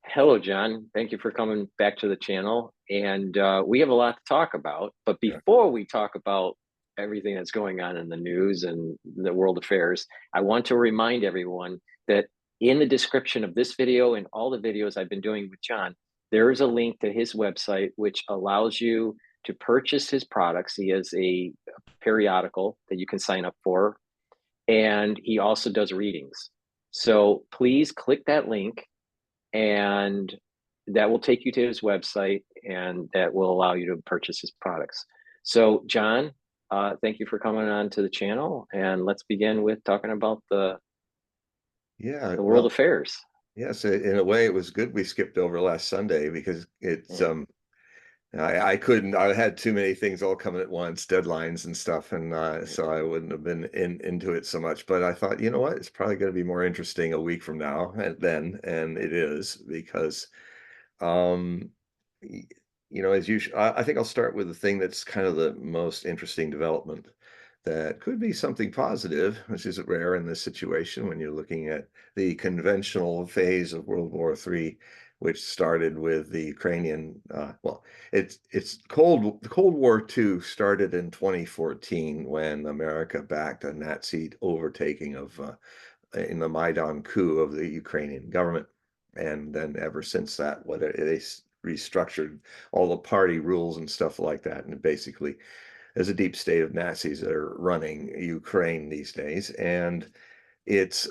Hello, John. Thank you for coming back to the channel. And we have a lot to talk about. But Yeah. before we talk about everything that's going on in the news and the world affairs, I want to remind everyone that in the description of this video and all the videos I've been doing with John, there is a link to his website, which allows you to purchase his products. He has a periodical that you can sign up for, and he also does readings. So please click that link and that will take you to his website and that will allow you to purchase his products. So, John, thank you for coming on to the channel, and let's begin with talking about Yeah, the world well, affairs. yes, in a way it was good we skipped over last Sunday because it's Yeah. I couldn't, I had too many things all coming at once, deadlines and stuff, and Yeah. so I wouldn't have been into it so much. But I thought, you know what, it's probably going to be more interesting a week from now and then, and it is because um y- as usual, I think I'll start with the thing that's kind of the most interesting development that could be something positive, which is rare in this situation when you're looking at the conventional phase of World War III, which started with the Ukrainian. The Cold War II started in 2014 when America backed a Nazi overtaking of in the Maidan coup of the Ukrainian government, and then ever since that, they restructured all the party rules and stuff like that, and basically there's a deep state of Nazis that are running Ukraine these days, and it's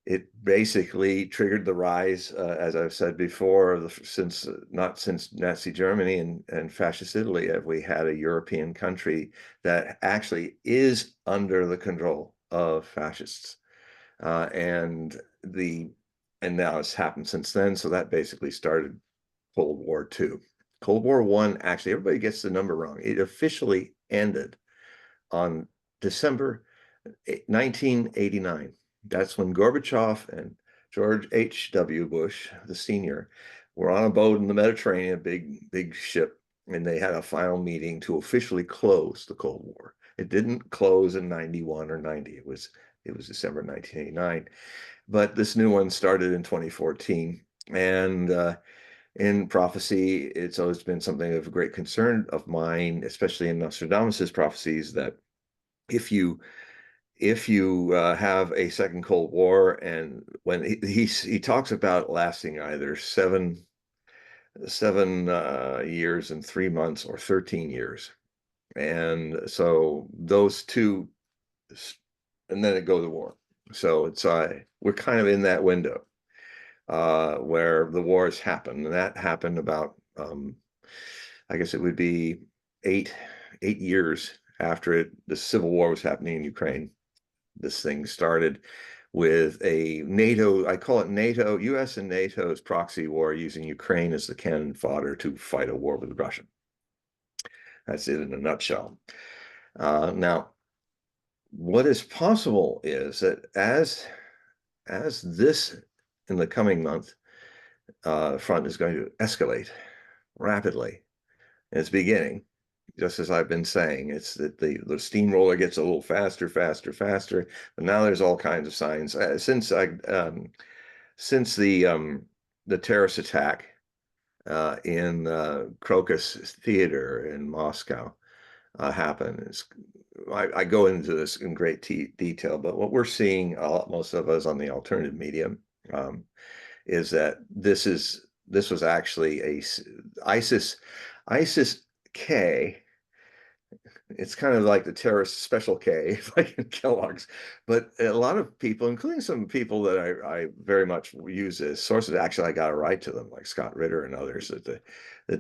it basically triggered the rise, as I've said before, since not since Nazi Germany and fascist Italy have we had a European country that actually is under the control of fascists, uh, and the and now it's happened since then. So that basically started Cold War II. Cold War One, actually, everybody gets the number wrong. It officially ended on December 1989. That's when Gorbachev and George H.W. Bush, the senior, were on a boat in the Mediterranean, a big ship, and they had a final meeting to officially close the Cold War. It didn't close in 91 or 90. It was December 1989. But this new one started in 2014. And in prophecy, it's always been something of great concern of mine, especially in Nostradamus's prophecies, that if you have a second Cold War, and when he talks about lasting either seven years and 3 months or 13 years, and so those two, and then it goes to war. So it's we're kind of in that window where the wars happen, and that happened about I guess it would be eight 8 years after the civil war was happening in Ukraine. This thing started with a NATO, I call it NATO, US and NATO's proxy war, using Ukraine as the cannon fodder to fight a war with Russia. That's it in a nutshell. Now, what is possible is that as this in the coming month front is going to escalate rapidly. It's beginning, just as I've been saying. It's that the steamroller gets a little faster, faster, faster. But now there's all kinds of signs. Since the terrorist attack in Crocus Theater in Moscow happened. I go into this in great detail, but what we're seeing, most of us on the alternative media, um, is that this was actually a ISIS K. It's kind of like the terrorist special K, like in Kellogg's. But a lot of people, including some people that I very much use as sources, actually I got to write to them, like Scott Ritter and others, that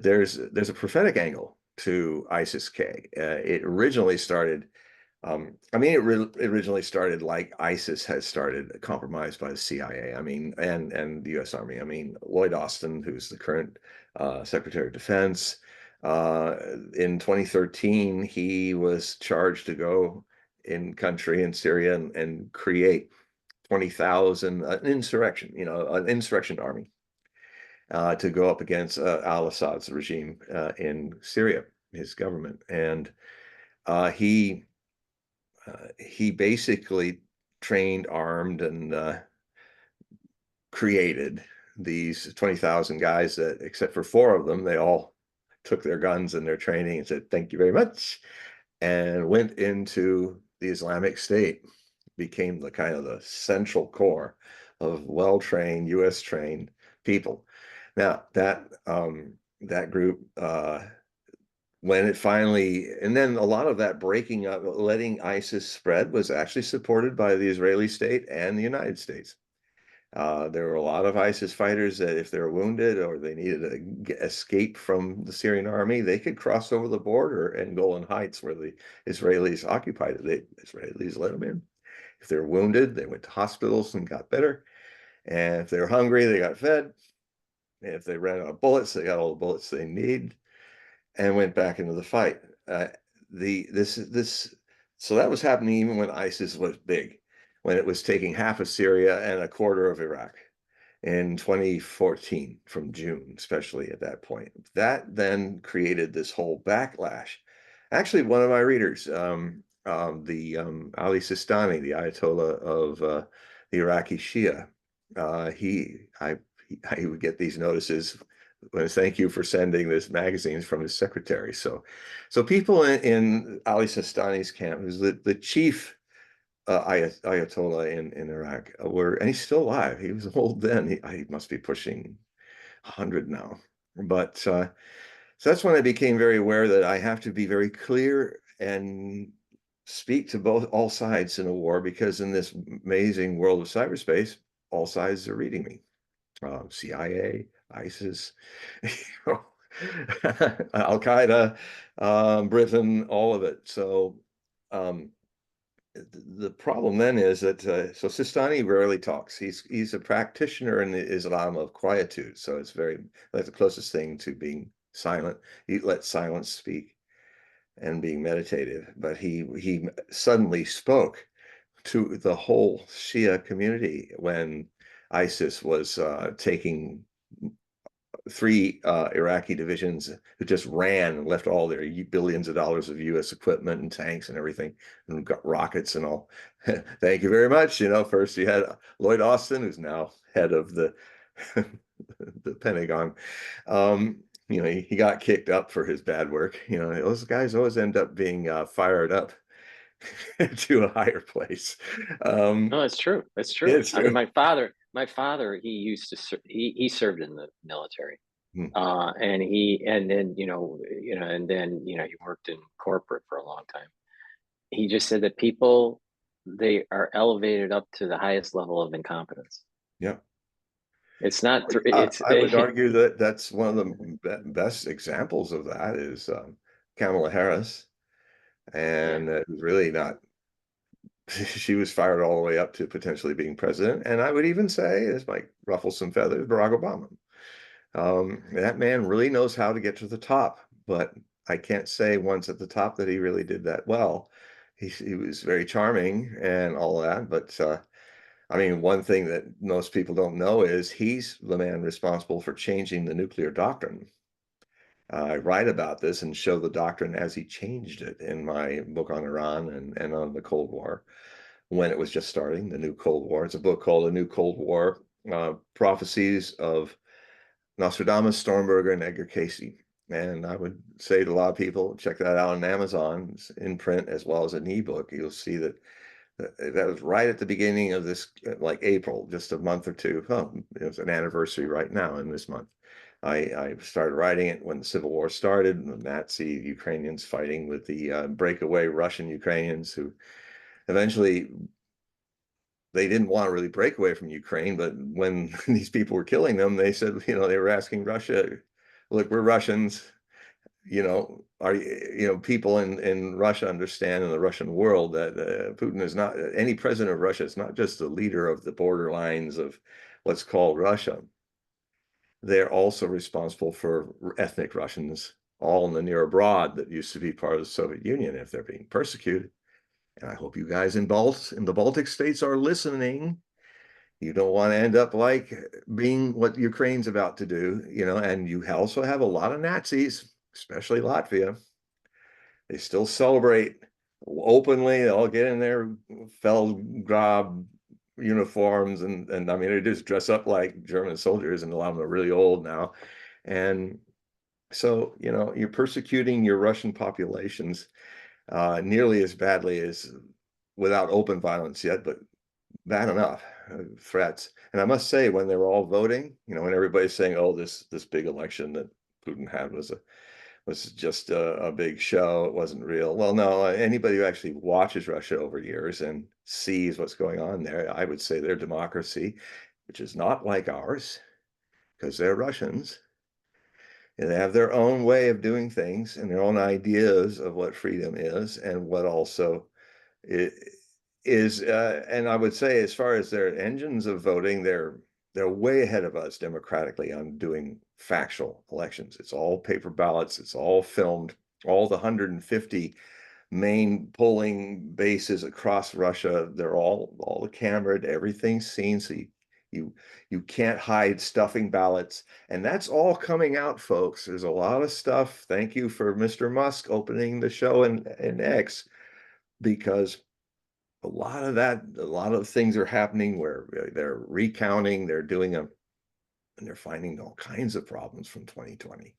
there's a prophetic angle to ISIS K. It originally started. It originally started like ISIS had started, compromised by the CIA. I mean, and the U.S. Army. I mean, Lloyd Austin, who's the current Secretary of Defense, in 2013, he was charged to go in country in Syria and create 20,000 an insurrection army to go up against al-Assad's regime in Syria, his government, and he he basically trained, armed, and created these 20,000 guys that, except for 4 of them, they all took their guns and their training and said, thank you very much, and went into the Islamic State, became the kind of the central core of well-trained, US trained people. Now that group, when it finally, and then a lot of that breaking up, letting ISIS spread, was actually supported by the Israeli state and the United States. There were a lot of ISIS fighters that if they're wounded or they needed to escape from the Syrian army, they could cross over the border and Golan Heights, where the Israelis occupied it. The Israelis let them in. If they're wounded, they went to hospitals and got better. And if they were hungry, they got fed. And if they ran out of bullets, they got all the bullets they need and went back into the fight. So that was happening even when ISIS was big, when it was taking half of Syria and a quarter of Iraq in 2014, from June, especially at that point. That then created this whole backlash. Actually, one of my readers, Ali Sistani, the Ayatollah of the Iraqi Shia, I would get these notices. Thank you for sending this magazines from his secretary. So people in Ali Sistani's camp, who's the chief Ayatollah in Iraq, and he's still alive. He was old then. He must be pushing 100 now. But so that's when I became very aware that I have to be very clear and speak to all sides in a war, because in this amazing world of cyberspace, all sides are reading me. CIA, ISIS, Al Qaeda, Britain, all of it. So the problem then is that so Sistani rarely talks. He's a practitioner in the Islam of quietude. So it's that's the closest thing to being silent. He lets silence speak and being meditative. But he suddenly spoke to the whole Shia community when ISIS was taking 3 Iraqi divisions who just ran and left all their billions of dollars of US equipment and tanks and everything, and got rockets and all. Thank you very much. First you had Lloyd Austin, who's now head of the the Pentagon. He got kicked up for his bad work. Those guys always end up being fired up to a higher place. No, it's true. It's true. It's I mean, true. my father, he used to he served in the military, and then and then he worked in corporate for a long time. He just said that people, they are elevated up to the highest level of incompetence. Yeah. It's not it's I would argue that that's one of the best examples of that is Kamala Harris, yeah. and it was really not. She was fired all the way up to potentially being president, and I would even say, this might ruffle some feathers, Barack Obama. That man really knows how to get to the top, but I can't say once at the top that he really did that well. He was very charming and all that, but I mean, one thing that most people don't know is he's the man responsible for changing the nuclear doctrine. I write about this and show the doctrine as he changed it in my book on Iran and on the Cold War, when it was just starting, the new Cold War. It's a book called The New Cold War, Prophecies of Nostradamus, Stormberger, and Edgar Casey. And I would say to a lot of people, check that out on Amazon. It's in print as well as an ebook. You'll see that that was right at the beginning of this, like April, just a month or two. It was an anniversary right now in this month. I started writing it when the Civil War started, and the Nazi Ukrainians fighting with the breakaway Russian Ukrainians, who eventually, they didn't want to really break away from Ukraine, but when these people were killing them, they said, they were asking Russia, look, we're Russians, people in Russia understand, in the Russian world, that Putin is not, any president of Russia is not just the leader of the borderlines of what's called Russia. They're also responsible for ethnic Russians, all in the near abroad, that used to be part of the Soviet Union, if they're being persecuted. And I hope you guys in the Baltic states are listening. You don't want to end up like being what Ukraine's about to do, and you also have a lot of Nazis, especially Latvia. They still celebrate openly. They all get in their Feldgrab uniforms, and I mean, they just dress up like German soldiers, and a lot of them are really old now. And so, you know, you're persecuting your Russian populations nearly as badly as, without open violence yet, but bad enough threats. And I must say, when they were all voting, you know, when everybody's saying, "Oh, this big election that Putin had was just a big show, it wasn't real." Well, no, anybody who actually watches Russia over years and sees what's going on there, I would say their democracy, which is not like ours, because they're Russians, and they have their own way of doing things and their own ideas of what freedom is and what also is, and I would say, as far as their engines of voting, they're way ahead of us democratically on doing factual elections. It's all paper ballots, it's all filmed, all the 150 main polling bases across Russia, they're all cameraed, everything's seen, so you you can't hide stuffing ballots, and that's all coming out, folks. There's a lot of stuff. Thank you for Mr. Musk opening the show in X, because a lot of things are happening where they're recounting, they're doing them, and they're finding all kinds of problems from 2020,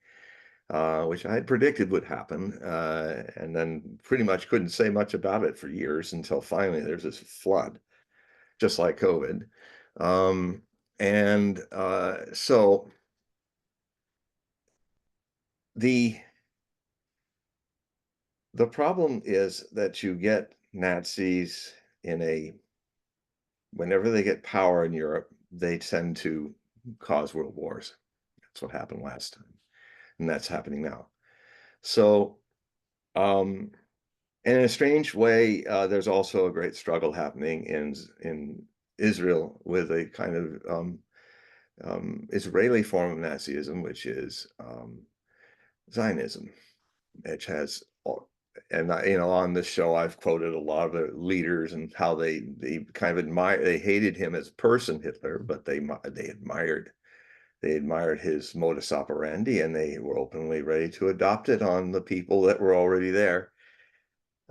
which I had predicted would happen, and then pretty much couldn't say much about it for years until finally there's this flood, just like COVID. And so the problem is that you get Nazis in a whenever they get power in Europe, they tend to cause world wars. That's what happened last time, and that's happening now. So, and in a strange way, there's also a great struggle happening in Israel with a kind of Israeli form of Nazism, which is Zionism, which has and you know, on this show I've quoted a lot of the leaders and how they kind of they hated him as a person, Hitler, but they admired his modus operandi, and they were openly ready to adopt it on the people that were already there,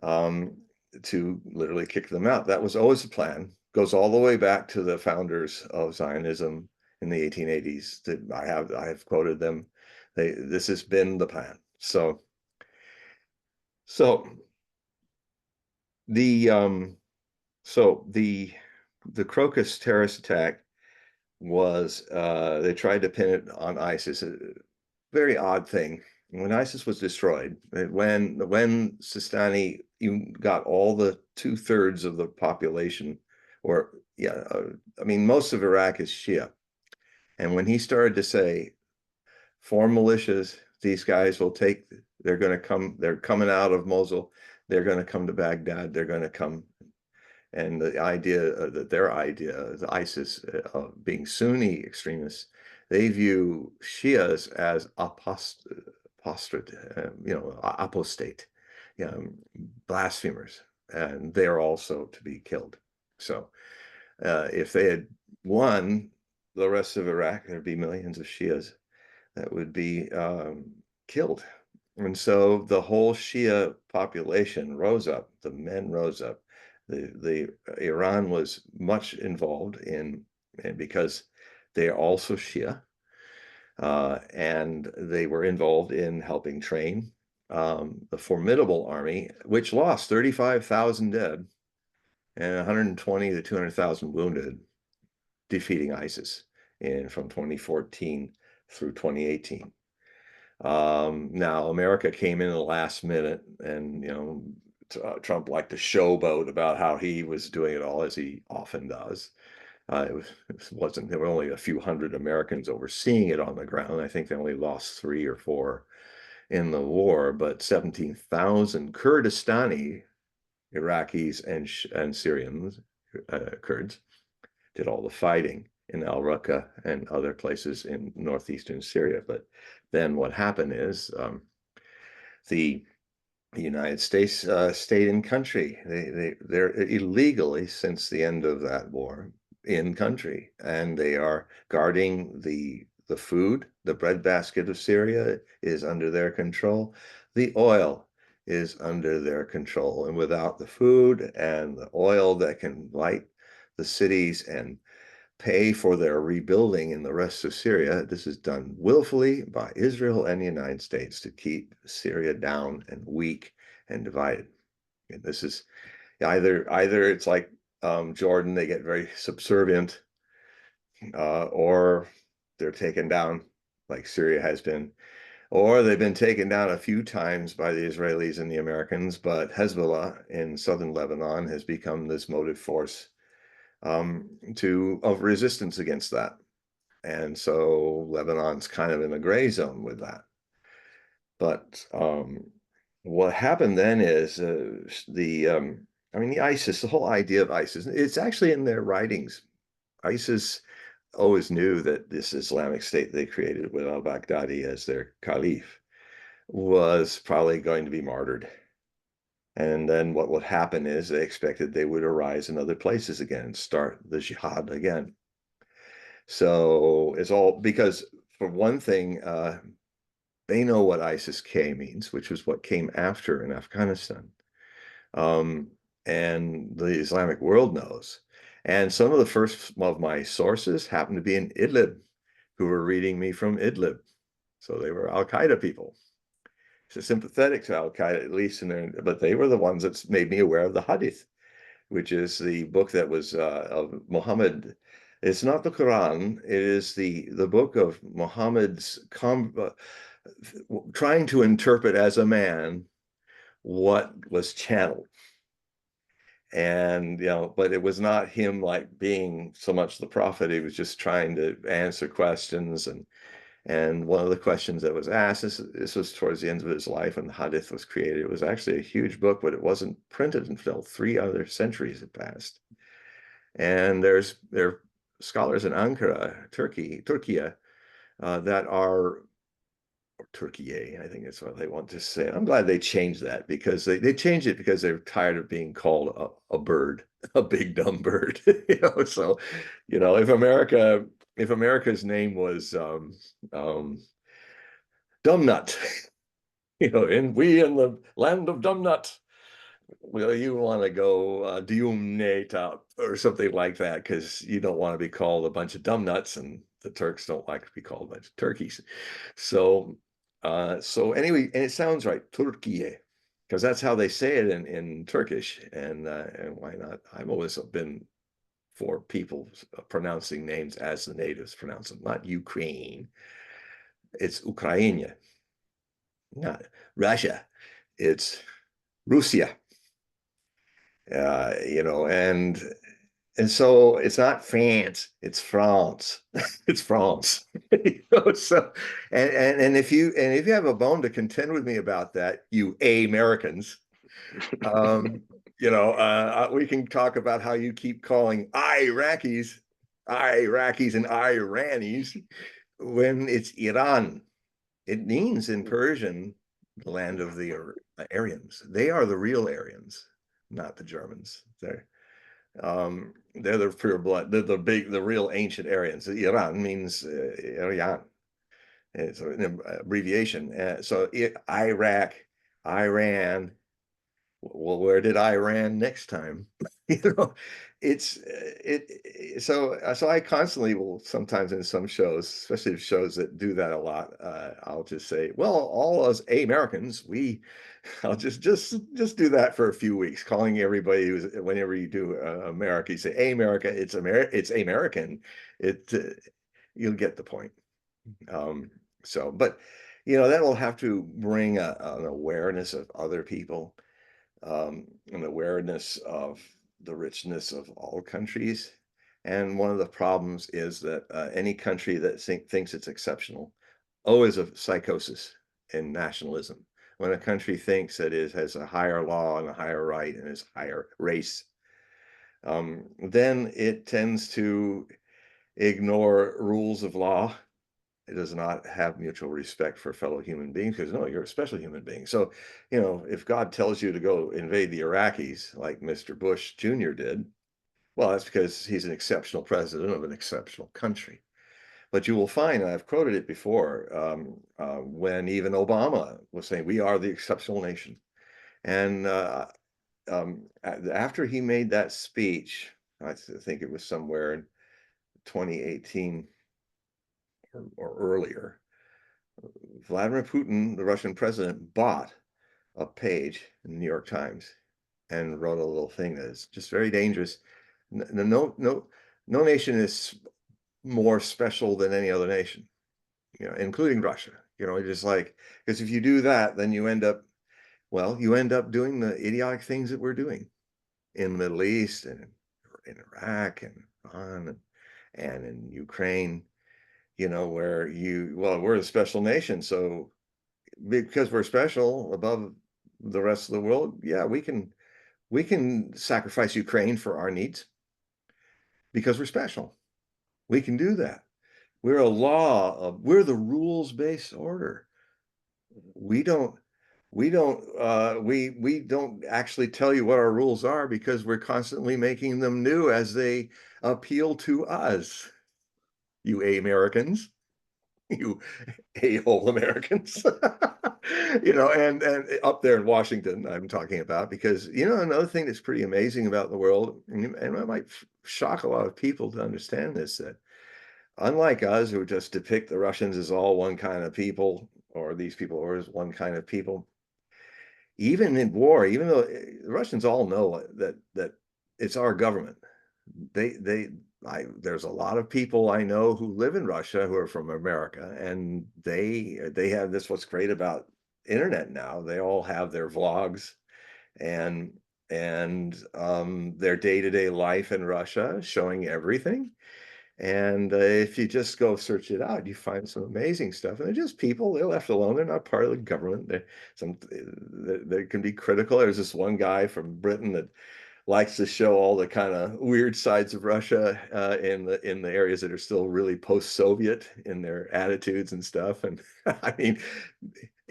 to literally kick them out. That was always the plan. Goes all the way back to the founders of Zionism in the 1880s. That I have quoted them. This has been the plan. So so the so the Crocus terrorist attack was, they tried to pin it on ISIS. A very odd thing. When ISIS was destroyed, when Sistani, you got all the 2/3 of the population, or yeah, I mean, most of Iraq is Shia. And when he started to say, form militias, these guys will take, they're going to come, they're coming out of Mosul, they're going to come to Baghdad, they're going to come. And the idea that their idea, the ISIS, of being Sunni extremists, they view Shias as apostate, apostate, you know, blasphemers, and they're also to be killed. So if they had won the rest of Iraq, there'd be millions of Shias that would be killed. And so the whole Shia population rose up, the men rose up. The Iran was much involved in, and because they are also Shia, and they were involved in helping train the formidable army, which lost 35,000 dead and 120 to 200,000 wounded, defeating ISIS from 2014 through 2018. Now America came in the last minute, and you know, Trump liked to showboat about how he was doing it all, as he often does. It wasn't, there were only a few hundred Americans overseeing it on the ground. I think they only lost 3 or 4 in the war, but 17,000 Kurdistani Iraqis and Syrians, Kurds, did all the fighting in Al Raqqa and other places in northeastern Syria. But then what happened is, the United States stayed in country. They're illegally, since the end of that war, in country, and they are guarding the food. The breadbasket of Syria is under their control. The oil is under their control, and without the food and the oil that can light the cities and pay for their rebuilding in the rest of Syria. This is done willfully by Israel and the United States to keep Syria down and weak and divided. And this is either it's like Jordan, they get very subservient, or they're taken down like Syria has been, or they've been taken down a few times by the Israelis and the Americans, but Hezbollah in southern Lebanon has become this motive force of resistance against that. And so Lebanon's kind of in a gray zone with that. But what happened then is the ISIS, the whole idea of ISIS, it's actually in their writings. ISIS always knew that this Islamic State they created with al-Baghdadi as their caliph was probably going to be martyred. And then what would happen is they expected they would arise in other places again and start the jihad again. So it's all because, for one thing, they know what ISIS-K means, which was what came after in Afghanistan. And the Islamic world knows. And some of the first of my sources happened to be in Idlib, who were reading me from Idlib. So they were Al-Qaeda people. So sympathetic to Al-Qaeda, at least in there, but they were the ones that made me aware of the Hadith, which is the book that was of Muhammad. It's not the Quran. It is the book of Muhammad's trying to interpret as a man what was channeled. And, but it was not him like being so much the prophet. He was just trying to answer questions. And one of the questions that was asked, this was towards the end of his life when the Hadith was created. It was actually a huge book, but it wasn't printed until 3 other centuries had passed. And there are scholars in Ankara, Turkey, that are, or Turkey, I think that's what they want to say. I'm glad they changed that, because they changed it because they're tired of being called a bird, a big dumb bird. So, if America's name was Dumbnut, and we in the land of Dumbnut, well, you want to go Diumnata or something like that, because you don't want to be called a bunch of dumb nuts, and the Turks don't like to be called a bunch of turkeys. So anyway, and it sounds right, Turkiye, because that's how they say it in Turkish, and why not? I've always been for people pronouncing names as the natives pronounce them, not Ukraine. It's Ukraina, not Russia. It's Russia. And so it's not France, it's France. It's France. So if you have a bone to contend with me about that, you Americans, we can talk about how you keep calling Iraqis and Iranis when it's Iran. It means in Persian, the land of the Aryans. They are the real Aryans, not the Germans. They're the pure blood. They're the real ancient Aryans. Iran means Aryan. It's an abbreviation. So Iraq, Iran. Well, where did Iran next time? So I constantly will, sometimes in some shows, especially shows that do that a lot, I'll just say, well, all us Americans, I'll just do that for a few weeks, calling everybody whenever you do America, you say, America, it's American. You'll get the point. But that will have to bring an awareness of other people, an awareness of the richness of all countries. And one of the problems is that any country that thinks it's exceptional is a psychosis in nationalism. When a country thinks that it has a higher law and a higher right and is higher race, then it tends to ignore rules of law. It does not have mutual respect for fellow human beings, because no, you're a special human being. So, if God tells you to go invade the Iraqis, like Mr. Bush Jr. did, well, that's because he's an exceptional president of an exceptional country. But you will find, and I've quoted it before, when even Obama was saying, we are the exceptional nation. And after he made that speech, I think it was somewhere in 2018 or earlier. Vladimir Putin, the Russian president, bought a page in the New York Times and wrote a little thing that is just very dangerous. No nation is more special than any other nation, including Russia. Just like, because if you do that, then you end up doing the idiotic things that we're doing in the Middle East and in Iraq and Iran and in Ukraine, where we're a special nation. So because we're special above the rest of the world, yeah, we can sacrifice Ukraine for our needs because we're special. We can do that. We're the rules-based order. We don't actually tell you what our rules are because we're constantly making them new as they appeal to us, you Americans. You a-hole Americans. And up there in Washington, I'm talking about, because another thing that's pretty amazing about the world, and it might shock a lot of people to understand this, that unlike us, who just depict the Russians as all one kind of people, or these people are as one kind of people, even in war, even though the Russians all know that it's our government, there's a lot of people I know who live in Russia who are from America, and they have this. What's great about internet now, they all have their vlogs and their day-to-day life in Russia, showing everything. And if you just go search it out, you find some amazing stuff. And they're just people. They're left alone. They're not part of the government. They can be critical. There's this one guy from Britain that likes to show all the kind of weird sides of Russia in the areas that are still really post-Soviet in their attitudes and stuff. And I mean,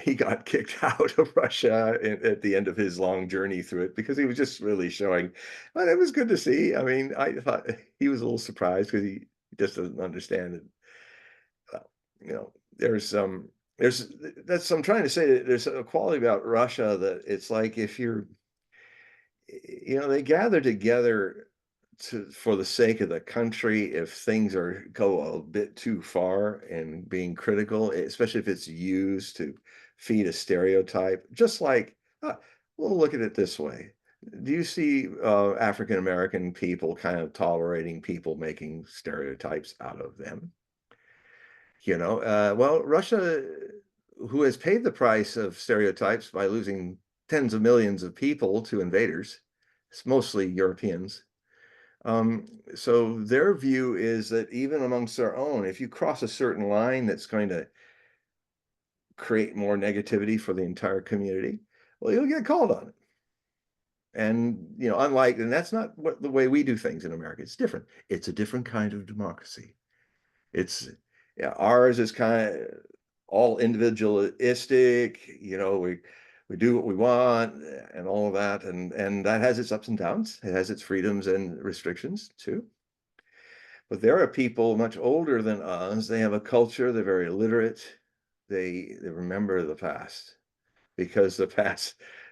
he got kicked out of Russia at the end of his long journey through it because he was just really showing. But it was good to see. I mean, I thought he was a little surprised because he just doesn't understand it. There's that's I'm trying to say that there's a quality about Russia that it's like if you're they gather together for the sake of the country if things go a bit too far and being critical, especially if it's used to feed a stereotype. Just like, we'll look at it this way. Do you see African American people kind of tolerating people making stereotypes out of them? Well, Russia, who has paid the price of stereotypes by losing tens of millions of people to invaders, it's mostly Europeans. So their view is that even amongst their own, if you cross a certain line that's going to create more negativity for the entire community, well, you'll get called on it. And and that's not the way we do things in America. It's different. It's a different kind of democracy. Ours is kind of all individualistic. We do what we want and all of that, and that has its ups and downs. It has its freedoms and restrictions too. But there are people much older than us. They have a culture. They're very literate. They remember the past, because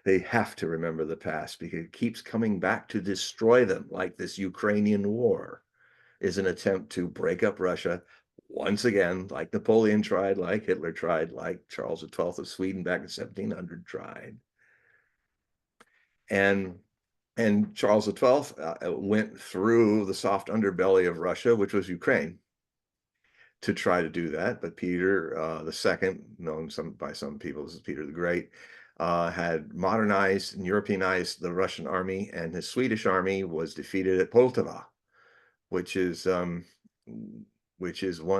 they have to remember the past because it keeps coming back to destroy them, like this Ukrainian war is an attempt to break up Russia once again, like Napoleon tried, like Hitler tried, like Charles XII of Sweden back in 1700 tried. And Charles XII went through the soft underbelly of Russia, which was Ukraine, to try to do that. But Peter the Second, known by some people as Peter the Great, had modernized and Europeanized the Russian army, and his Swedish army was defeated at Poltava, which is one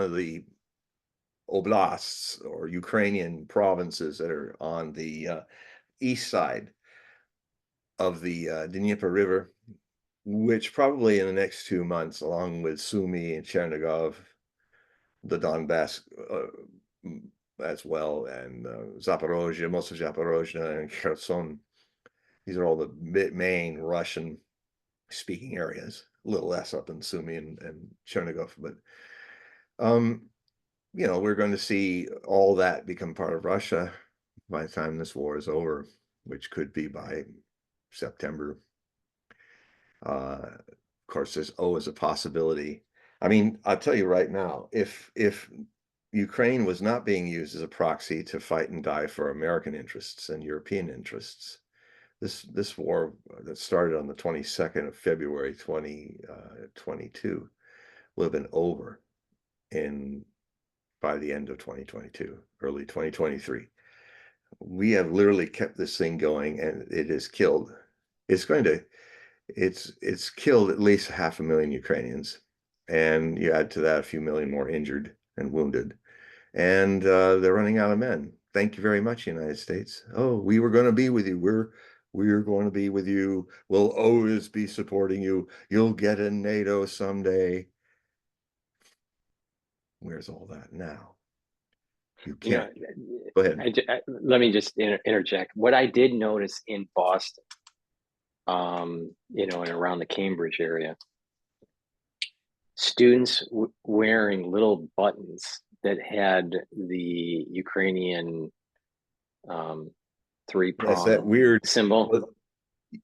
of the oblasts or Ukrainian provinces that are on the east side of the Dnieper River, which probably in the next 2 months, along with Sumy and Chernigov, the Donbass as well, and Zaporozhye, most of Zaporozhye and Kherson. These are all the main Russian speaking areas, a little less up in Sumy and Chernigov, but we're going to see all that become part of Russia by the time this war is over, which could be by September. Of course, there's always a possibility. I mean, I'll tell you right now, if Ukraine was not being used as a proxy to fight and die for American interests and European interests, this war that started on the 22nd of February 2022 would have been over in by the end of 2022, early 2023. We have literally kept this thing going, and it has killed. It's going to it's killed at least 500,000 Ukrainians, and you add to that a few million more injured and wounded, and they're running out of men. Thank you very much, United States. Oh, we were going to be with you. We're going to be with you. We'll always be supporting you. You'll get in NATO someday. Where's all that now? You You know, can't. Go ahead. let me just interject. What I did notice in Boston, you know, and around the Cambridge area, students wearing little buttons that had the Ukrainian Yes, that three-prong weird. symbol.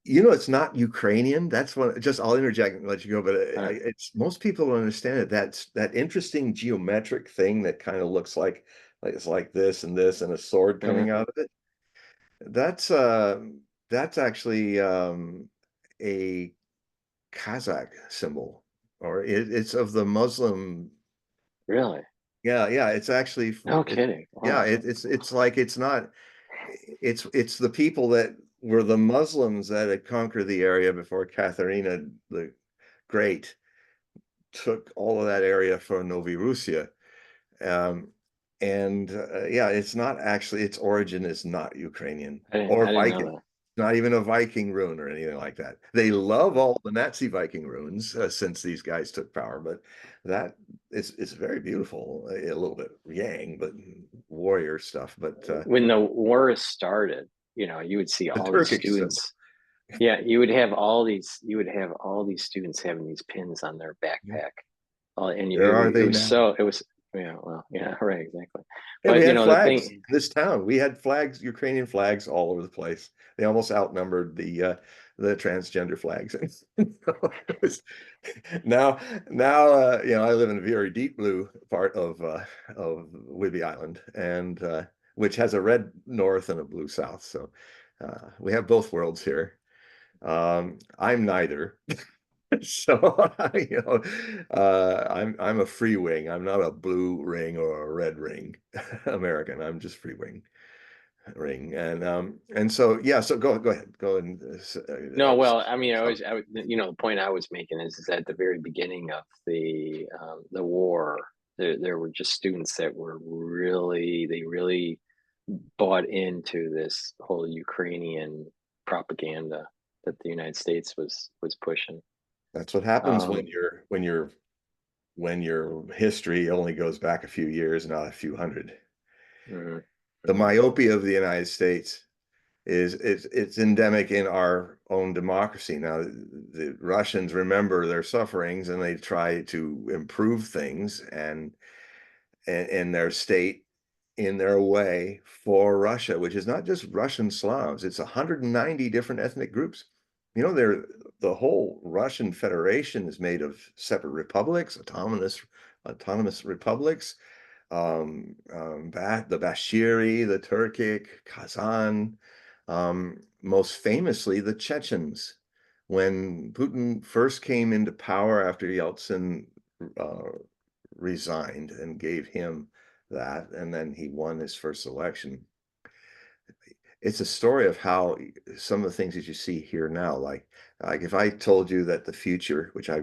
You know, it's not Ukrainian. That's what, just I'll interject and let you go, but it's most people don't understand it. That's that interesting geometric thing that kind of looks like it's like this and a sword coming out of it. That's actually a Kazakh symbol, or it's of the Muslim. Really? Yeah, yeah, it's actually No kidding. yeah, Wow. it's like it's not it's the people that were the Muslims that had conquered the area before Katharina the Great took all of that area for Novi Russia. Um, and yeah, it's not actually, its origin is not Ukrainian or I didn't know Viking, that. not even a Viking rune or anything like that. They love all the Nazi Viking runes since these guys took power, but that it's very beautiful, a little bit yang, but warrior stuff. But When the war started, you know, you would see the all these Turkic symbol. students. Yeah, you would have all these. You would have all these students having these pins on their backpack, and Where are it they was now? so. It was, yeah, well, yeah, right, exactly. And we But you had know, the flags thing. in this town. We had flags, Ukrainian flags all over the place. They almost outnumbered the transgender flags. It was, now you know, I live in a very deep blue part of Whidbey Island, and which has a red north and a blue south. So we have both worlds here. I'm neither. So you know, I'm a free wing. I'm not a blue ring or a red ring American. I'm just free wing ring. And so yeah. So go ahead. Go and No, well, I mean, you know, the point I was making is at the very beginning of the war, there were just students that were they really bought into this whole Ukrainian propaganda that the United States was pushing. that's what happens when Um, when your history only goes back a few years, not a few hundred. mhm, The mhm. myopia of the United States is it's endemic in our own democracy. Now, the Russians remember their sufferings and they try to improve things and their state in their way for Russia, which is not just Russian Slavs, it's 190 different ethnic groups. You know, the whole Russian Federation is made of separate republics, autonomous republics, the Bashiri, the Turkic, Kazan, most famously the Chechens. When Putin first came into power after Yeltsin uh, resigned and gave him that, and then he won his first election. It's a story of how some of the things that you see here now, like if I told you that the future, which I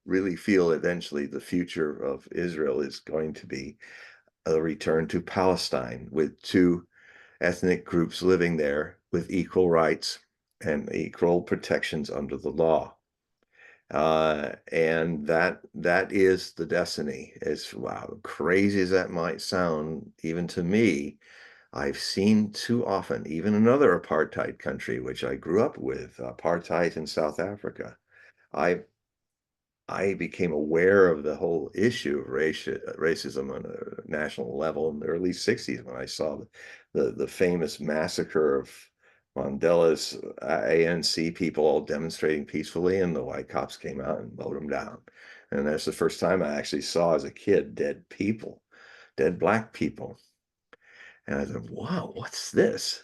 really feel eventually the future of Israel is going to be a return to Palestine with two ethnic groups living there with equal rights and equal protections under the law. And that is the destiny. As wow, crazy as that might sound, even to me, I've seen too often, even another apartheid country, which I grew up with, apartheid in South Africa. I I became aware of the whole issue of racism on a national level in the early 60s when I saw the famous massacre of Mandela's ANC people all demonstrating peacefully, and the white cops came out and mowed them down. And that's the first time I actually saw as a kid dead people, dead black people. And I thought, wow, what's this?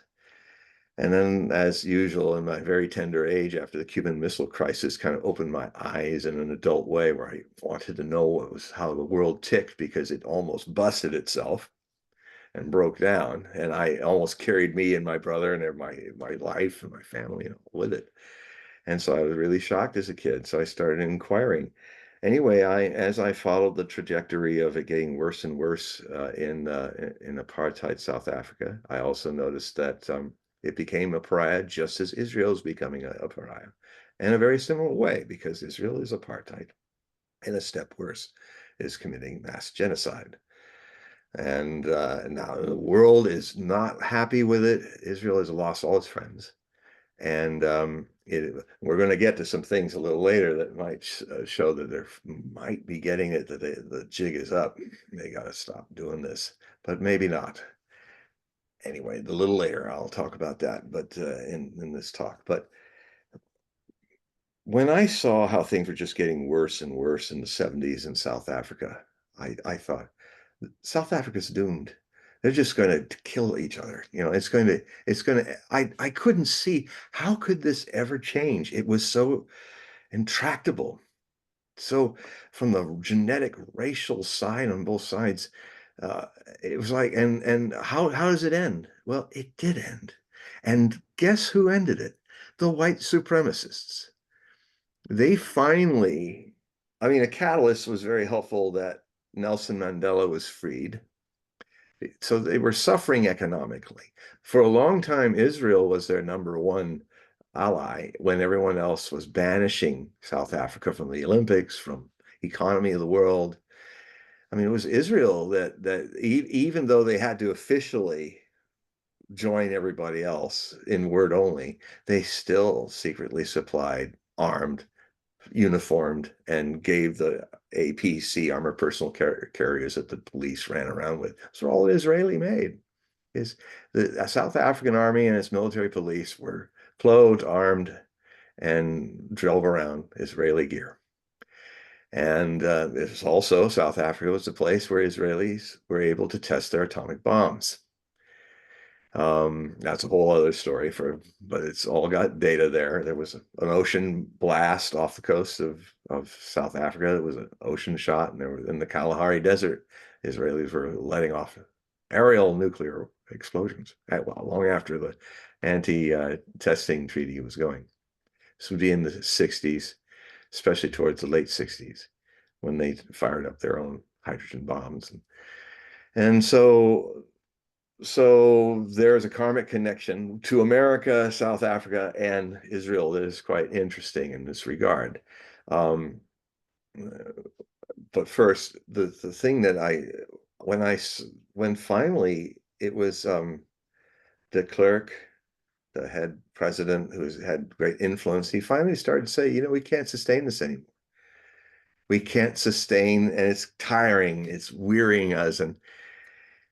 And then, as usual, in my very tender age, after the Cuban Missile Crisis kind of opened my eyes in an adult way, where I wanted to know what was how the world ticked because it almost busted itself and broke down, and I almost carried me and my brother and my life and my family, with it. And so I was really shocked as a kid. So I started inquiring. Anyway, as I followed the trajectory of it getting worse and worse in apartheid South Africa, I also noticed that it became a pariah just as Israel is becoming a pariah, in a very similar way, because Israel is apartheid, and a step worse is committing mass genocide. And now the world is not happy with it. Israel has lost all its friends. And we're going to get to some things a little later that might show that they might be getting it, that the jig is up. They got to stop doing this, but maybe not. Anyway, a little later, I'll talk about that, but in this talk. But when I saw how things were just getting worse and worse in the 70s in South Africa, I thought, South Africa's doomed. They're just going to kill each other. I couldn't see how could this ever change. It was so intractable. So from the genetic racial side on both sides, uh, it was like, and how does it end? Well, it did end. And guess who ended it? The white supremacists. They finally, I mean, a catalyst was very helpful that Nelson Mandela was freed. So they were suffering economically. For a long time, Israel was their number one ally when everyone else was banishing South Africa from the Olympics, from economy of the world. I mean, it was Israel that even though they had to officially join everybody else in word only, they still secretly supplied armed, uniformed, and gave the APC armored personal carriers that the police ran around with. Those are all Israeli made. Is the South African army and its military police were clothed, armed, and drove around Israeli gear. And it's also, South Africa was the place where Israelis were able to test their atomic bombs. That's a whole other story but it's all got data there. There was an ocean blast off the coast of South Africa. It was an ocean shot, and there was in the Kalahari Desert, Israelis were letting off aerial nuclear explosions long after the anti-testing treaty was going. This would be in the 60s, especially towards the late 60s, when they fired up their own hydrogen bombs. And so there's a karmic connection to America, South Africa, and Israel that is quite interesting in this regard. But first, the thing that when finally it was de Klerk, the head president who's had great influence, he finally started to say, we can't sustain this anymore. We can't sustain, and it's tiring, it's wearying us. And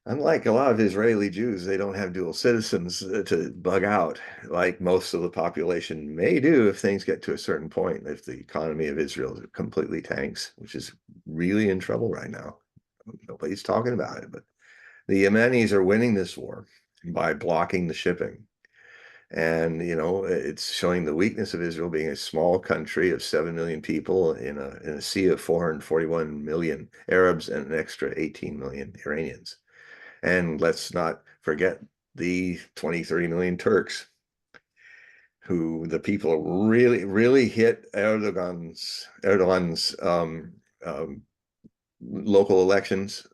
unlike a lot of Israeli Jews, they don't have dual citizens to bug out like most of the population may do if things get to a certain point. If the economy of Israel completely tanks, which is really in trouble right now. Nobody's talking about it, but the Yemenis are winning this war by blocking the shipping. And, it's showing the weakness of Israel being a small country of 7 million people in a sea of 441 million Arabs and an extra 18 million Iranians. And let's not forget the 20, 30 million Turks, who the people really, really hit Erdogan's local elections.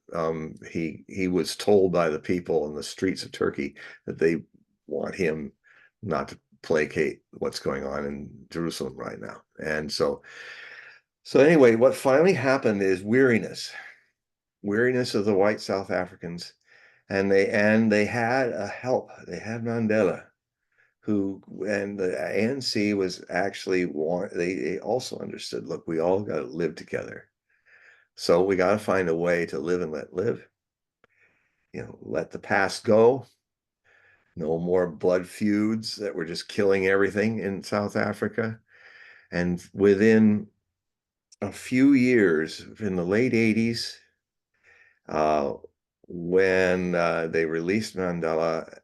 He was told by the people in the streets of Turkey that they want him not to placate what's going on in Jerusalem right now. And so anyway, what finally happened is weariness of the white South Africans. And they had a help. They had Mandela, and the ANC was actually they also understood, look, we all got to live together. So we got to find a way to live and let live. Let the past go. no more blood feuds that were just killing everything in South Africa. And within a few years, in the late 80s, uh, when they released Mandela,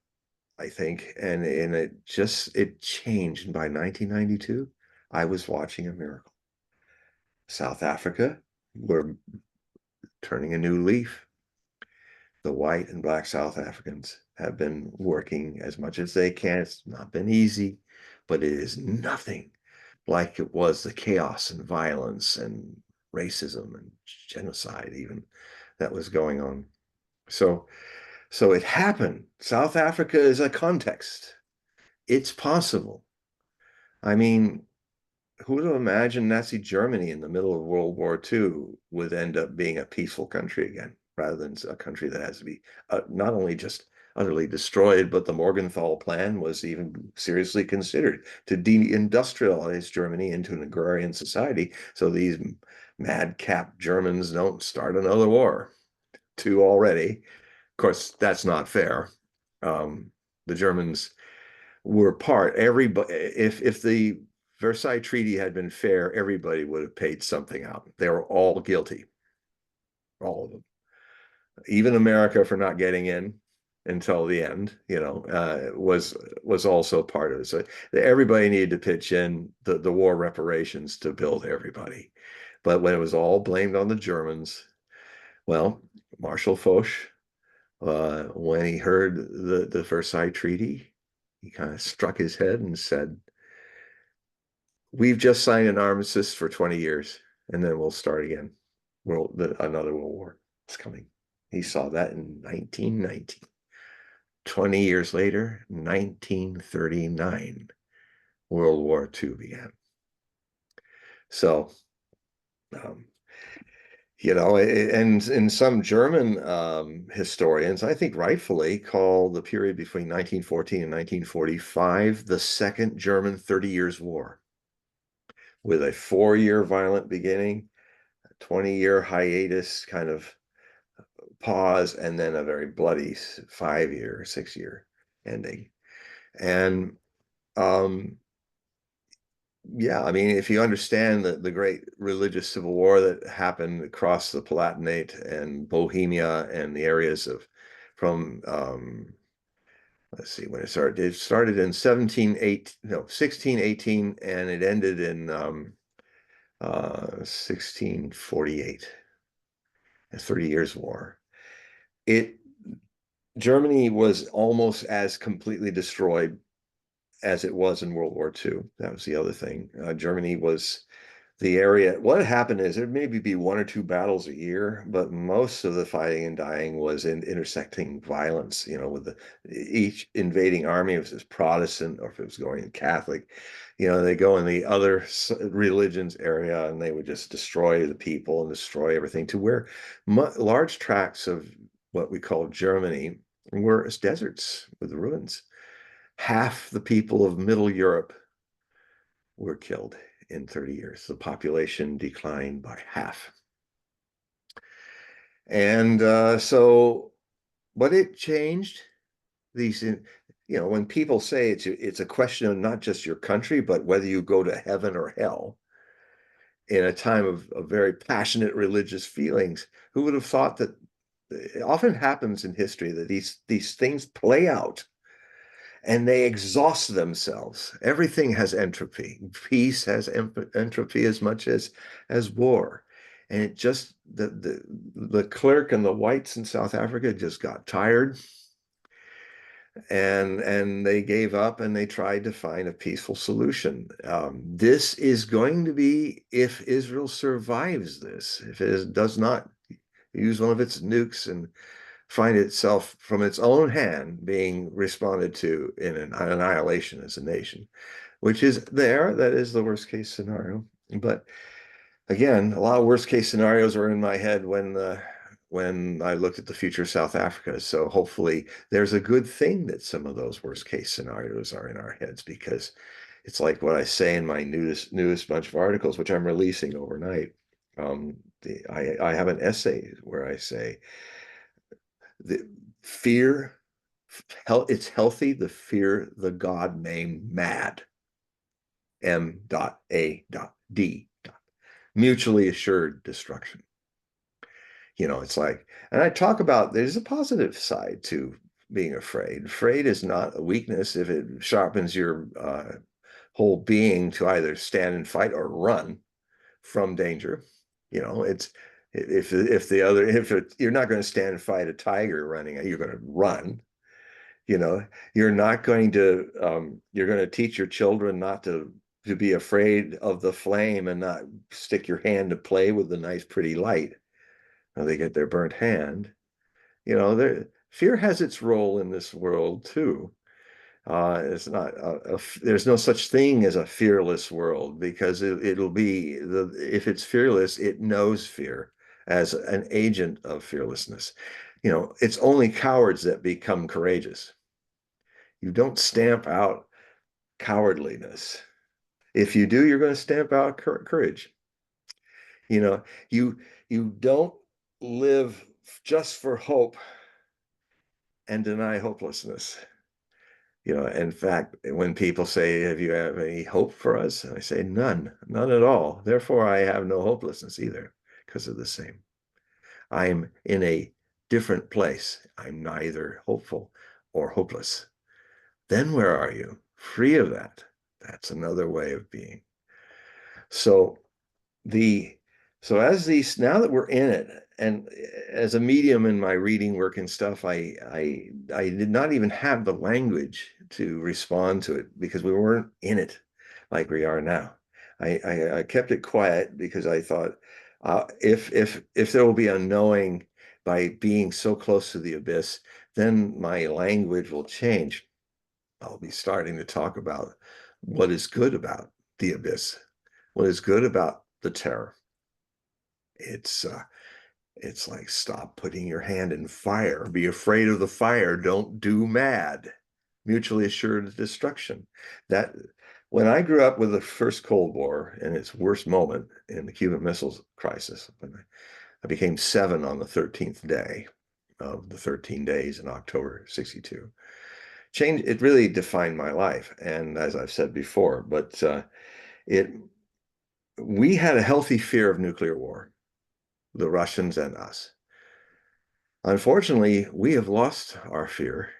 I think, and it changed. And by 1992, I was watching a miracle. South Africa were turning a new leaf. The white and black South Africans have been working as much as they can. It's not been easy, but it is nothing like it was the chaos and violence and racism and genocide even that was going on. So so it happened. South Africa is a context. It's possible. I mean, who would have imagined Nazi Germany in the middle of World War II would end up being a peaceful country again, rather than a country that has to be not only just utterly destroyed, but the Morgenthau Plan was even seriously considered to deindustrialize Germany into an agrarian society, so these madcap Germans don't start another war. Two already. Of course, that's not fair. The Germans were part. Everybody, if the Versailles Treaty had been fair, everybody would have paid something out. They were all guilty, all of them. Even America for not getting in until the end, was also part of it. So everybody needed to pitch in the war reparations to build everybody. But when it was all blamed on the Germans, well, Marshal Foch, when he heard the Versailles Treaty, he kind of struck his head and said, we've just signed an armistice for 20 years, and then we'll start again. Another world war is coming. He saw that in 1919. 20 years later, 1939, World War II began. So, um, and some German historians, I think rightfully, call the period between 1914 and 1945 the Second German 30 Years' War, with a 4-year violent beginning, a 20-year hiatus, kind of pause, and then a very bloody 5-year, 6-year ending. And yeah, I mean, if you understand the great religious civil war that happened across the Palatinate and Bohemia and the areas from let's see when it started. It started in 1618, and it ended in 1648, a 30 Years' War. Germany was almost as completely destroyed as it was in World War II. That was the other thing. Germany was the area. What happened is there'd maybe be 1 or 2 battles a year, but most of the fighting and dying was in intersecting violence, with each invading army, if it was Protestant or if it was going Catholic, they go in the other religions area and they would just destroy the people and destroy everything, to where large tracts of what we call Germany were deserts with ruins. Half the people of Middle Europe were killed in 30 years. The population declined by half. And but it changed. When people say it's a question of not just your country, but whether you go to heaven or hell in a time of very passionate religious feelings, who would have thought that it often happens in history that these things play out and they exhaust themselves. Everything has entropy. Peace has entropy as much as war. And it just the clerk and the whites in South Africa just got tired, and they gave up and they tried to find a peaceful solution. This is going to be, if Israel survives this, if it does not use one of its nukes and find itself from its own hand being responded to in an annihilation as a nation, which is that is the worst case scenario. But again, a lot of worst case scenarios are in my head when I looked at the future of South Africa. So hopefully there's a good thing that some of those worst case scenarios are in our heads, because it's like what I say in my newest bunch of articles, which I'm releasing overnight. I have an essay where I say the fear It's healthy to fear the god named mad. M.A.D. Mutually assured destruction. It's like, and I talk about there's a positive side to being afraid. Afraid is not a weakness if it sharpens your whole being to either stand and fight or run from danger. It's if you're not going to stand and fight a tiger running, you're going to run. you know you're going to teach your children not to be afraid of the flame and not stick your hand to play with the nice pretty light, or they get their burnt hand. Fear has its role in this world too. It's not there's no such thing as a fearless world, because it'll be if it's fearless, it knows fear as an agent of fearlessness. It's only cowards that become courageous. You don't stamp out cowardliness. If you do, you're going to stamp out courage. You know, you you don't live just for hope and deny hopelessness. In fact, when people say, "Have you have any hope for us?" And I say, none, none at all. Therefore, I have no hopelessness either, because of the same. I'm in a different place. I'm neither hopeful or hopeless. Then where are you? Free of that. That's another way of being. So the as these now that we're in it, and as a medium in my reading work and stuff, I did not even have the language to respond to it, because we weren't in it like we are now. I kept it quiet, because I thought, if there will be a knowing by being so close to the abyss, then my language will change. I'll be starting to talk about what is good about the abyss, what is good about the terror. It's like, stop putting your hand in fire. Be afraid of the fire. Don't do mad. Mutually assured destruction. That When I grew up with the first Cold War in its worst moment in the Cuban Missile Crisis, when I became 7 on the 13th day of the 13 days in October '62. It really defined my life, and as I've said before, but it we had a healthy fear of nuclear war, the Russians and us. Unfortunately, we have lost our fear.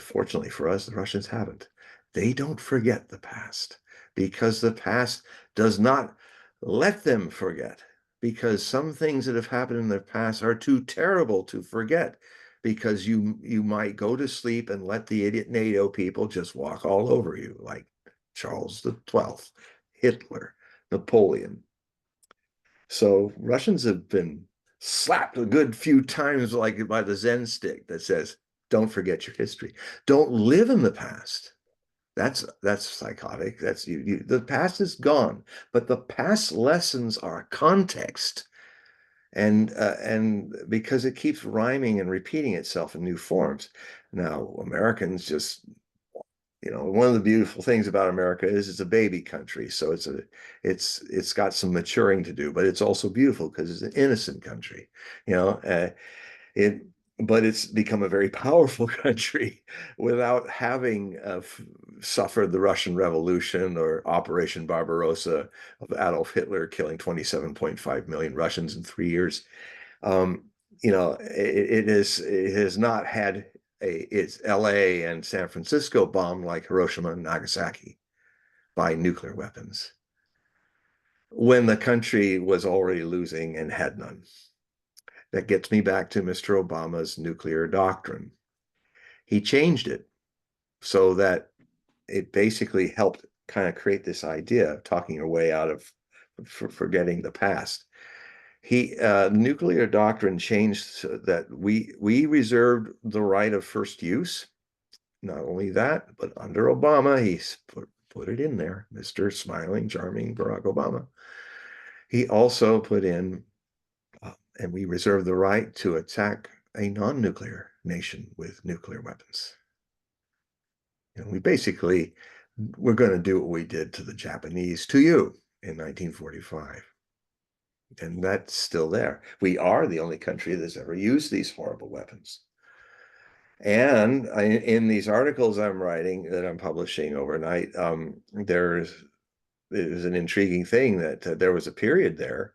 Fortunately for us, the Russians haven't. They don't forget the past, because the past does not let them forget, because some things that have happened in the past are too terrible to forget, because you might go to sleep and let the idiot NATO people just walk all over you, like Charles the 12th, Hitler, Napoleon. So Russians have been slapped a good few times, like by the Zen stick that says, don't forget your history. Don't live in the past. That's psychotic. That's the past is gone, but the past lessons are context, and because it keeps rhyming and repeating itself in new forms. Now, Americans just, one of the beautiful things about America is it's a baby country, so it's got some maturing to do, but it's also beautiful because it's an innocent country. You know, it but it's become a very powerful country without having suffered the Russian Revolution or Operation Barbarossa of Adolf Hitler killing 27.5 million Russians in 3 years. It has not had it's LA and San Francisco bombed like Hiroshima and Nagasaki by nuclear weapons, when the country was already losing and had none. That gets me back to Mr. Obama's nuclear doctrine. He changed it so that it basically helped kind of create this idea of talking your way out of forgetting the past. Nuclear doctrine changed so that we reserved the right of first use. Not only that, but under Obama, he's put it in there, Mr. Smiling, Charming Barack Obama. He also put in, and we reserve the right to attack a non-nuclear nation with nuclear weapons. And we're going to do what we did to the Japanese to you in 1945. And that's still there. We are the only country that's ever used these horrible weapons. And in these articles I'm writing that I'm publishing overnight, it was an intriguing thing that there was a period there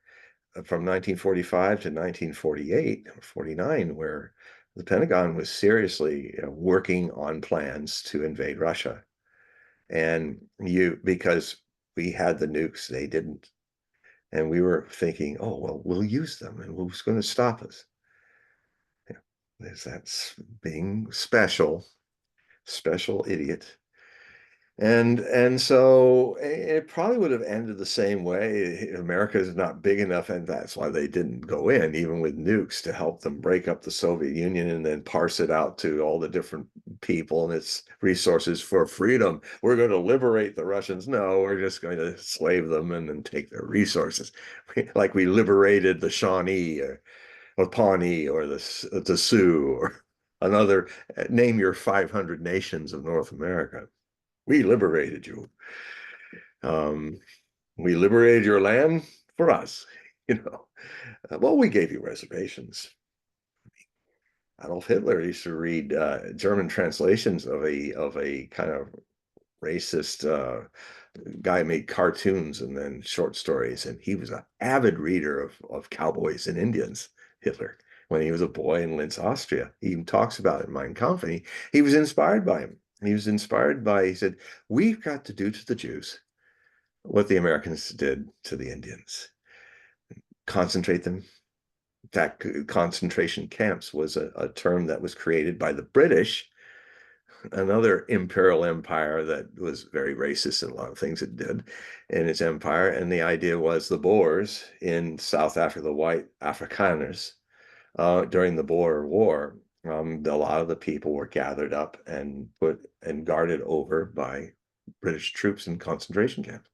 from 1945 to 1948 or 49 where the Pentagon was seriously working on plans to invade Russia. And because we had the nukes, they didn't. And we were thinking, oh, well, we'll use them and who's going to stop us? Yeah, that's being special idiot. And so it probably would have ended the same way. America is not big enough, and that's why they didn't go in, even with nukes, to help them break up the Soviet Union and then parse it out to all the different people and its resources for freedom. We're going to liberate the Russians. No, we're just going to slave them and then take their resources. Like we liberated the Shawnee or Pawnee or the Sioux or another, name your 500 nations of North America. We liberated you. Um, we liberated your land for us, you know. Well, we gave you reservations. Adolf Hitler used to read German translations of a kind of racist guy made cartoons and then short stories, and he was an avid reader of cowboys and Indians. Hitler, when he was a boy in Linz, Austria, he even talks about it in Mein Kampf. And he was inspired by him. He was inspired by. He said, "We've got to do to the Jews what the Americans did to the Indians: concentrate them." In fact, concentration camps was a term that was created by the British, another imperial empire that was very racist in a lot of things it did in its empire. And the idea was the Boers in South Africa, the white Afrikaners, during the Boer War, a lot of the people were gathered up and put and guarded over by British troops in concentration camps.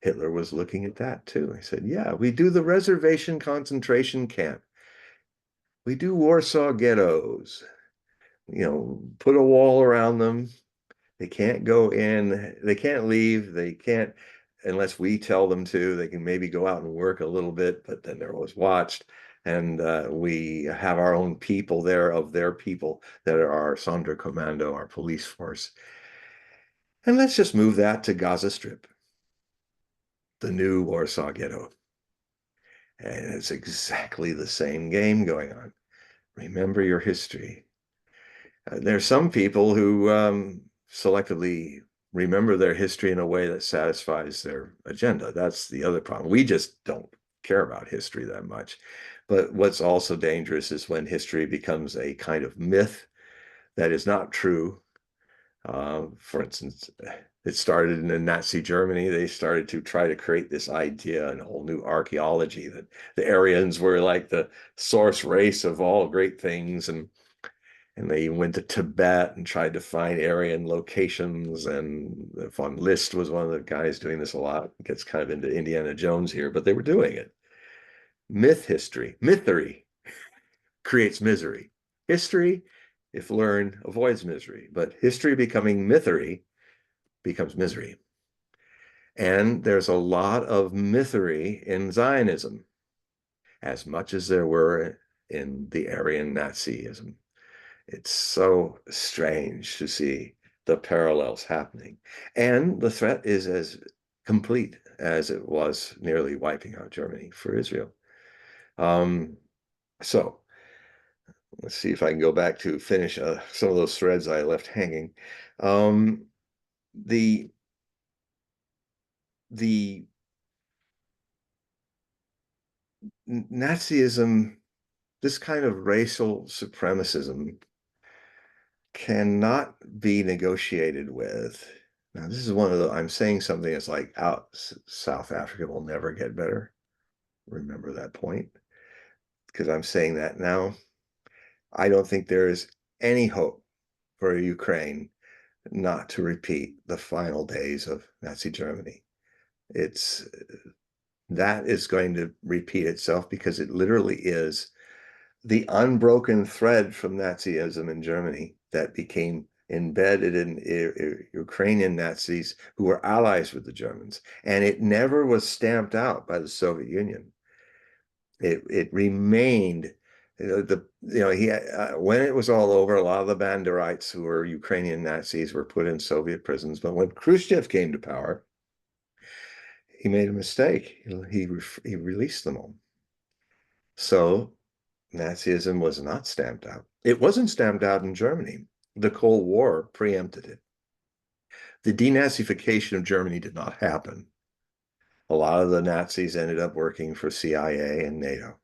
Hitler was looking at that too. He said, yeah, we do the reservation concentration camp. We do Warsaw ghettos, put a wall around them. They can't go in, they can't leave, they can't, unless we tell them to. They can maybe go out and work a little bit, but then they're always watched. And we have our own people there, of their people that are our Sonderkommando, our police force. And let's just move that to Gaza Strip, the new Warsaw Ghetto. And it's exactly the same game going on. Remember your history. There's some people who selectively remember their history in a way that satisfies their agenda. That's the other problem. We just don't care about history that much. But what's also dangerous is when history becomes a kind of myth that is not true. For instance, it started in Nazi Germany. They started to try to create this idea and a whole new archaeology that the Aryans were like the source race of all great things. And they went to Tibet and tried to find Aryan locations. And Von List was one of the guys doing this a lot. It gets kind of into Indiana Jones here, but they were doing it. Mythery creates misery. History, if learned, avoids misery. But history becoming mythery becomes misery. And there's a lot of mythery in Zionism, as much as there were in the Aryan Nazism. It's so strange to see the parallels happening. And the threat is as complete as it was nearly wiping out Germany for Israel. So let's see if I can go back to finish some of those threads I left hanging. The the Nazism, this kind of racial supremacism, cannot be negotiated with. Now, this is one of the, I'm saying something that's like, out, South Africa will never get better. Remember that point, because I'm saying that now. I don't think there is any hope for Ukraine not to repeat the final days of Nazi Germany. It's that is going to repeat itself because it literally is the unbroken thread from Nazism in Germany that became embedded in Ukrainian Nazis who were allies with the Germans. And it never was stamped out by the Soviet Union. It remained he when it was all over, a lot of the Banderites who were Ukrainian Nazis were put in Soviet prisons. But when Khrushchev came to power, he made a mistake. He released them all. So Nazism was not stamped out. It wasn't stamped out in Germany. The Cold War preempted it. The denazification of Germany did not happen. A lot of the Nazis ended up working for CIA and NATO.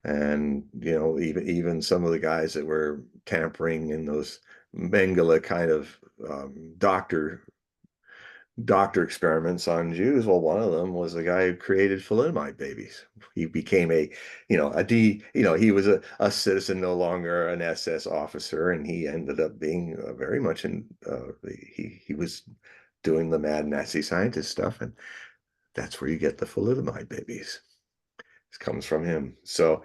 And, even some of the guys that were tampering in those Mengele kind of doctor experiments on Jews. Well, one of them was the guy who created thalidomide babies. He became he was a citizen, no longer an SS officer, and he ended up being very much he was doing the mad Nazi scientist stuff, and that's where you get the thalidomide babies. It comes from him. So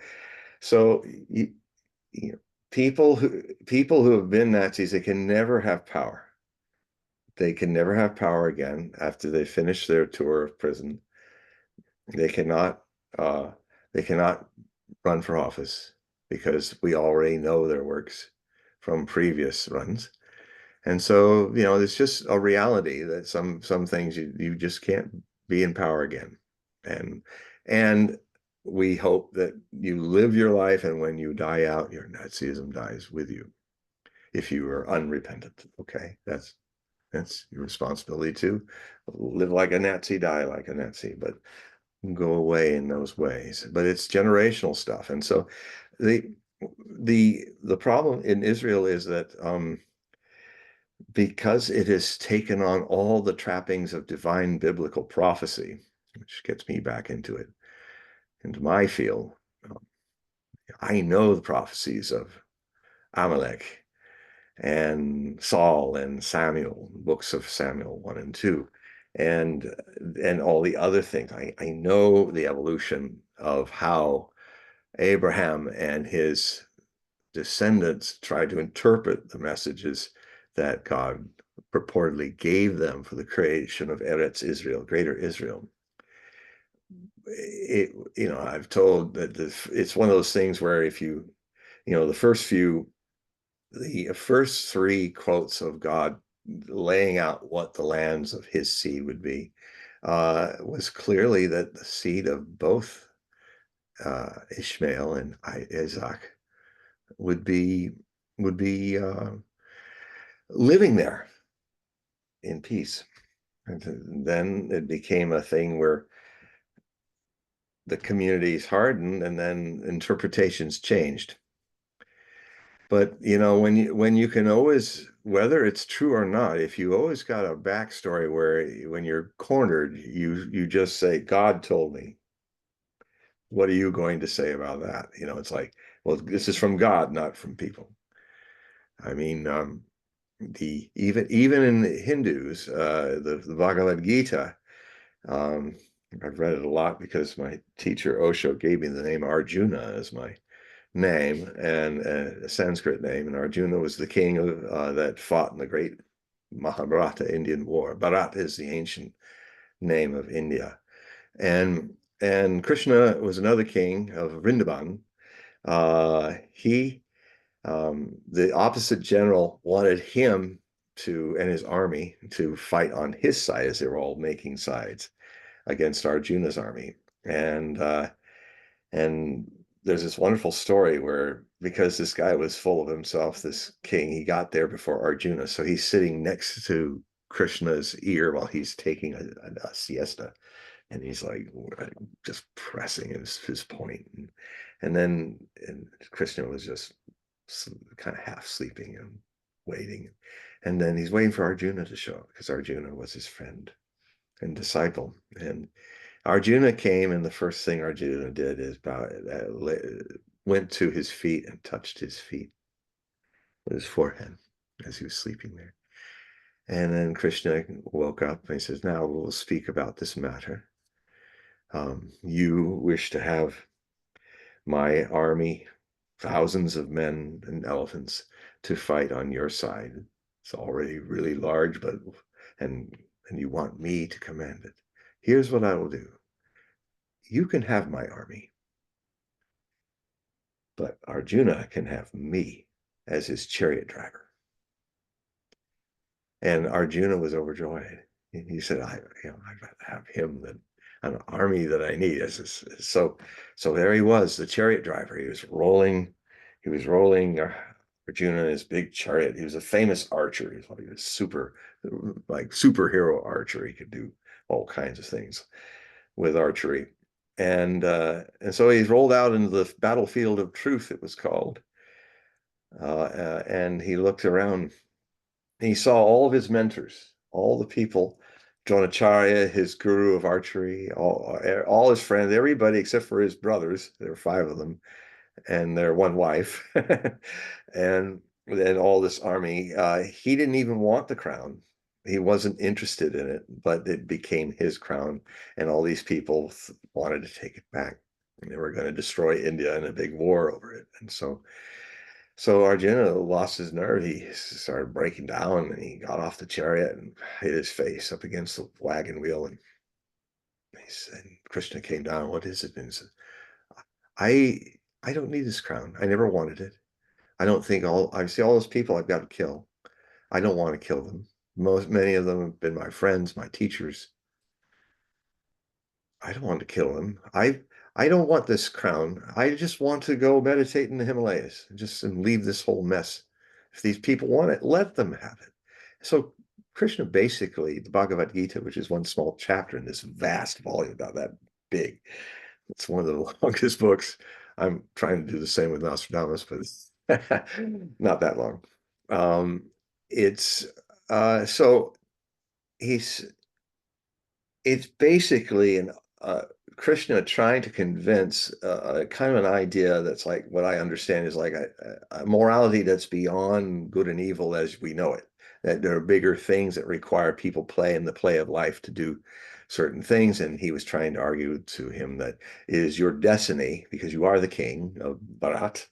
people who have been Nazis, they can never have power. They can never have power again after they finish their tour of prison. They cannot uh, they cannot run for office because we already know their works from previous runs. And so, it's just a reality that some things you just can't be in power again. And we hope that you live your life, and when you die out, your Nazism dies with you. If you are unrepentant, okay, that's your responsibility to live like a Nazi, die like a Nazi, but go away in those ways. But it's generational stuff. And so the problem in Israel is that because it has taken on all the trappings of divine biblical prophecy, which gets me back into my field. I know the prophecies of Amalek and Saul and Samuel, books of Samuel 1 and 2, and all the other things. I know the evolution of how Abraham and his descendants tried to interpret the messages that God purportedly gave them for the creation of Eretz Israel, Greater Israel. I've told that it's one of those things where if the first three quotes of God laying out what the lands of his seed would be was clearly that the seed of both Ishmael and Isaac would be living there in peace. And then it became a thing where the communities hardened, and then interpretations changed. But when you can always, whether it's true or not, if you always got a backstory where when you're cornered, you just say, God told me. What are you going to say about that? It's like, well, this is from God, not from people. I mean, even in the Hindus, the Bhagavad Gita, I've read it a lot because my teacher Osho gave me the name Arjuna as my name, and a Sanskrit name, and Arjuna was the king that fought in the great Mahabharata Indian War. Bharat is the ancient name of India, and Krishna was another king of Vrindavan. The opposite general wanted him and his army to fight on his side, as they were all making sides against Arjuna's army. And there's this wonderful story where, because this guy was full of himself, this king, he got there before Arjuna. So he's sitting next to Krishna's ear while he's taking a siesta. And he's like just pressing his point. And then Krishna was just kind of half sleeping and waiting. And then he's waiting for Arjuna to show up, because Arjuna was his friend and disciple. And Arjuna came, and the first thing Arjuna did is went to his feet and touched his feet with his forehead as he was sleeping there. And then Krishna woke up and he says, now we'll speak about this matter. You wish to have my army, thousands of men and elephants, to fight on your side. It's already really large, and you want me to command it. Here's what I will do. You can have my army. but Arjuna can have me as his chariot driver. And Arjuna was overjoyed. He said, I'd rather have him than an army that I need. So there he was, the chariot driver. He was rolling Arjuna in his big chariot. He was a famous archer. He was superhero archer. He could do all kinds of things with archery. And so he's rolled out into the battlefield of truth, it was called. And he looked around. He saw all of his mentors, all the people, Dronacharya, his guru of archery, all his friends, everybody except for his brothers. There were 5 of them, and their one wife, and then all this army. He didn't even want the crown. He wasn't interested in it, but it became his crown, and all these people wanted to take it back. And they were going to destroy India in a big war over it, and so Arjuna lost his nerve. He started breaking down, and he got off the chariot and hit his face up against the wagon wheel. And he said, Krishna came down. What is it? And he said, I don't need this crown. I never wanted it. I see all those people I've got to kill. I don't want to kill them. Many of them have been my friends, my teachers. I don't want to kill them. I don't want this crown. I just want to go meditate in the Himalayas and leave this whole mess. If these people want it, let them have it. So Krishna basically, the Bhagavad Gita, which is one small chapter in this vast volume about that big, it's one of the longest books. I'm trying to do the same with Nostradamus, but not that long. So it's basically Krishna trying to convince kind of an idea that's like what I understand is like a morality that's beyond good and evil as we know it. That there are bigger things that require people play in the play of life to do certain things. And he was trying to argue to him that it is your destiny, because you are the king of Bharat,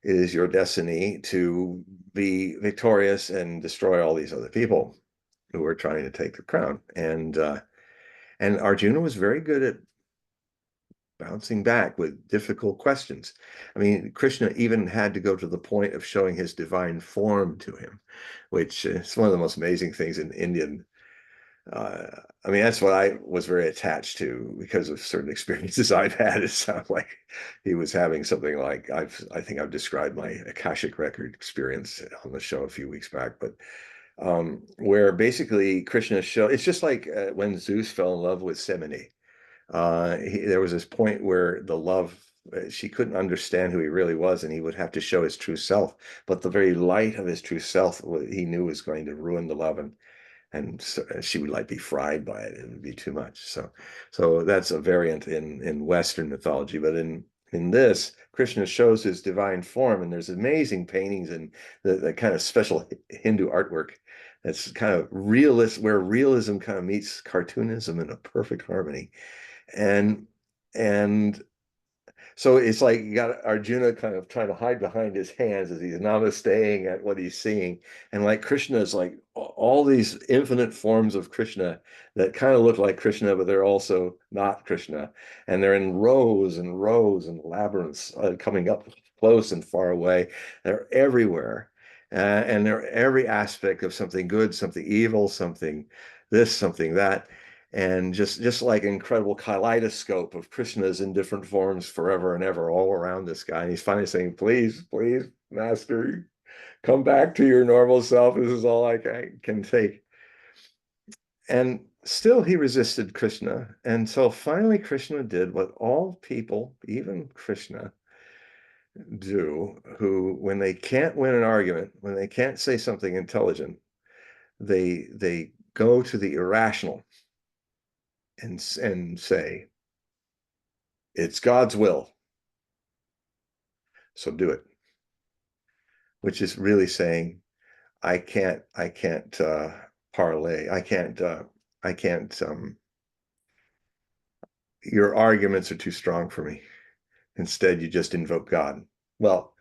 it is your destiny to be victorious and destroy all these other people who are trying to take the crown. And Arjuna was very good at bouncing back with difficult questions. I mean, Krishna even had to go to the point of showing his divine form to him, which is one of the most amazing things in Indian. I mean, that's what I was very attached to because of certain experiences I've had. It sounded like he was having something like I think I've described my Akashic record experience on the show a few weeks back, but where basically Krishna showed, it's just like when Zeus fell in love with Semele. There was this point where the love, she couldn't understand who he really was, and he would have to show his true self. But the very light of his true self, he knew was going to ruin the love, and so she would like be fried by it. It would be too much. So that's a variant in Western mythology, but in this, Krishna shows his divine form, and there's amazing paintings and the kind of special Hindu artwork that's kind of realist, where realism kind of meets cartoonism in a perfect harmony. And so it's like you got Arjuna kind of trying to hide behind his hands as he's namasteing at what he's seeing. And like Krishna is like all these infinite forms of Krishna that kind of look like Krishna, but they're also not Krishna. And they're in rows and rows and labyrinths coming up close and far away. They're everywhere. And they're every aspect of something good, something evil, something this, something that. And just like an incredible kaleidoscope of Krishnas in different forms forever and ever all around this guy. And he's finally saying, please, please, master, come back to your normal self. This is all I can take. And still he resisted Krishna. And so finally Krishna did what all people, even Krishna, do, who, when they can't win an argument, when they can't say something intelligent, they go to the irrational and say, it's God's will, so do it. Which is really saying, I can't parlay. I can't, your arguments are too strong for me. Instead, you just invoke God. Well,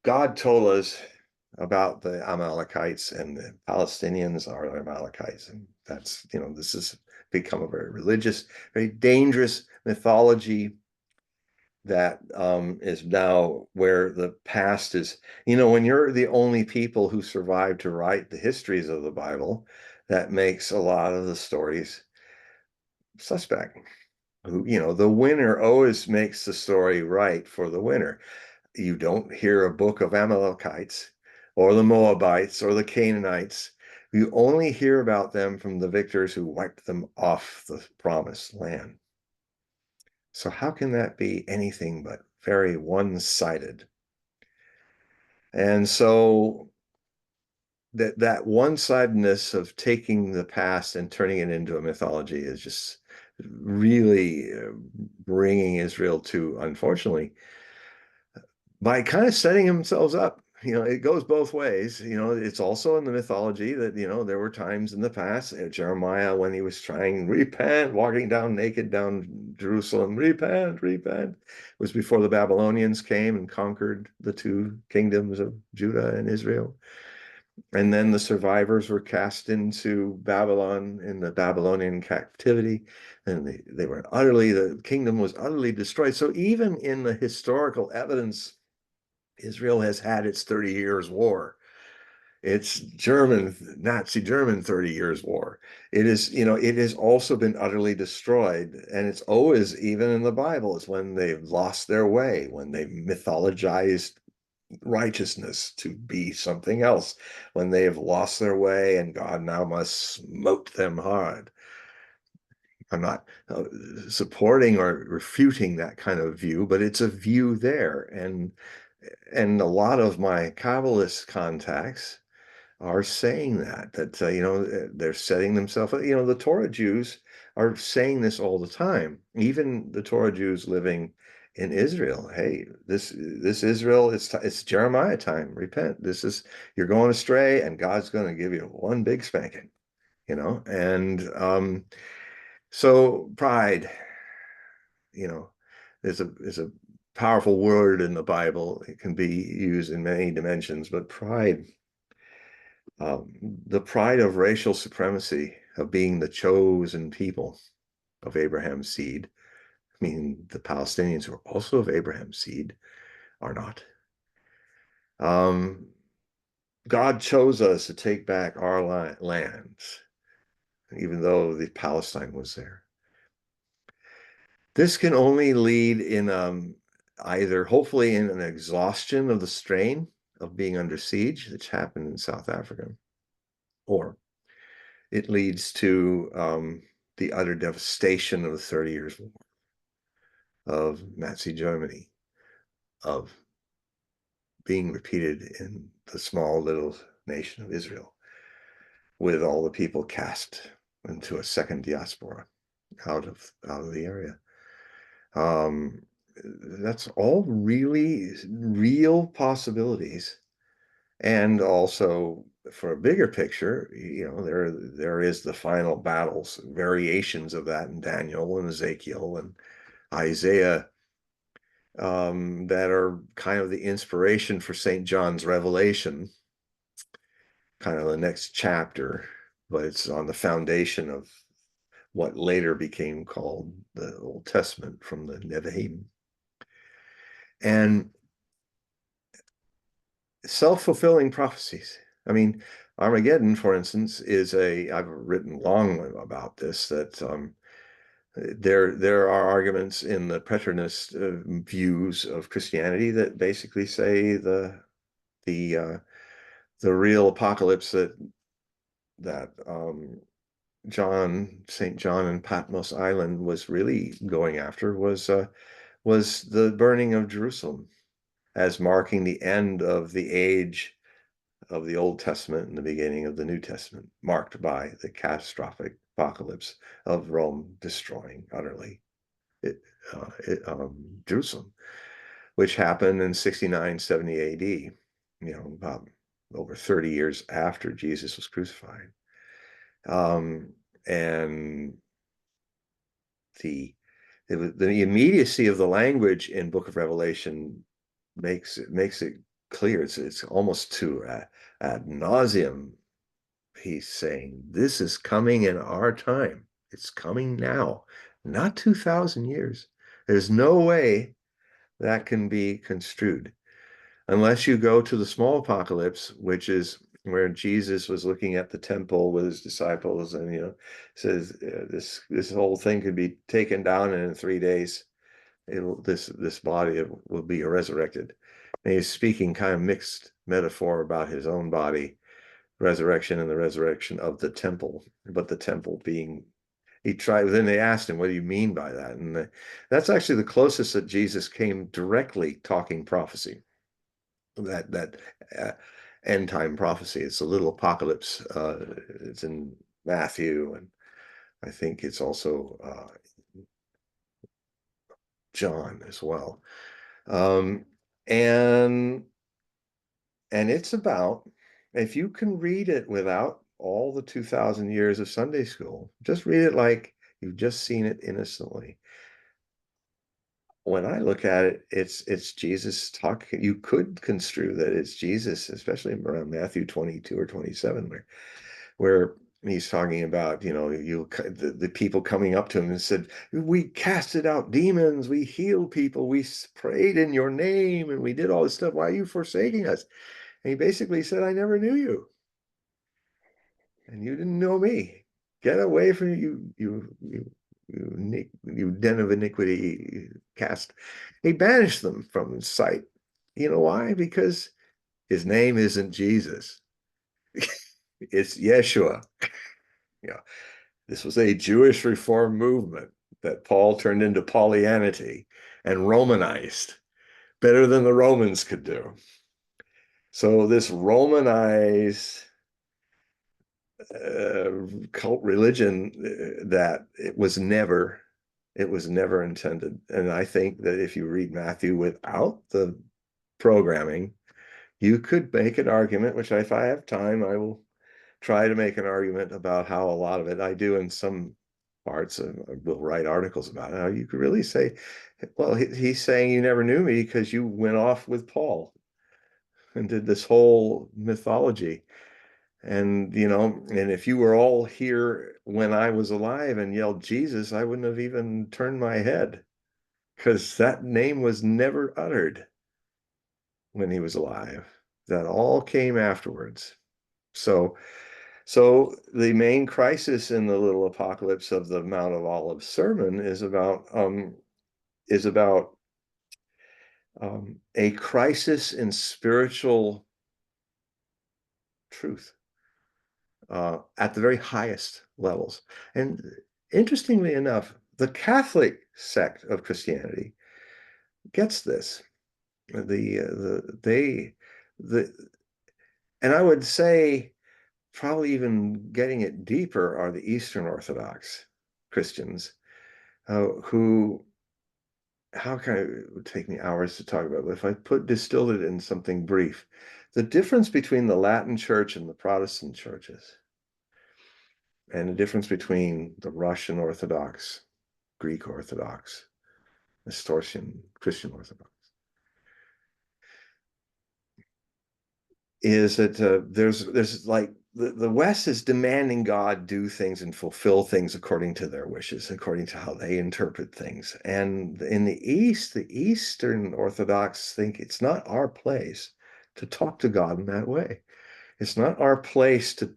God told us about the Amalekites, and the Palestinians are the Amalekites. And that's, this has become a very religious, very dangerous mythology. that is now where the past is. When you're the only people who survived to write the histories of the Bible, that makes a lot of the stories suspect. The winner always makes the story right for the winner. You don't hear a book of Amalekites or the Moabites or the Canaanites. You only hear about them from the victors who wiped them off the promised land. So how can that be anything but very one-sided? And so that one-sidedness of taking the past and turning it into a mythology is just really bringing Israel to, unfortunately, by kind of setting themselves up. It goes both ways. It's also in the mythology that, there were times in the past, Jeremiah, when he was trying, repent, walking down naked down Jerusalem, repent, repent, was before the Babylonians came and conquered the two kingdoms of Judah and Israel. And then the survivors were cast into Babylon in the Babylonian captivity, and the kingdom was utterly destroyed. So even in the historical evidence, Israel has had its 30 years war. It's Nazi German 30 years war. It has also been utterly destroyed. And it's always, even in the Bible, it's when they've lost their way, when they've mythologized righteousness to be something else, when they have lost their way and God now must smote them hard. I'm not supporting or refuting that kind of view, but it's a view there. And a lot of my Kabbalist contacts are saying that they're setting themselves up. The Torah Jews are saying this all the time. Even the Torah Jews living in Israel. Hey, this Israel, it's Jeremiah time. Repent. You're going astray, and God's going to give you one big spanking. And so pride, is a powerful word in the Bible. It can be used in many dimensions, but pride, the pride of racial supremacy, of being the chosen people of Abraham's seed. I mean, the Palestinians, who are also of Abraham's seed, are not. God chose us to take back our lands, even though the Palestine was there. This can only lead in either, hopefully, in an exhaustion of the strain of being under siege, which happened in South Africa, or it leads to the utter devastation of the 30 Years' War, of Nazi Germany, of being repeated in the small little nation of Israel, with all the people cast into a second diaspora out of the area. That's all really real possibilities. And also, for a bigger picture, there is the final battles, variations of that in Daniel and Ezekiel and Isaiah, that are kind of the inspiration for St. John's Revelation, kind of the next chapter, but it's on the foundation of what later became called the Old Testament from the Nevi'im. And self-fulfilling prophecies. I mean, Armageddon, for instance, I've written long about this, that there are arguments in the Preterist views of Christianity that basically say the real apocalypse that St. John and Patmos Island was really going after was the burning of Jerusalem, as marking the end of the age of the Old Testament and the beginning of the New Testament, marked by the catastrophic apocalypse of Rome destroying utterly Jerusalem, which happened in 69, 70 AD, about over 30 years after Jesus was crucified. And the immediacy of the language in Book of Revelation makes it clear. It's almost to ad nauseum. He's saying this is coming in our time. It's coming now, not 2,000 years. There's no way that can be construed. Unless you go to the small apocalypse, which is where Jesus was looking at the temple with his disciples, and says this whole thing could be taken down, and in 3 days, this body will be resurrected. And he's speaking kind of mixed metaphor about his own body resurrection and the resurrection of the temple, but the temple being then they asked him, what do you mean by that? And that's actually the closest that Jesus came directly talking prophecy, that uh, end time prophecy. It's a little apocalypse. It's in Matthew, and I think it's also John as well. Um, and it's about, if you can read it without all the 2,000 years of Sunday school, just read it like you've just seen it innocently. When I look at it, it's Jesus talking. You could construe that it's Jesus, especially around Matthew 22 or 27, where he's talking about, the people coming up to him and said, we casted out demons, we healed people, we prayed in your name, and we did all this stuff. Why are you forsaking us? And he basically said, I never knew you, and you didn't know me. Get away from you den of iniquity. Cast. He banished them from his sight. You know why? Because his name isn't Jesus. It's Yeshua. Yeah. This was a Jewish reform movement that Paul turned into Paulianity and Romanized better than the Romans could do. So this Romanized cult religion, that it was never intended. And I think that if you read Matthew without the programming, you could make an argument, which if I have time, I will try to make an argument about how a lot of it, I do in some parts, I will write articles about it, how you could really say, well, he's saying you never knew me because you went off with Paul and did this whole mythology. And, and if you were all here when I was alive and yelled Jesus, I wouldn't have even turned my head, because that name was never uttered when he was alive. That all came afterwards. So, the main crisis in the little apocalypse of the Mount of Olives sermon is about a crisis in spiritual truth at the very highest levels. And interestingly enough, the Catholic sect of Christianity gets this. And I would say probably even getting it deeper are the Eastern Orthodox Christians, who, how can it would take me hours to talk about, but if I distilled it in something brief, the difference between the Latin Church and the Protestant churches, and the difference between the Russian Orthodox, Greek Orthodox, Nestorian Christian Orthodox, is that there's like the West is demanding God do things and fulfill things according to their wishes, according to how they interpret things. And in the East, the Eastern Orthodox think it's not our place to talk to God in that way. It's not our place to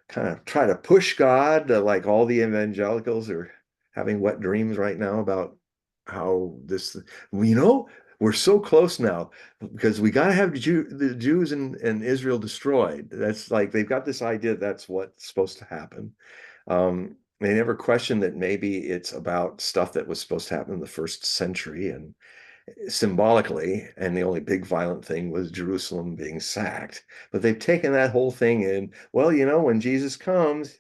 kind of try to push God, like all the evangelicals are having wet dreams right now about how this, we're so close now because we got to have the Jews and Israel destroyed. That's like, they've got this idea that's what's supposed to happen. They never questioned that maybe it's about stuff that was supposed to happen in the first century and symbolically, and the only big violent thing was Jerusalem being sacked. But they've taken that whole thing in, well, when Jesus comes,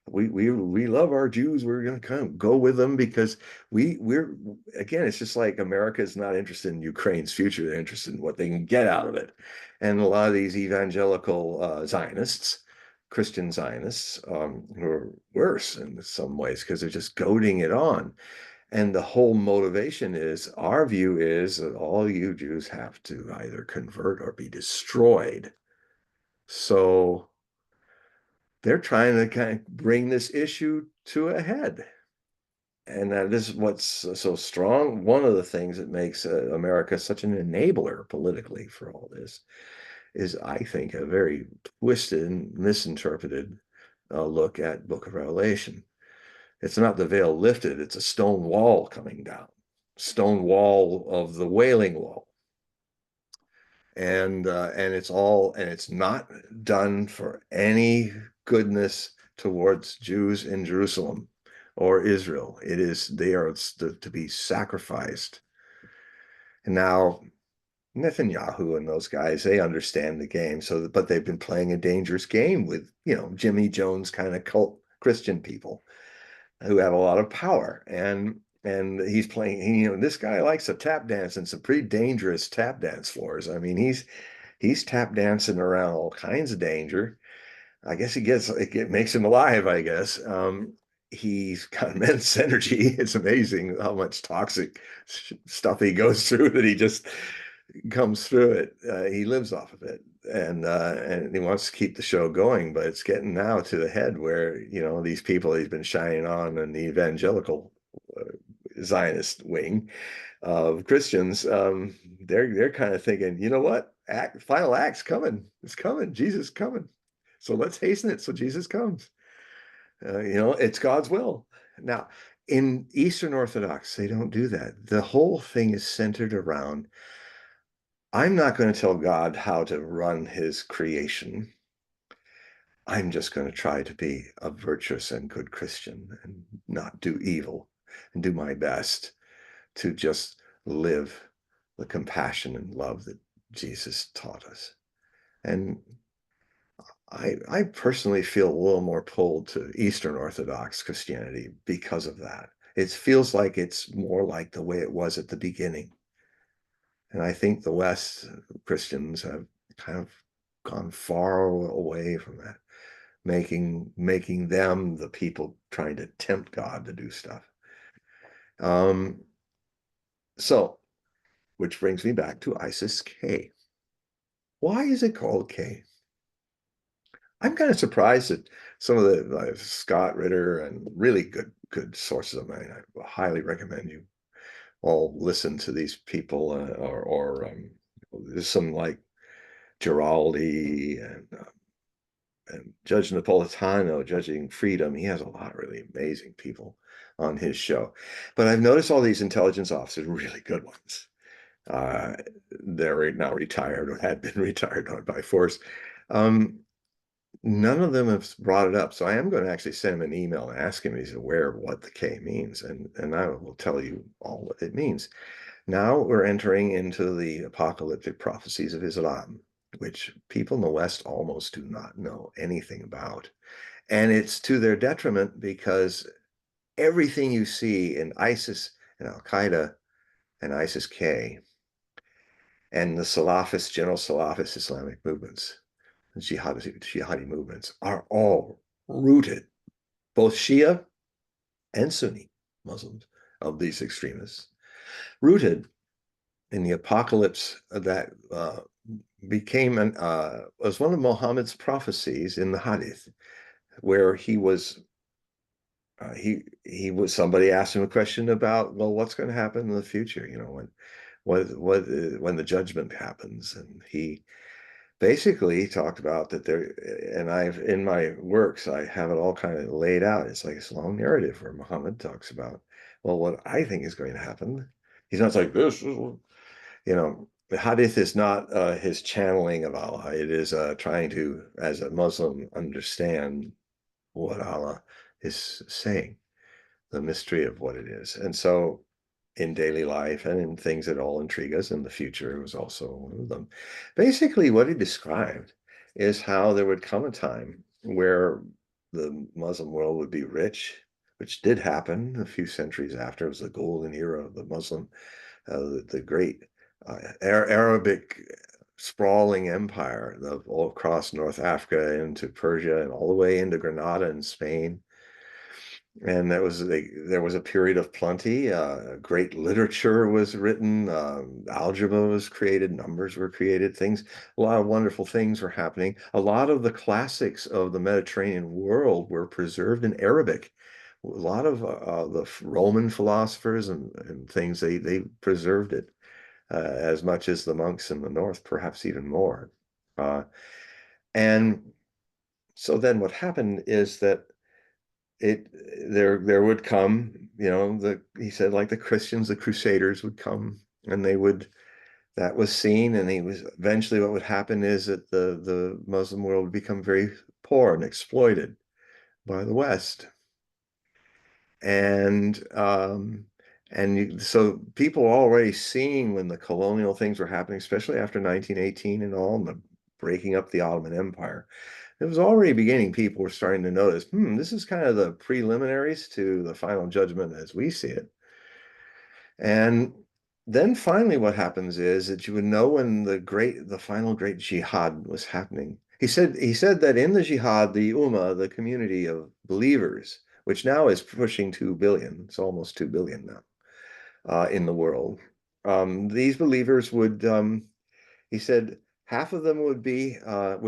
we love our Jews, we're going to kind of go with them because we're again, it's just like America is not interested in Ukraine's future, they're interested in what they can get out of it. And a lot of these evangelical Zionists, Christian Zionists, who are worse in some ways because they're just goading it on. And the whole motivation is, our view is that all you Jews have to either convert or be destroyed. So they're trying to kind of bring this issue to a head. And this is what's so strong. One of the things that makes America such an enabler politically for all this is, I think, a very twisted and misinterpreted look at Book of Revelation. It's not the veil lifted, it's a stone wall coming down, stone wall of the Wailing Wall. And it's not done for any goodness towards Jews in Jerusalem or Israel. It is, they are to be sacrificed. And now Netanyahu and those guys, they understand the game. So, but they've been playing a dangerous game with, Jimmy Jones kind of cult Christian people who have a lot of power. And he's playing, this guy likes to tap dance in some pretty dangerous tap dance floors. I mean, he's tap dancing around all kinds of danger. I guess it makes him alive, I guess. He's got immense energy. It's amazing how much toxic stuff he goes through that he just comes through it. He lives off of it, and he wants to keep the show going, but it's getting now to the head where, these people he's been shining on in the evangelical uh, Zionist wing of Christians, they're kind of thinking, you know what, final act's coming, it's coming, Jesus is coming, so let's hasten it so Jesus comes. It's God's will. Now, in Eastern Orthodox, they don't do that. The whole thing is centered around, I'm not going to tell God how to run his creation. I'm just going to try to be a virtuous and good Christian and not do evil and do my best to just live the compassion and love that Jesus taught us. And I personally feel a little more pulled to Eastern Orthodox Christianity because of that. It feels like it's more like the way it was at the beginning. And I think the West Christians have kind of gone far away from that, making them the people trying to tempt God to do stuff. Um, so, which brings me back to ISIS K. Why is it called K? I'm kind of surprised that some of the Scott Ritter and really good sources of mine. I highly recommend you all listen to these people, or there's some like Giraldi and Judge Napolitano, Judging Freedom. He has a lot of really amazing people on his show. But I've noticed all these intelligence officers, really good ones. Uh, they're now retired or had been retired by force. Um, None of them have brought it up. So I am going to actually send him an email and ask him if he's aware of what the K means. And I will tell you all what it means. Now we're entering into the apocalyptic prophecies of Islam, which people in the West almost do not know anything about. And it's to their detriment because everything you see in ISIS and Al Qaeda and ISIS K and the Salafist, general Salafist Islamic movements, jihadi movements, are all rooted, both Shia and Sunni Muslims of these extremists, rooted in the apocalypse that was one of Muhammad's prophecies in the Hadith, where he was somebody asked him a question about, well, what's going to happen in the future, when the judgment happens, and he basically talked about that there, and I've in my works I have it all kind of laid out. It's like this long narrative where Muhammad talks about, well, what I think is going to happen. He's not like this, the hadith is not his channeling of Allah. It is trying to, as a Muslim, understand what Allah is saying, the mystery of what it is. And so in daily life and in things that all intrigue us in the future, it was also one of them. Basically, what he described is how there would come a time where the Muslim world would be rich, which did happen a few centuries after. It was the golden era of the Muslim, the great Arabic sprawling empire of all across North Africa into Persia and all the way into Granada and Spain. And there was a period of plenty. Great literature was written, algebra was created, numbers were created, a lot of wonderful things were happening. A lot of the classics of the Mediterranean world were preserved in Arabic, a lot of the Roman philosophers and things, they preserved it as much as the monks in the north, perhaps even more. And so then what happened is that it there would come, he said, like the Christians, the Crusaders would come, and they would, that was seen, and he was eventually, what would happen is that the Muslim world would become very poor and exploited by the West. So people were already seeing when the colonial things were happening, especially after 1918 and all, and the breaking up the Ottoman Empire. It was already beginning. People were starting to notice, this is kind of the preliminaries to the final judgment as we see it. And then finally what happens is that you would know when the final great jihad was happening. He said that in the jihad, the ummah, the community of believers, which now is pushing 2 billion, it's almost 2 billion now in the world. These believers would, he said, half of them would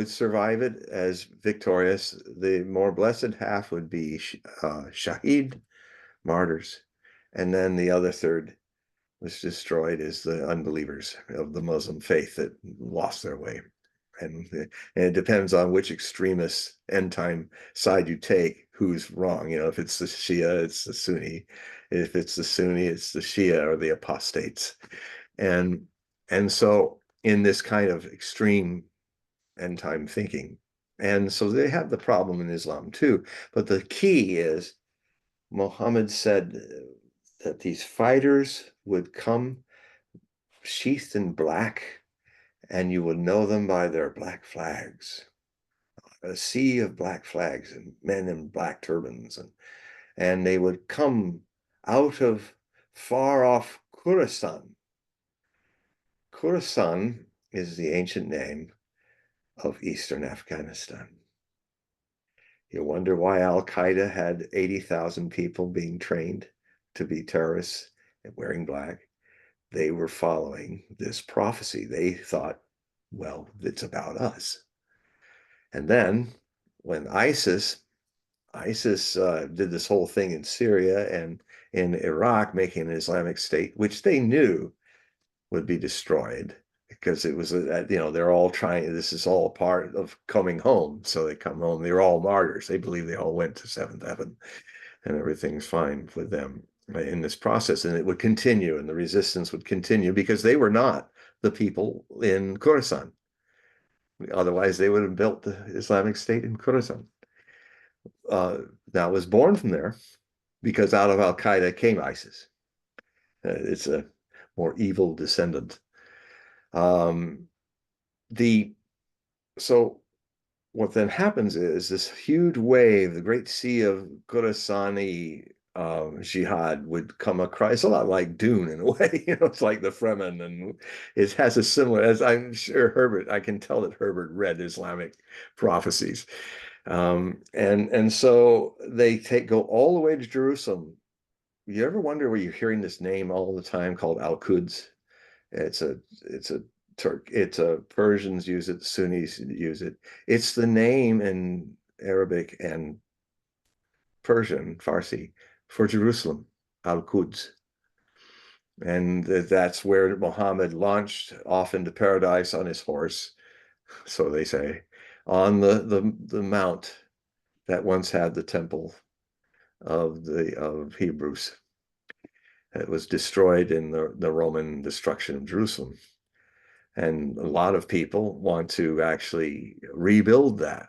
survive it as victorious. The more blessed half would be shaheed, martyrs, and then the other third was destroyed as the unbelievers of the Muslim faith that lost their way. And it depends on which extremist end time side you take, who's wrong. If it's the Shia, it's the Sunni. If it's the Sunni, it's the Shia or the apostates. And so in this kind of extreme end time thinking. And so they have the problem in Islam too. But the key is Muhammad said that these fighters would come sheathed in black, and you would know them by their black flags. A sea of black flags and men in black turbans, and they would come out of far off Khorasan. Khorasan is the ancient name of Eastern Afghanistan. You wonder why Al-Qaeda had 80,000 people being trained to be terrorists and wearing black. They were following this prophecy. They thought, well, it's about us. And then when ISIS did this whole thing in Syria and in Iraq, making an Islamic State, which they knew would be destroyed because it was, they're all trying, this is all part of coming home. So they come home, they're all martyrs. They believe they all went to seventh heaven and everything's fine with them in this process. And it would continue, and the resistance would continue because they were not the people in Khorasan. Otherwise, they would have built the Islamic State in Khorasan. That was born from there because out of Al-Qaeda came ISIS. It's a more evil descendant. So what then happens is this huge wave, the great sea of Khorasani jihad would come across. It's a lot like Dune in a way, it's like the Fremen, and it has a similar, as I'm sure I can tell that Herbert read Islamic prophecies. And so they go all the way to Jerusalem. You ever wonder where you're hearing this name all the time called Al-Quds? It's a Persians use it, Sunnis use it. It's the name in Arabic and Persian, Farsi, for Jerusalem, Al-Quds. And that's where Muhammad launched off into paradise on his horse, so they say, on the mount that once had the temple of Hebrews. It was destroyed in the Roman destruction of Jerusalem. And a lot of people want to actually rebuild that.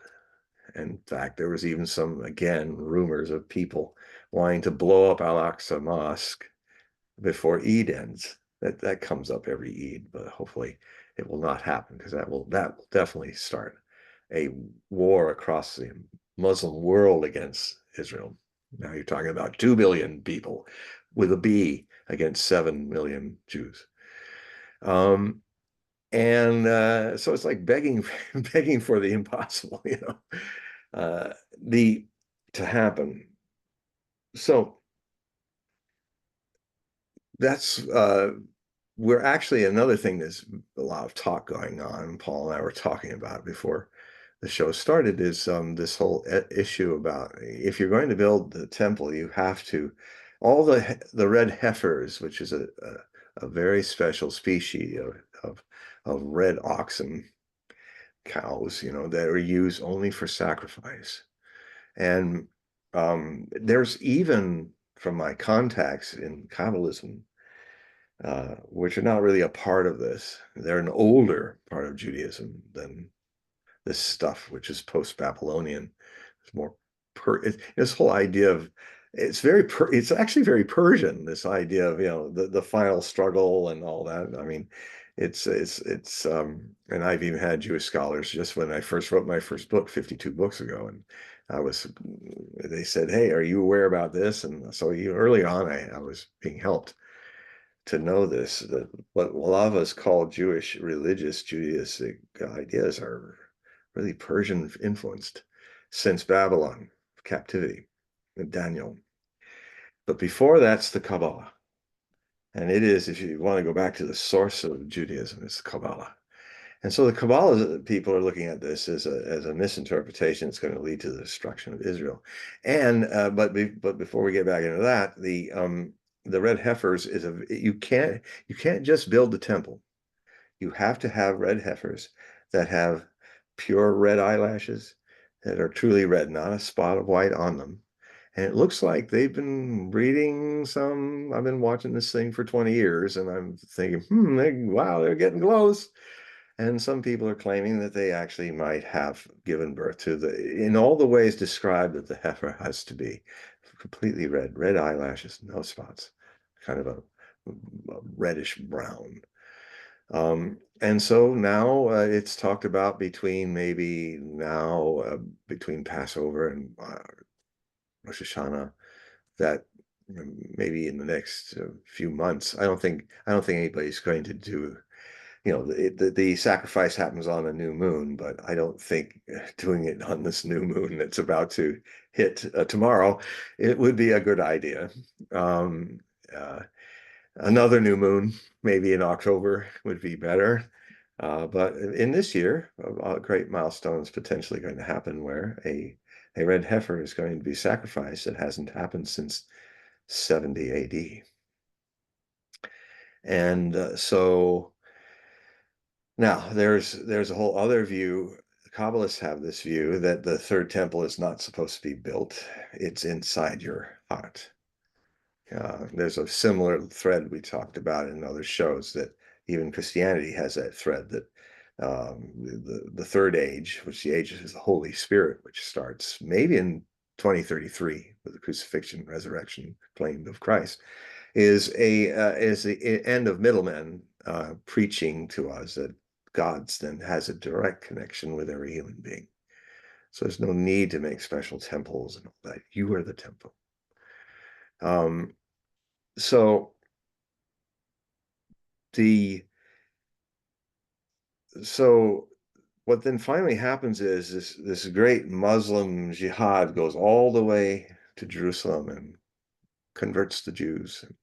In fact, there was even some, again, rumors of people wanting to blow up Al-Aqsa Mosque before Eid ends. That comes up every Eid, but hopefully it will not happen, because that will definitely start a war across the Muslim world against Israel. Now you're talking about 2 billion people with a B against 7 million Jews. So it's like begging for the impossible, to happen. So that's we're actually, another thing, there's a lot of talk going on. Paul and I were talking about it before the show started is this whole issue about if you're going to build the temple, you have to all the red heifers, which is a very special species of red oxen cows, that are used only for sacrifice. And there's even from my contacts in Kabbalism, which are not really a part of this, they're an older part of Judaism than this stuff, which is post-Babylonian. It's more this whole idea of it's actually very Persian, this idea of the final struggle and all that. I mean, it's and I've even had Jewish scholars just when I first wrote my first book 52 books ago, and they said, hey, are you aware about this? And so early on I was being helped to know this, that what a lot of us call Jewish religious Judaistic ideas are really Persian influenced since Babylon captivity with Daniel. But before that's the Kabbalah. And it is, if you want to go back to the source of Judaism, it's the Kabbalah. And so the Kabbalah people are looking at this as a misinterpretation. It's going to lead to the destruction of Israel. And but before we get back into that, the red heifers is you can't just build the temple. You have to have red heifers that have pure red eyelashes that are truly red, not a spot of white on them. And it looks like they've been breeding some. I've been watching this thing for 20 years, and I'm thinking, wow, they're getting close. And some people are claiming that they actually might have given birth to in all the ways described that the heifer has to be completely red eyelashes, no spots, kind of a reddish brown. And so now it's talked about between Passover and Rosh Hashanah, that maybe in the next few months. I don't think anybody's going to do, the sacrifice happens on a new moon, but I don't think doing it on this new moon that's about to hit tomorrow, it would be a good idea. Another new moon, maybe in October, would be better. But in this year, a great milestone is potentially going to happen where a red heifer is going to be sacrificed. It hasn't happened since 70 AD. And so now there's a whole other view. The Kabbalists have this view that the third temple is not supposed to be built. It's inside your heart. There's a similar thread we talked about in other shows, that even Christianity has that thread, that the third age, which the age is the Holy Spirit, which starts maybe in 2033 with the crucifixion, resurrection, claim of Christ, is the end of middlemen preaching to us that God then has a direct connection with every human being. So there's no need to make special temples and all that. You are the temple. So what then finally happens is this great Muslim jihad goes all the way to Jerusalem and converts the Jews and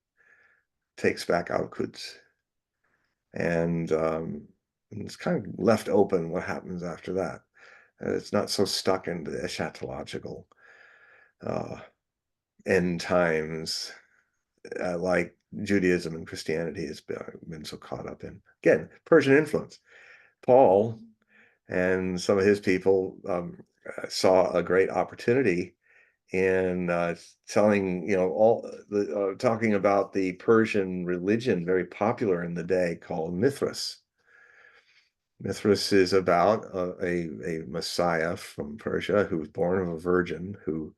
takes back Al-Quds. And it's kind of left open what happens after that. It's not so stuck into the eschatological end times like Judaism and Christianity has been so caught up in. Again, Persian influence. Paul and some of his people saw a great opportunity in telling, talking about the Persian religion, very popular in the day, called Mithras. Mithras is about a Messiah from Persia who was born of a virgin, who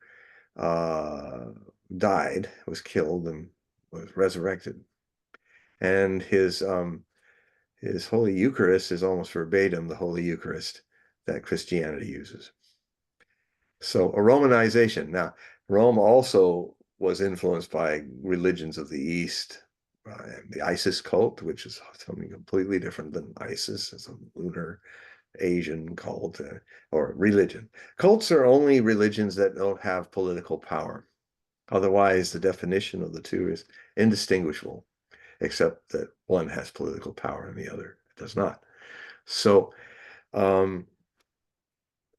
died, was killed, and was resurrected. And his Holy Eucharist is almost verbatim the Holy Eucharist that Christianity uses. So a Romanization. Now, Rome also was influenced by religions of the East, the Isis cult, which is something completely different than ISIS. It's a lunar Asian cult or religion. Cults are only religions that don't have political power. Otherwise, the definition of the two is indistinguishable, except that one has political power and the other does not. So,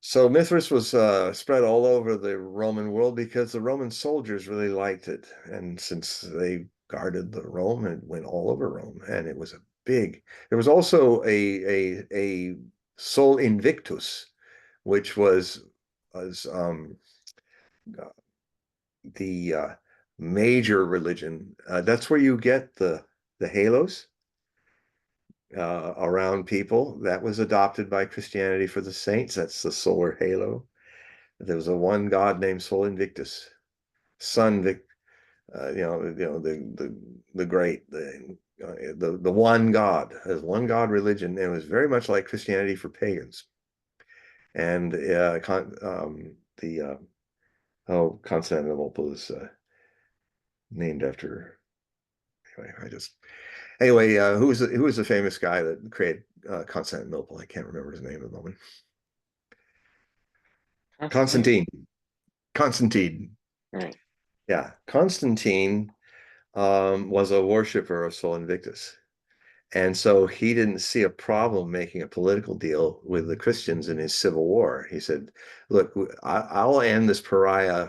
So Mithras was spread all over the Roman world because the Roman soldiers really liked it. And since they guarded the Rome, it went all over Rome. And it was a big, there was also a Sol Invictus, which was the major religion. That's where you get the halos around people. That was adopted by Christianity for the saints. That's the solar halo. There was a one god named Sol Invictus, Sun Vic, the great, the one God, as one God religion. It was very much like Christianity for pagans, and Constantinople is named after. Who was the famous guy that created Constantinople? I can't remember his name at the moment. Constantine. Constantine. Constantine. Right. Yeah, Constantine was a worshiper of Sol Invictus. And so he didn't see a problem making a political deal with the Christians in his civil war. He said, look, I'll end this pariah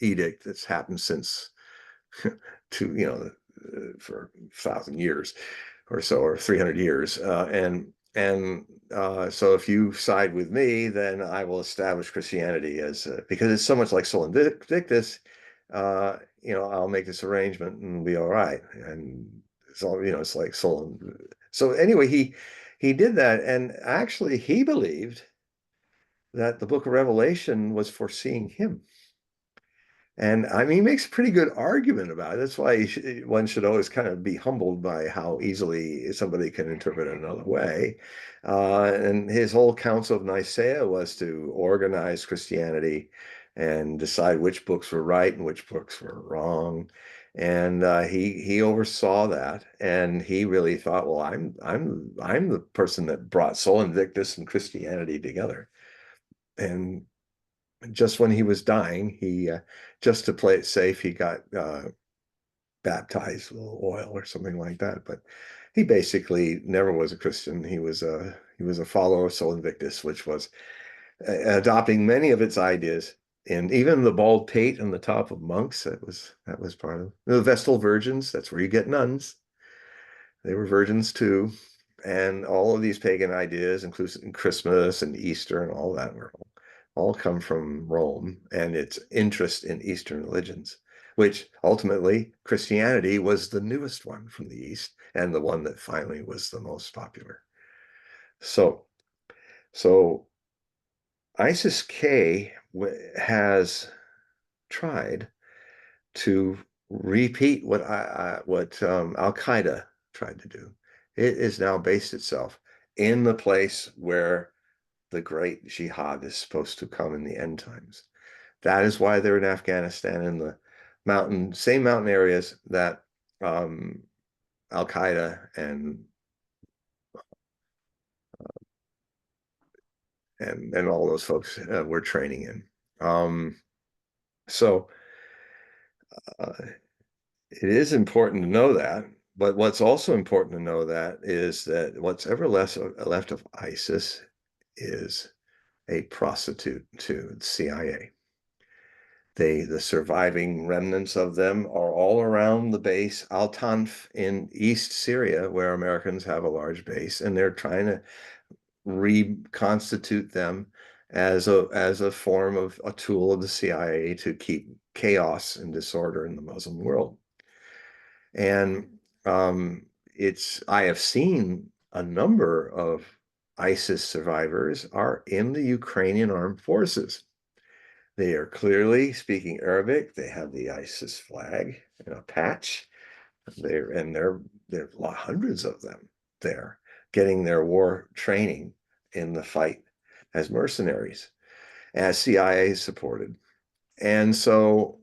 edict that's happened since for 1,000 years or so, or 300 years. So if you side with me, then I will establish Christianity as because it's so much like Sol Invictus. I'll make this arrangement and we'll be all right. And it's all it's like Sol. So anyway, he did that, and actually he believed that the Book of Revelation was foreseeing him. And I mean, he makes a pretty good argument about it. That's why one should always kind of be humbled by how easily somebody can interpret it another way. And his whole Council of Nicaea was to organize Christianity and decide which books were right and which books were wrong. And he oversaw that, and he really thought, well, I'm the person that brought Sol Invictus and Christianity together. And just when he was dying, he just to play it safe, he got baptized with a little oil or something like that. But he basically never was a Christian. He was a follower of Sol Invictus, which was adopting many of its ideas. And even the bald pate on the top of monks, that was part of the Vestal virgins. That's where you get nuns. They were virgins too. And all of these pagan ideas, including Christmas and Easter and all that, were all come from Rome and its interest in Eastern religions, which ultimately Christianity was the newest one from the East and the one that finally was the most popular. So ISIS-K has tried to repeat what Al-Qaeda tried to do. It is now based itself in the place where the great jihad is supposed to come in the end times. That is why they're in Afghanistan, in the same mountain areas that Al-Qaeda and all those folks were training in. So it is important to know that, but what's also important to know that is that what's ever left of ISIS is a prostitute to the CIA. The surviving remnants of them are all around the base Al-Tanf in East Syria, where Americans have a large base, and they're trying to reconstitute them as a form of a tool of the CIA to keep chaos and disorder in the Muslim world. And I have seen a number of ISIS survivors are in the Ukrainian armed forces. They are clearly speaking Arabic. They have the ISIS flag and a patch. There are hundreds of them there getting their war training in the fight as mercenaries, as CIA supported. And so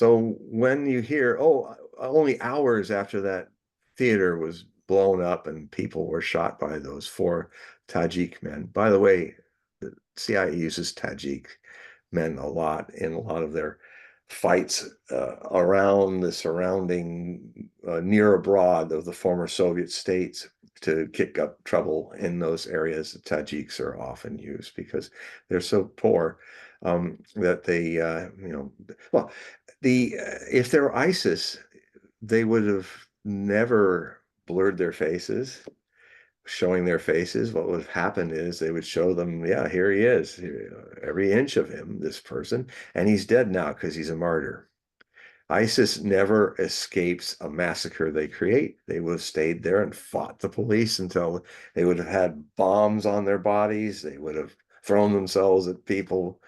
when you hear, oh, only hours after that theater was blown up and people were shot by those 4 Tajik men. By the way, the CIA uses Tajik men a lot in a lot of their fights around the surrounding near abroad of the former Soviet states to kick up trouble in those areas. The Tajiks are often used because they're so poor that they, well, if they're ISIS, they would have never blurred their faces, showing their faces. What would have happened is they would show them, yeah, here he is, every inch of him, this person, and he's dead now because he's a martyr. ISIS never escapes a massacre they create. They would have stayed there and fought the police until they would have had bombs on their bodies. They would have thrown themselves at people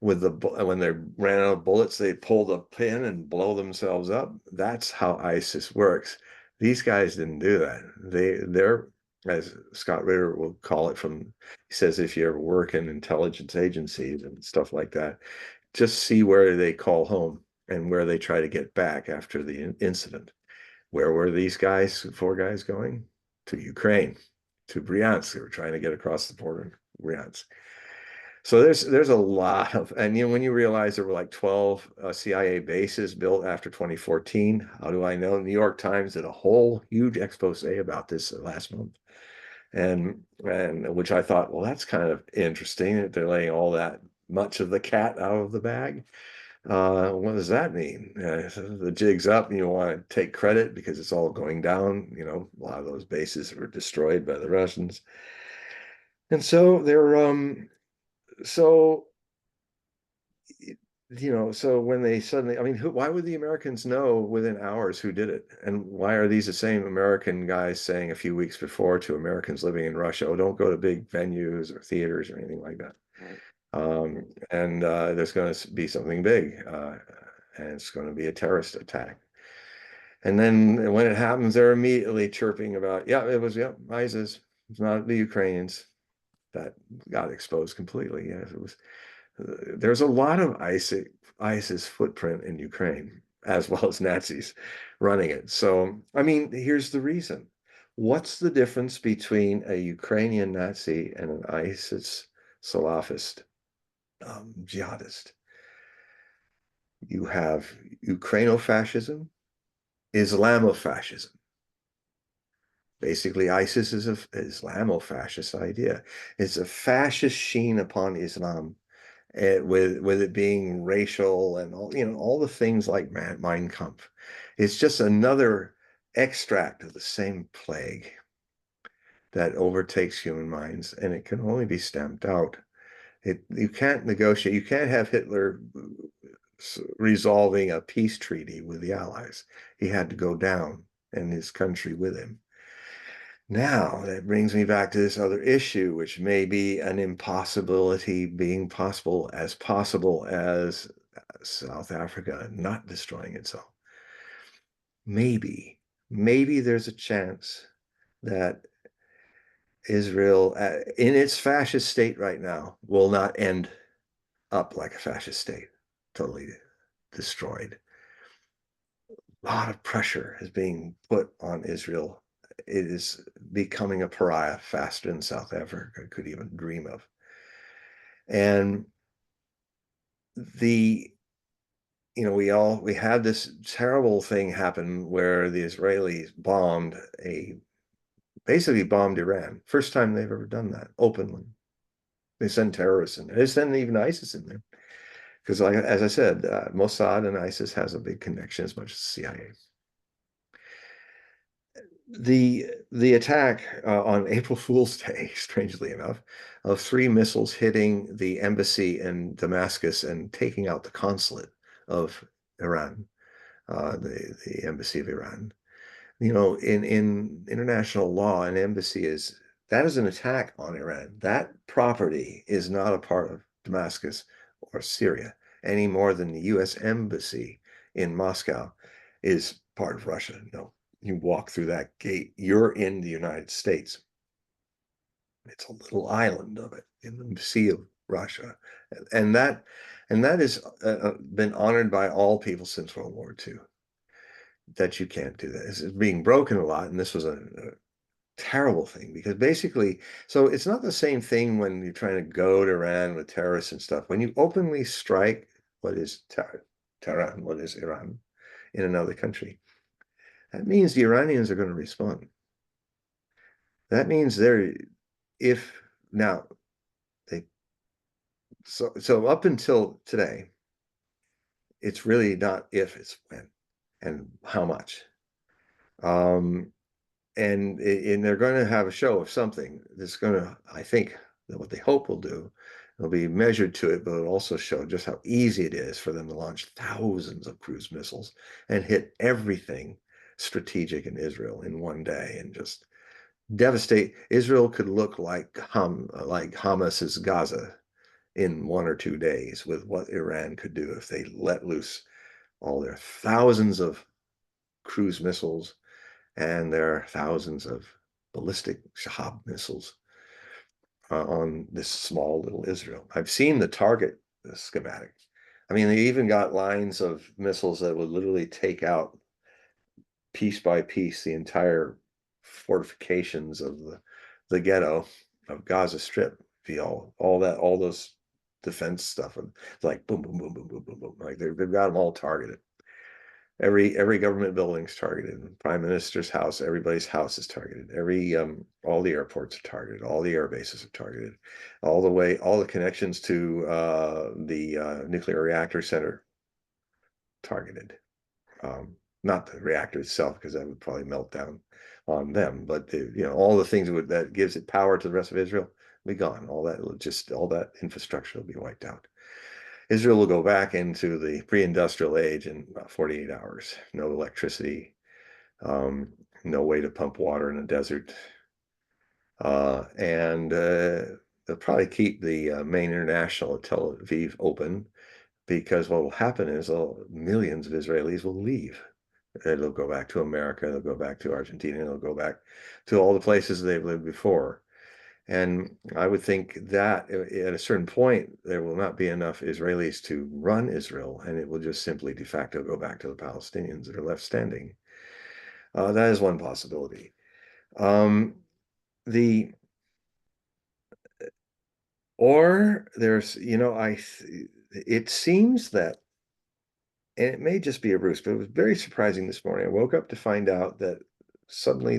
with when they ran out of bullets, they'd pull the pin and blow themselves up. That's how ISIS works. These guys didn't do that. They're, as Scott Ritter will call it, he says, if you ever work in intelligence agencies and stuff like that, just see where they call home and where they try to get back after the incident. Where were these guys, 4 guys, going? To Ukraine, to Bryansk. They were trying to get across the border in Bryansk. So there's a lot of, and when you realize there were like 12 CIA bases built after 2014, how do I know? New York Times did a whole huge expose about this last month, and which I thought, well, that's kind of interesting that they're laying all that much of the cat out of the bag. What does that mean? The jig's up and you want to take credit because it's all going down. A lot of those bases were destroyed by the Russians. And so so, so when they suddenly, I mean, why would the Americans know within hours who did it? And why are these the same American guys saying a few weeks before to Americans living in Russia, oh, don't go to big venues or theaters or anything like that? Right. And there's going to be something big, and it's going to be a terrorist attack. And then when it happens, they're immediately chirping about, ISIS. It's not the Ukrainians. That got exposed completely. Yes, it was. There's a lot of ISIS footprint in Ukraine, as well as Nazis running it. So, I mean, here's the reason. What's the difference between a Ukrainian Nazi and an ISIS Salafist jihadist? You have Ukrainofascism, Islamofascism. Basically, ISIS is an Islamofascist idea. It's a fascist sheen upon Islam, with it being racial and all the things like Mein Kampf. It's just another extract of the same plague that overtakes human minds, and it can only be stamped out. You can't negotiate. You can't have Hitler resolving a peace treaty with the Allies. He had to go down, and his country with him. Now, that brings me back to this other issue, which may be an impossibility being possible as South Africa not destroying itself. Maybe there's a chance that Israel, in its fascist state right now, will not end up like a fascist state, totally destroyed. A lot of pressure is being put on Israel. It is becoming a pariah faster than South Africa could even dream of. And we had this terrible thing happen where the Israelis basically bombed Iran. First time they've ever done that openly. They send terrorists in there. They send even ISIS in there. Because as I said, Mossad and ISIS has a big connection as much as the CIA. The attack on April Fool's Day, strangely enough, of 3 missiles hitting the embassy in Damascus and taking out the consulate of Iran, the embassy of Iran. In international law, an embassy is an attack on Iran. That property is not a part of Damascus or Syria any more than the U.S. embassy in Moscow is part of Russia. No. You walk through that gate, you're in the United States. It's a little island of it in the Sea of Russia. And that has been honored by all people since World War II, that you can't do that. It's being broken a lot, and this was a terrible thing because basically, so it's not the same thing when you're trying to goad Iran with terrorists and stuff. When you openly strike what is Tehran, what is Iran, in another country. That means the Iranians are going to respond. That means if now they, so up until today, it's really not if, it's when and how much. And they're going to have a show of something that's going to, I think, what they hope will do, it'll be measured to it, but it'll also show just how easy it is for them to launch thousands of cruise missiles and hit everything strategic in Israel in one day and just devastate. Israel could look like Hamas's Gaza in 1 or 2 days with what Iran could do if they let loose all their thousands of cruise missiles and their thousands of ballistic Shahab missiles on this small little Israel. I've seen the target schematic. I mean, they even got lines of missiles that would literally take out piece by piece the entire fortifications of the ghetto of Gaza Strip via all those defense stuff, and it's like boom, boom, boom, boom, boom, boom, boom. Like they've got them all targeted. Every government building's targeted. Prime Minister's house, everybody's house is targeted. All the airports are targeted. All the air bases are targeted. All the connections to the nuclear reactor center targeted. Not the reactor itself, because that would probably melt down on them, but all the things that gives it power to the rest of Israel will be gone. All that infrastructure will be wiped out. Israel will go back into the pre-industrial age in about 48 hours. No electricity, no way to pump water in a desert. And they'll probably keep the main international at Tel Aviv open, because what will happen is millions of Israelis will leave. They'll go back to America, they'll go back to Argentina, they'll go back to all the places they've lived before. And I would think that at a certain point, there will not be enough Israelis to run Israel, and it will just simply de facto go back to the Palestinians that are left standing. That is one possibility. Or there's, it seems that, and it may just be a ruse, but it was very surprising this morning. I woke up to find out that suddenly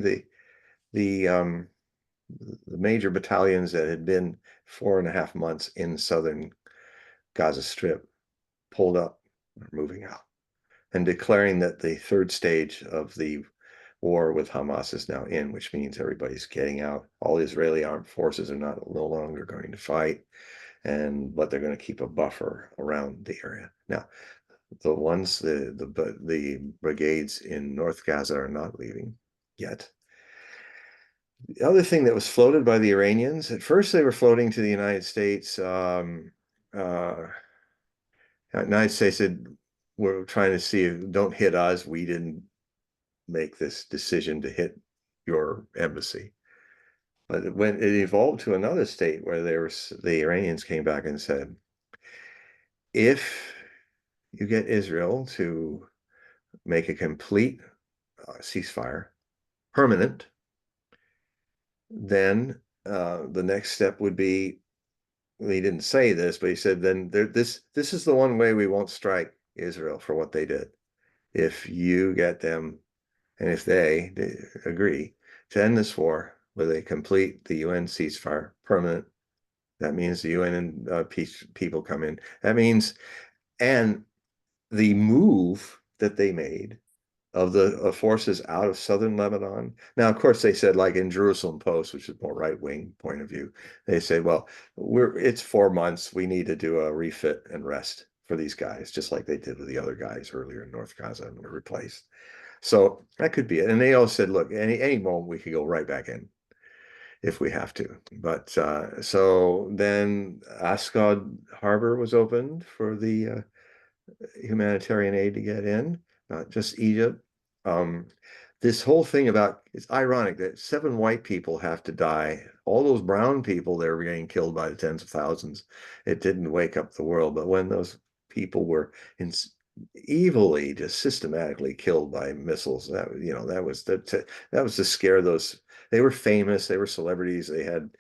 the major battalions that had been 4.5 months in southern Gaza Strip pulled up, moving out, and declaring that the third stage of the war with Hamas is now in, which means everybody's getting out. All Israeli armed forces are no longer going to fight, but they're going to keep a buffer around the area. Now, the brigades in North Gaza are not leaving yet. The other thing that was floated by the Iranians, at first they were floating to the United States. United States said, we're trying to see, don't hit us. We didn't make this decision to hit your embassy. But when it evolved to another state where the Iranians came back and said, if you get Israel to make a complete ceasefire, permanent, then the next step would be, he didn't say this, but he said, then this is the one way we won't strike Israel for what they did. If you get them, and if they agree to end this war with a complete, the UN ceasefire, permanent, that means the UN and peace people come in. That means, and the move that they made of the forces out of southern Lebanon. Now, of course, they said, like in Jerusalem Post, which is more right-wing point of view, they say, well, it's 4 months. We need to do a refit and rest for these guys, just like they did with the other guys earlier in North Gaza and were replaced. So that could be it. And they all said, look, any moment we could go right back in if we have to. But so then Ascod Harbor was opened for the humanitarian aid to get in, not just Egypt. This whole thing about, it's ironic that 7 white people have to die. All those brown people, they were getting killed by the tens of thousands. It didn't wake up the world. But when those people were evilly, just systematically killed by missiles, that was to scare those. They were famous, they were celebrities, and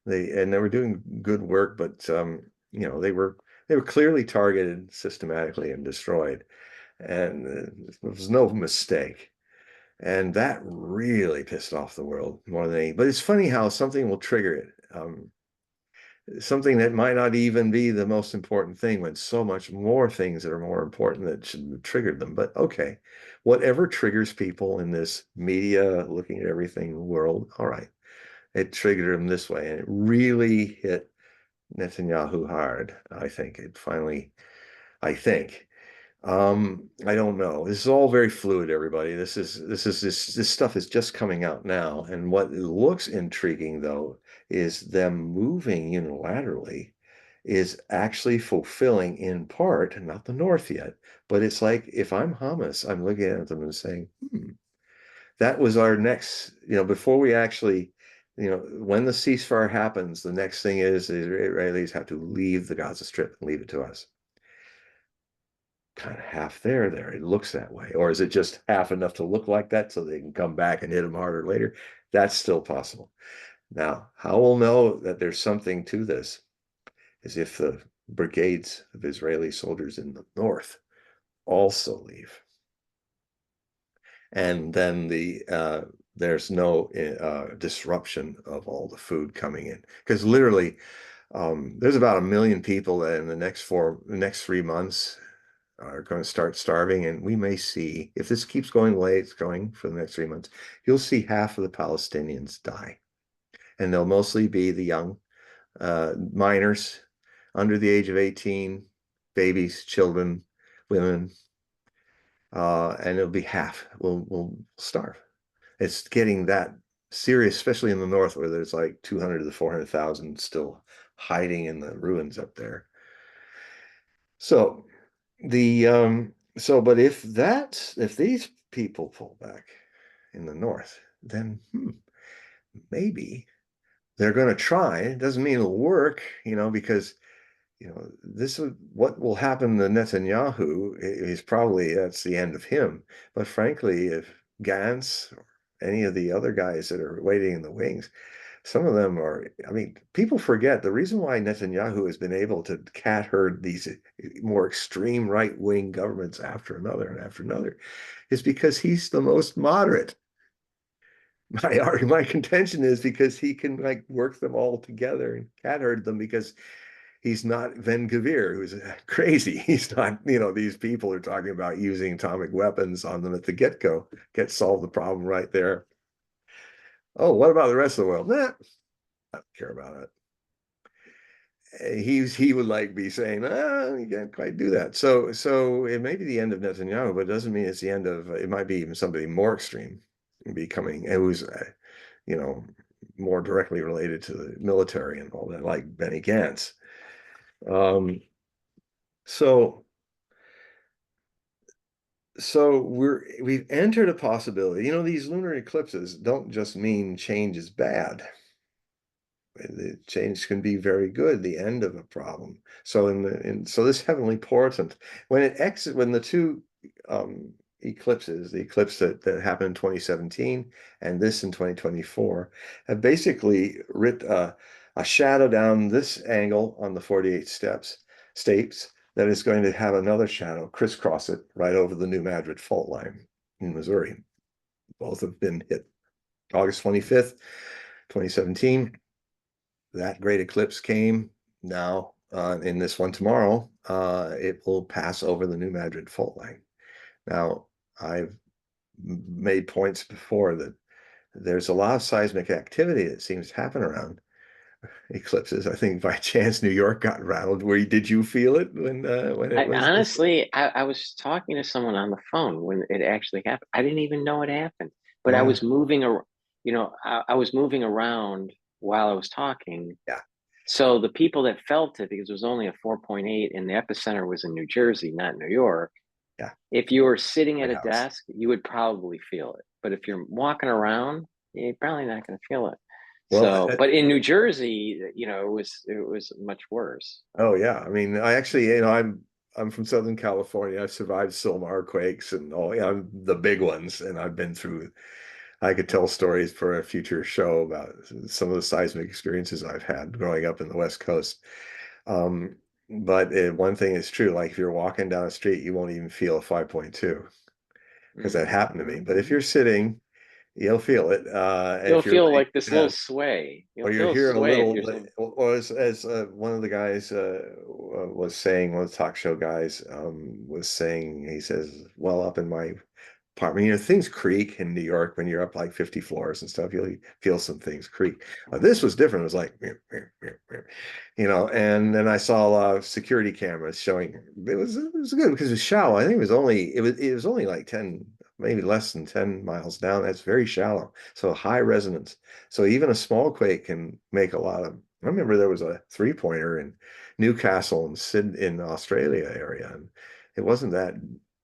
they were doing good work, but they They were clearly targeted systematically and destroyed, and there was no mistake. And that really pissed off the world more than any. But it's funny how something will trigger it. Something that might not even be the most important thing, when so much more things that are more important that should have triggered them. But okay, whatever triggers people in this media looking at everything world, all right, it triggered them this way, and it really hit Netanyahu hard. I think it finally, I think. I don't know. This is all very fluid, everybody. This stuff is just coming out now. And what looks intriguing, though, is them moving unilaterally is actually fulfilling, in part, not the North yet, but it's like, if I'm Hamas, I'm looking at them and saying, that was our next, before we actually, when the ceasefire happens, the next thing is the Israelis have to leave the Gaza Strip and leave it to us. Kind of half there. It looks that way. Or is it just half enough to look like that so they can come back and hit them harder later? That's still possible. Now, how we'll know that there's something to this is if the brigades of Israeli soldiers in the north also leave. And then there's no disruption of all the food coming in. Because literally, there's about 1 million people that in the next 3 months are going to start starving. And we may see, if this keeps going the way it's going for the next 3 months, you'll see half of the Palestinians die. And they'll mostly be the young minors under the age of 18, babies, children, women, and it'll be half will starve. It's getting that serious, especially in the north, where there's like 200 to 400,000 still hiding in the ruins up there. So but if these people pull back in the north, then maybe they're going to try. It doesn't mean it'll work, because this is what will happen to Netanyahu is probably that's the end of him. But frankly, if Gantz or any of the other guys that are waiting in the wings, some of them are, I mean, people forget the reason why Netanyahu has been able to cat herd these more extreme right-wing governments after another and after another is because he's the most moderate. My contention is because he can like work them all together and cat herd them, because he's not Ben Gvir, who's crazy. He's not, these people are talking about using atomic weapons on them at the get-go. Solve the problem right there. Oh, what about the rest of the world? Nah, I don't care about it. He would like be saying, you can't quite do that. So it may be the end of Netanyahu, but it doesn't mean it's the end of, it might be even somebody more extreme becoming, who's, more directly related to the military and all that, like Benny Gantz. So we've entered a possibility. These lunar eclipses don't just mean change is bad. The change can be very good, the end of a problem. So so this heavenly portent, when the two eclipses, the eclipse that happened in 2017 and this in 2024, have basically writ a shadow down this angle on the 48 states that is going to have another shadow crisscross it right over the New Madrid fault line in Missouri. Both have been hit. August 25th, 2017. That great eclipse came. Now, in this one tomorrow, it will pass over the New Madrid fault line. Now, I've made points before that there's a lot of seismic activity that seems to happen around eclipses. I think by chance New York got rattled. Did you feel it when it was? Honestly, I was talking to someone on the phone when it actually happened. I didn't even know it happened, but I was moving around. I was moving around while I was talking. Yeah. So the people that felt it, because it was only a 4.8 and the epicenter was in New Jersey, not New York. Yeah. If you were sitting at a desk, you would probably feel it. But if you're walking around, you're probably not going to feel it. Well, but in New Jersey, it was much worse. Oh yeah, I mean, I actually, I'm from Southern California. I've survived Silmar quakes and all, the big ones, and I've been through. I could tell stories for a future show about some of the seismic experiences I've had growing up in the West Coast. but one thing is true, like if you're walking down the street, you won't even feel a 5.2 because that happened to me. But if you're sitting, you'll feel it. You'll If you're feel like, like this little sway. You'll or you feel a hear a sway if little, you're some. or as one of the guys was saying, one of the talk show guys was saying, he says, well, up in my apartment, things creak in New York when you're up like 50 floors and stuff. You'll feel some things creak. This was different. It was like, and then I saw a lot of security cameras showing it was good because it was shallow. I think it was only like 10, maybe less than 10 miles down. That's very shallow. So high resonance. So even a small quake can make a lot of. I remember there was a 3-pointer in Newcastle and Sydney in Australia area, and it wasn't that.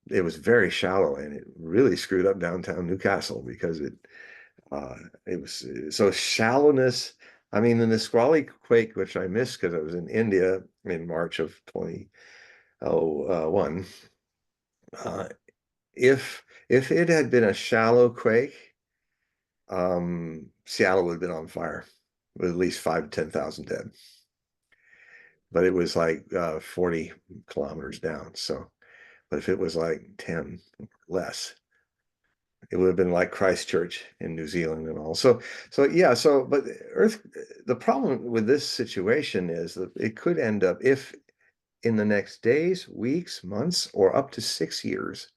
It was very shallow, and it really screwed up downtown Newcastle because uh, it was so shallowness. I mean, in the Nisqually quake, which I missed because I was in India in March of 2001. Uh, if it had been a shallow quake, Seattle would have been on fire with at least 5 to 10,000 dead. But it was like 40 kilometers down. So, but if it was like 10 less, it would have been like Christchurch in New Zealand and all. So yeah. But the problem with this situation is that it could end up, if in the next days, weeks, months, or up to 6 years.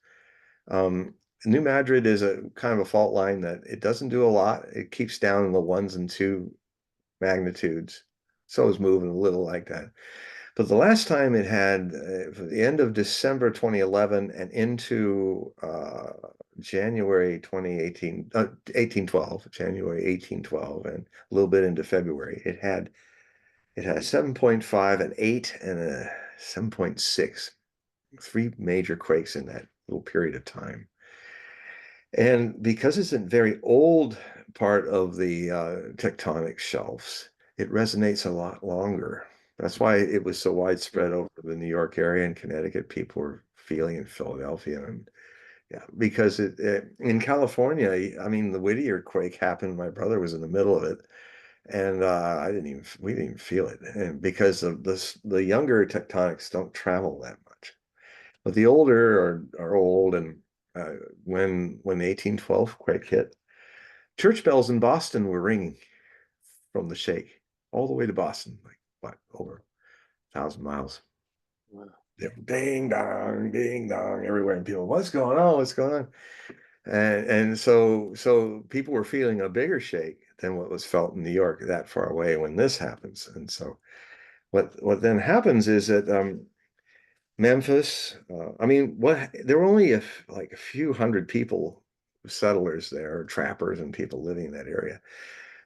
New Madrid is a kind of a fault line that it doesn't do a lot. It keeps down in the 1s and 2 magnitudes. So it's moving a little like that. But the last time it had, the end of December 2011 and into January 2018, 1812, January 1812, and a little bit into February, it had a 7.5, an 8, and a 7.6, 3 major quakes in that little period of time. And because it's a very old part of the tectonic shelves, it resonates a lot longer. That's why it was so widespread over the New York area and Connecticut. People were feeling in Philadelphia, and yeah, because in California, I mean, the Whittier quake happened. My brother was in the middle of it, and we didn't even feel it, and because of this, the younger tectonics don't travel that much. But the older are old, and uh, when the 1812 quake hit, church bells in Boston were ringing from the shake all the way to Boston, like what, over 1,000 miles. Wow. They were ding dong everywhere, and people, what's going on? What's going on? And so people were feeling a bigger shake than what was felt in New York that far away when this happens. And so what then happens is that Memphis, I mean, there were only like a few hundred people, settlers there, trappers and people living in that area.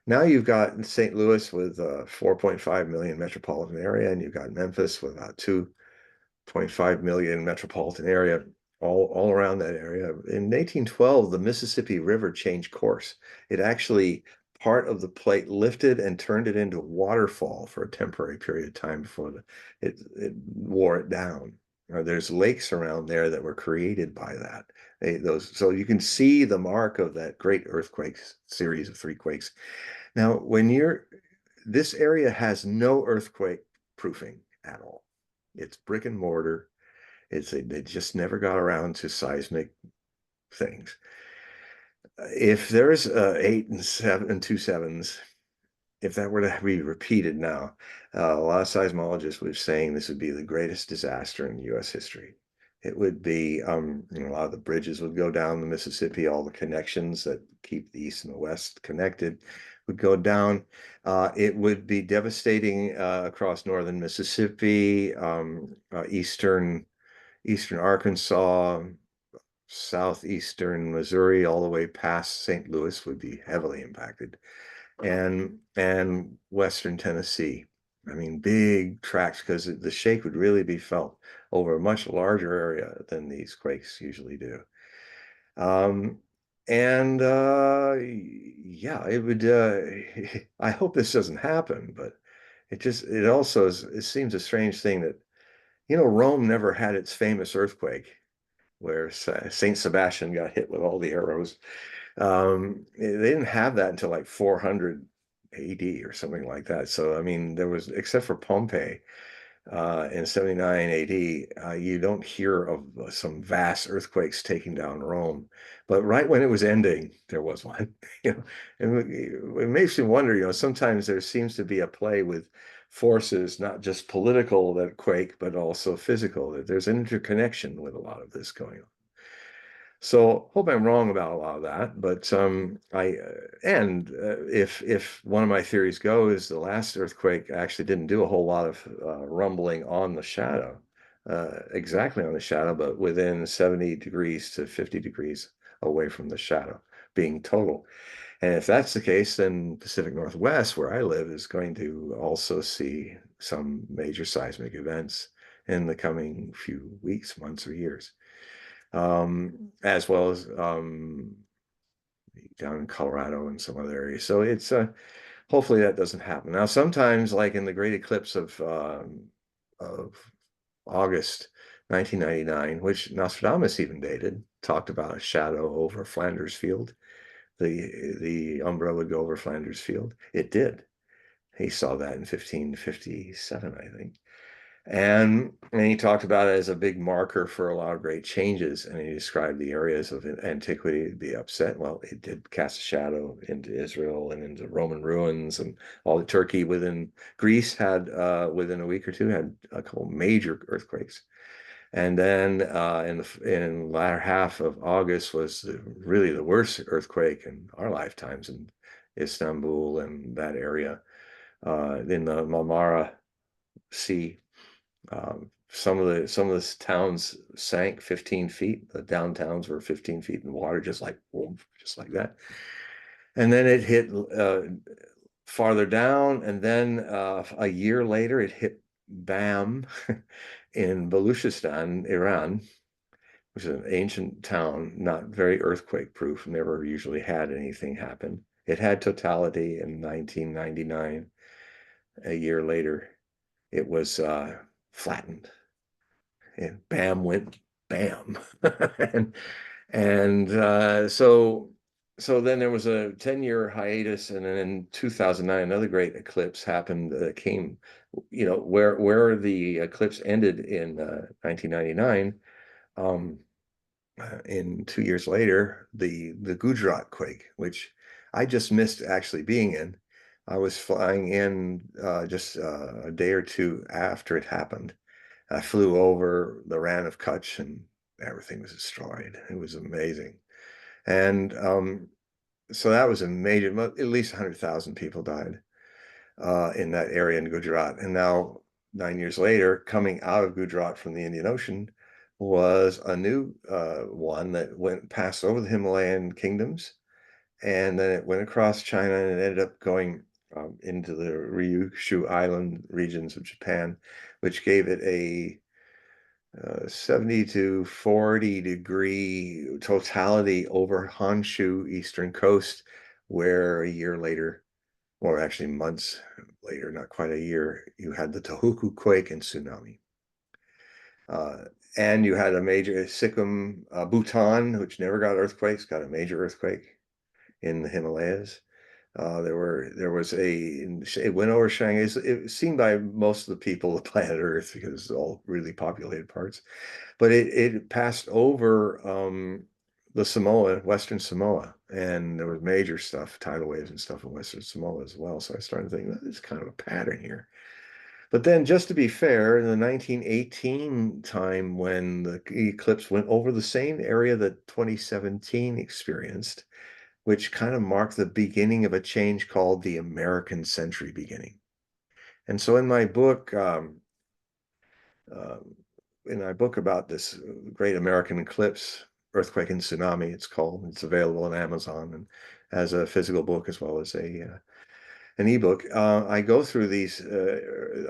Now you've got St. Louis with 4.5 million metropolitan area, and you've got Memphis with about 2.5 million metropolitan area, all around that area. In 1812, the Mississippi River changed course. It actually, part of the plate lifted and turned it into a waterfall for a temporary period of time before it wore it down. There's lakes around there that were created by that. So you can see the mark of that great earthquake series of 3 quakes. Now, this area has no earthquake proofing at all. It's brick and mortar. They just never got around to seismic things. If there's 8 and 7 and 2 sevens, if that were to be repeated now, a lot of seismologists were saying this would be the greatest disaster in U.S. history. It would be, a lot of the bridges would go down the Mississippi, all the connections that keep the East and the West connected would go down. It would be devastating across northern Mississippi, eastern Arkansas, southeastern Missouri, all the way past St. Louis would be heavily impacted, and western Tennessee. I mean, big tracts, because the shake would really be felt over a much larger area than these quakes usually do. And yeah, it would. I hope this doesn't happen, but it also it seems a strange thing that Rome never had its famous earthquake where Saint Sebastian got hit with all the arrows. They didn't have that until like 400 AD or something like that. So I mean, there was, except for Pompeii, in 79 AD, you don't hear of some vast earthquakes taking down Rome. But right when it was ending, there was one. You know, and it makes you wonder, sometimes there seems to be a play with forces, not just political that quake, but also physical, that there's an interconnection with a lot of this going on. So hope I'm wrong about a lot of that, but if one of my theories goes, the last earthquake actually didn't do a whole lot of rumbling on the shadow, exactly on the shadow, but within 70 degrees to 50 degrees away from the shadow being total. And if that's the case, then Pacific Northwest, where I live, is going to also see some major seismic events in the coming few weeks, months, or years, as well as down in Colorado and some other areas. So it's hopefully that doesn't happen. Now, sometimes, like in the great eclipse of August 1999, which Nostradamus even dated, talked about a shadow over Flanders Field. The umbra would go over Flanders Field. It did. He saw that in 1557, I think. And he talked about it as a big marker for a lot of great changes. And he described the areas of antiquity to be upset. Well, it did cast a shadow into Israel and into Roman ruins, and all the Turkey within Greece had, within a week or two, had a couple major earthquakes. And then in the latter half of August was really the worst earthquake in our lifetimes in Istanbul and that area, in the Marmara Sea. Some of the towns sank 15 feet. The downtowns were 15 feet in water, just like boom, just like that. And then it hit farther down, and then a year later, it hit Bam in Baluchistan, Iran, which is an ancient town, not very earthquake proof, never usually had anything happen. It had totality in 1999. A year later, it was flattened, and bam went bam. and so then there was a 10-year hiatus, and then in 2009 another great eclipse happened, came, where the eclipse ended in 1999. In 2 years later, the Gujarat quake, which I just missed actually being in. I was flying in just a day or two after it happened. I flew over the Ran of Kutch, and everything was destroyed. It was amazing. And so that was a major, at least 100,000 people died in that area in Gujarat. And now, 9 years later, coming out of Gujarat from the Indian Ocean was a new one that passed over the Himalayan kingdoms, and then it went across China, and it ended up going into the Ryukyu Island regions of Japan, which gave it a 70 to 40 degree totality over Honshu eastern coast, where a year later, or actually months later, not quite a year, you had the Tohoku quake and tsunami. And you had a major Sikkim, Bhutan, which never got earthquakes, got a major earthquake in the Himalayas. It went over Shanghai. It was seen by most of the people of planet Earth because it's all really populated parts. But it passed over the Samoa, Western Samoa, and there was major stuff, tidal waves and stuff in Western Samoa as well. So I started thinking, there's kind of a pattern here. But then, just to be fair, in the 1918 time, when the eclipse went over the same area that 2017 experienced, which kind of marked the beginning of a change called the American century beginning. And so in my book, about this great American eclipse, earthquake and tsunami, it's available on Amazon and as a physical book as well as an ebook. I go through these,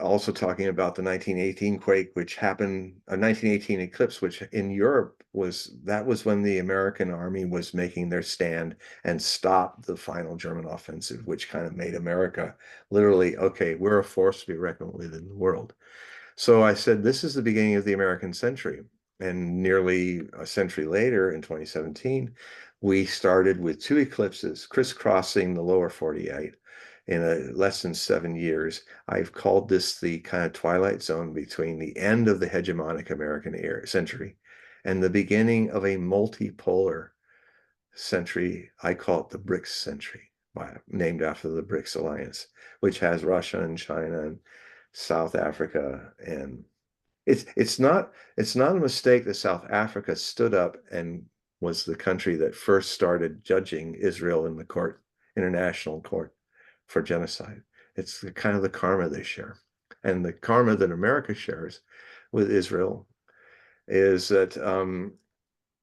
also talking about the 1918 quake, which happened, a 1918 eclipse, which in Europe was when the American army was making their stand and stopped the final German offensive, which kind of made America literally, okay, we're a force to be reckoned with in the world. So I said, this is the beginning of the American century. And nearly a century later, in 2017, we started with two eclipses crisscrossing the lower 48. in less than 7 years. I've called this the kind of twilight zone between the end of the hegemonic American century and the beginning of a multipolar century. I call it the BRICS century, named after the BRICS alliance, which has Russia and China and South Africa. And it's not a mistake that South Africa stood up and was the country that first started judging Israel in the international court for genocide. It's the kind of the karma they share. And the karma that America shares with Israel is that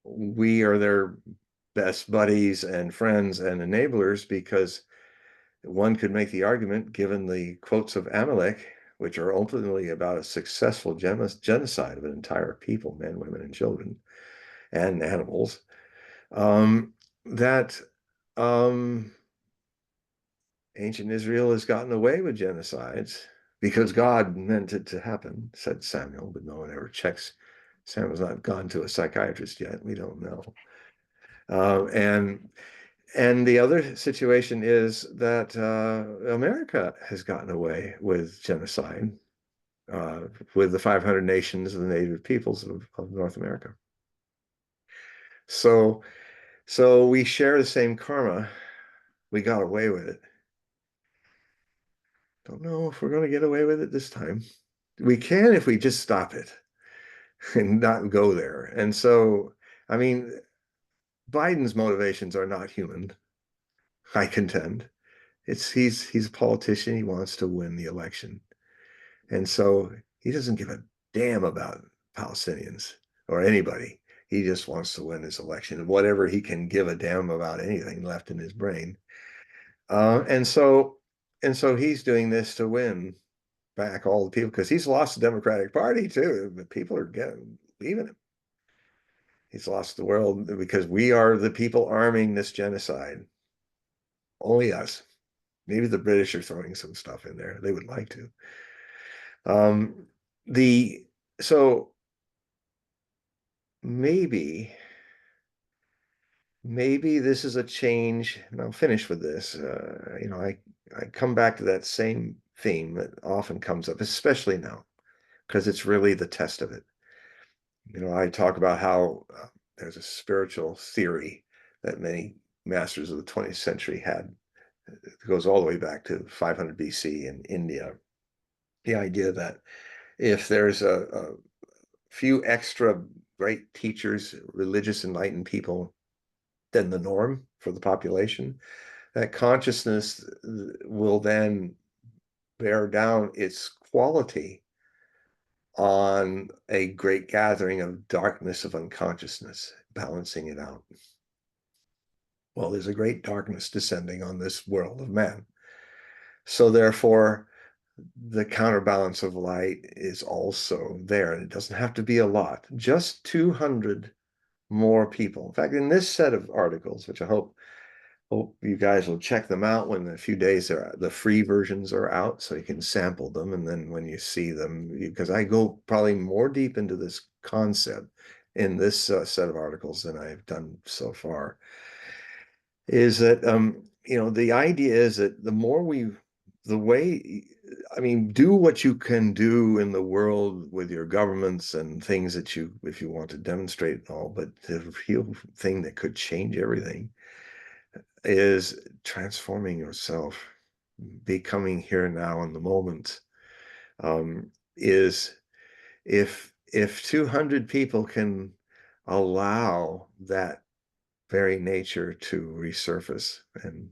we are their best buddies and friends and enablers, because one could make the argument, given the quotes of Amalek, which are openly about a successful genocide of an entire people, men, women, and children, and animals, that ancient Israel has gotten away with genocides because God meant it to happen, said Samuel, but no one ever checks. Samuel's not gone to a psychiatrist yet. We don't know. And the other situation is that America has gotten away with genocide with the 500 nations of the native peoples of North America. So we share the same karma. We got away with it. Don't know if we're going to get away with it this time. We can if we just stop it and not go there. And so, I mean, Biden's motivations are not human, I contend. He's a politician. He wants to win the election. And so he doesn't give a damn about Palestinians or anybody. He just wants to win his election, whatever he can give a damn about anything left in his brain. And so he's doing this to win back all the people, because he's lost the Democratic Party too. But people are leaving him. He's lost the world because we are the people arming this genocide. Only us. Maybe the British are throwing some stuff in there. They would like to. So maybe this is a change, and I'll finish with this. I come back to that same theme that often comes up, especially now, because it's really the test of it. I talk about how there's a spiritual theory that many masters of the 20th century had. It goes all the way back to 500 BC in India. The idea that if there's a few extra great teachers, religious, enlightened people than the norm for the population, that consciousness will then bear down its quality on a great gathering of darkness of unconsciousness, balancing it out. Well, there's a great darkness descending on this world of man. So therefore, the counterbalance of light is also there. And it doesn't have to be a lot, just 200 more people. In fact, in this set of articles, which I hope you guys will check them out when a few days the free versions are out, so you can sample them. And then when you see them, because I go probably more deep into this concept in this set of articles than I've done so far, is that the idea is that do what you can do in the world with your governments and things that if you want to demonstrate and all, but the real thing that could change everything is transforming yourself, becoming here now in the moment. Is if 200 people can allow that very nature to resurface and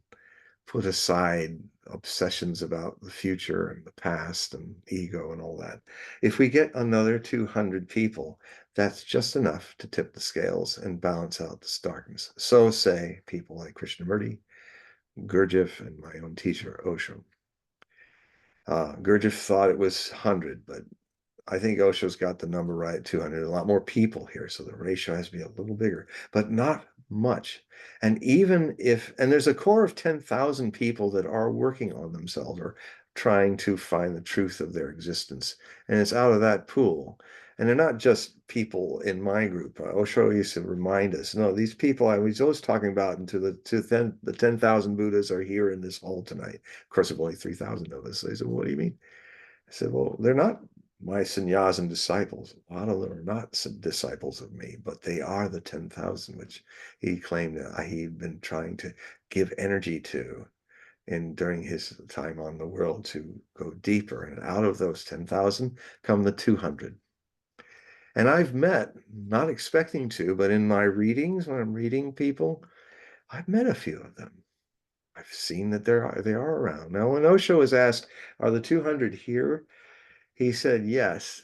put aside obsessions about the future and the past and ego and all that. If we get another 200 people, that's just enough to tip the scales and balance out this darkness. So say people like Krishnamurti, Gurdjieff, and my own teacher, Osho. Gurdjieff thought it was 100, but I think Osho's got the number right, 200. A lot more people here, so the ratio has to be a little bigger, but not much. And there's a core of 10,000 people that are working on themselves or trying to find the truth of their existence. And it's out of that pool. And they're not just people in my group. Osho used to remind us, no, these people I was always talking about the 10,000 Buddhas are here in this hall tonight. Of course, there are only 3,000 of us. They said, what do you mean? I said, well, they're not my sannyasam disciples. A lot of them are not disciples of me, but they are the 10,000, which he claimed that he'd been trying to give energy to and during his time on the world to go deeper. And out of those 10,000 come the 200. And I've met, not expecting to, but in my readings, when I'm reading people, I've met a few of them. I've seen that they are around. Now, when Osho was asked, are the 200 here? He said yes.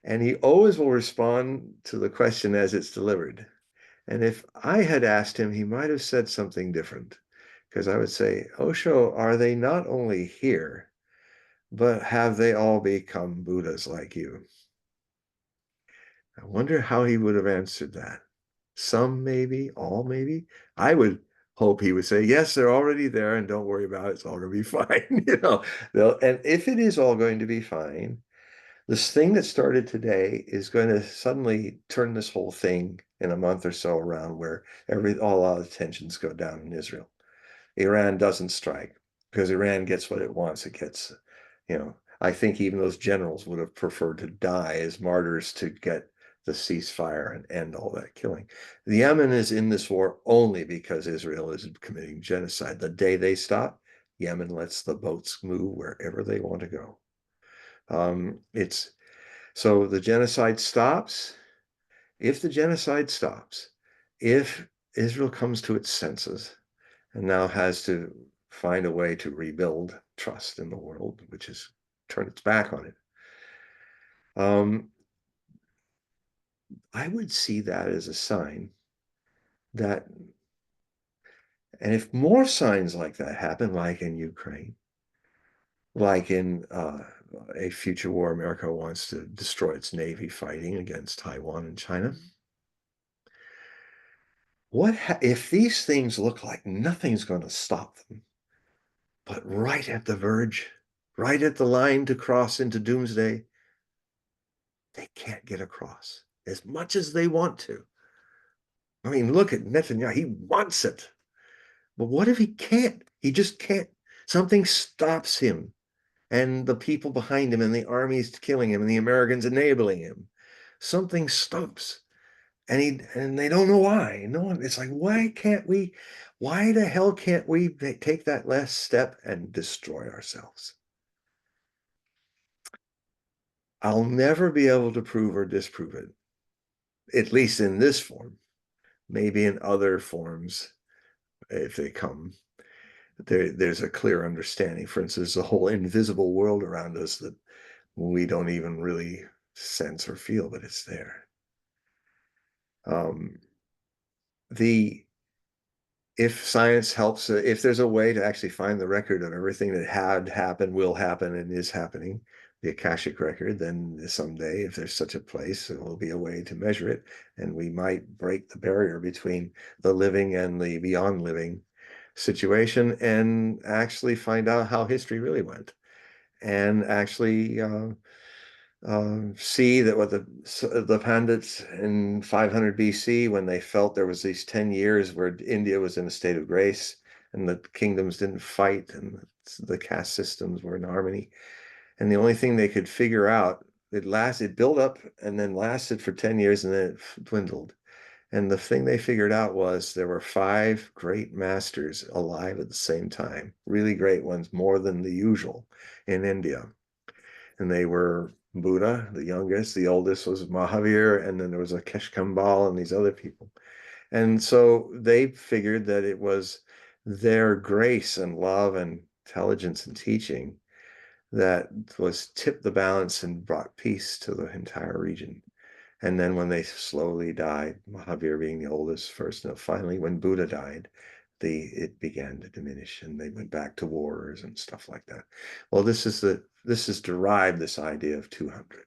And he always will respond to the question as it's delivered. And if I had asked him, he might have said something different. Because I would say, Osho, are they not only here, but have they all become Buddhas like you? I wonder how he would have answered that. Some maybe, all maybe. I would hope he would say, yes, they're already there and don't worry about it. It's all going to be fine. And if it is all going to be fine, this thing that started today is going to suddenly turn this whole thing in a month or so around where all our tensions go down in Israel. Iran doesn't strike because Iran gets what it wants. It gets, I think even those generals would have preferred to die as martyrs to get the ceasefire and end all that killing. The Yemen is in this war only because Israel is committing genocide. The day they stop, Yemen lets the boats move wherever they want to go. So the genocide stops. If the genocide stops, if Israel comes to its senses and now has to find a way to rebuild trust in the world, which is turn its back on it, I would see that as a sign that, and if more signs like that happen, like in Ukraine, like in a future war, America wants to destroy its navy fighting against Taiwan and China. If these things look like nothing's going to stop them, but right at the verge, right at the line to cross into doomsday, they can't get across as much as they want to. I mean, look at Netanyahu. He wants it. But what if he can't? He just can't. Something stops him and the people behind him and the armies killing him and the Americans enabling him. Something stops. And they don't know why. No one, it's like, why the hell can't we take that last step and destroy ourselves? I'll never be able to prove or disprove it, at least in this form. Maybe in other forms, if they come, there's a clear understanding. For instance, the whole invisible world around us that we don't even really sense or feel, but it's there. If science helps, if there's a way to actually find the record of everything that had happened, will happen, and is happening, the Akashic record, then someday, if there's such a place, there will be a way to measure it, and we might break the barrier between the living and the beyond living situation and actually find out how history really went, and actually see that what the Pandits in 500 BC, when they felt there was these 10 years where India was in a state of grace and the kingdoms didn't fight and the caste systems were in harmony, and the only thing they could figure out, it built up and then lasted for 10 years and then it dwindled. And the thing they figured out was there were 5 great masters alive at the same time, really great ones, more than the usual in India. And they were Buddha, the youngest, the oldest was Mahavir, and then there was a Keshkambal and these other people. And so they figured that it was their grace and love and intelligence and teaching that was tipped the balance and brought peace to the entire region. And then when they slowly died, Mahavir being the oldest first, and finally when Buddha died, it began to diminish and they went back to wars and stuff like that. Well, this is derived this idea of 200.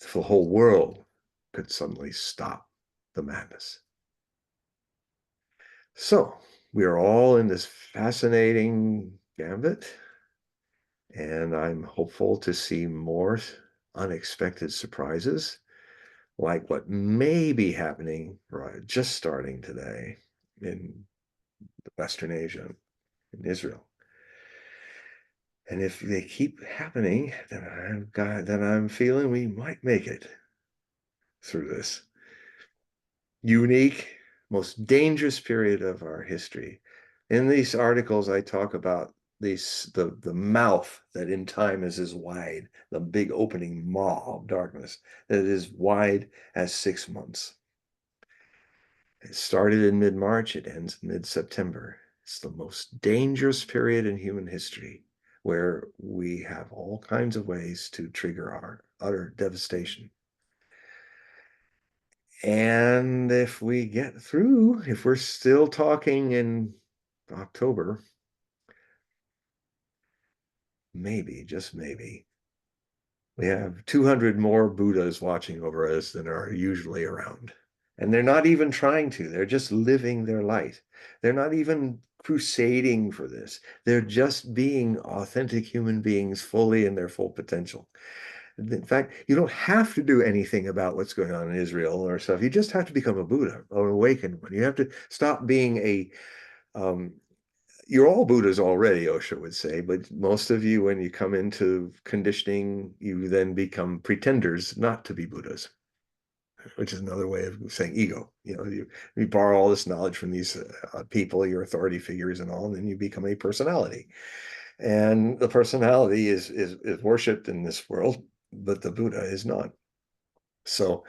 If the whole world could suddenly stop the madness. So we are all in this fascinating gambit, and I'm hopeful to see more unexpected surprises, like what may be happening, right, just starting today in Western Asia, in Israel. And if they keep happening, then I'm feeling we might make it through this unique, most dangerous period of our history. In these articles, I talk about the mouth that in time is as wide, the big opening maw of darkness that is wide as 6 months. It started in mid-March, it ends in mid-September. It's the most dangerous period in human history, where we have all kinds of ways to trigger our utter devastation. And if we get through, if we're still talking in October, maybe, just maybe, we have 200 more Buddhas watching over us than are usually around. And they're not even trying to, they're just living their light. They're not even crusading for this. They're just being authentic human beings fully in their full potential. In fact, you don't have to do anything about what's going on in Israel or stuff. You just have to become a Buddha or awakened one. You have to stop being you're all Buddhas already, Osho would say, but most of you, when you come into conditioning, you then become pretenders not to be Buddhas, which is another way of saying ego. You borrow all this knowledge from these people, your authority figures and all, and then you become a personality. And the personality is worshipped in this world, but the Buddha is not. So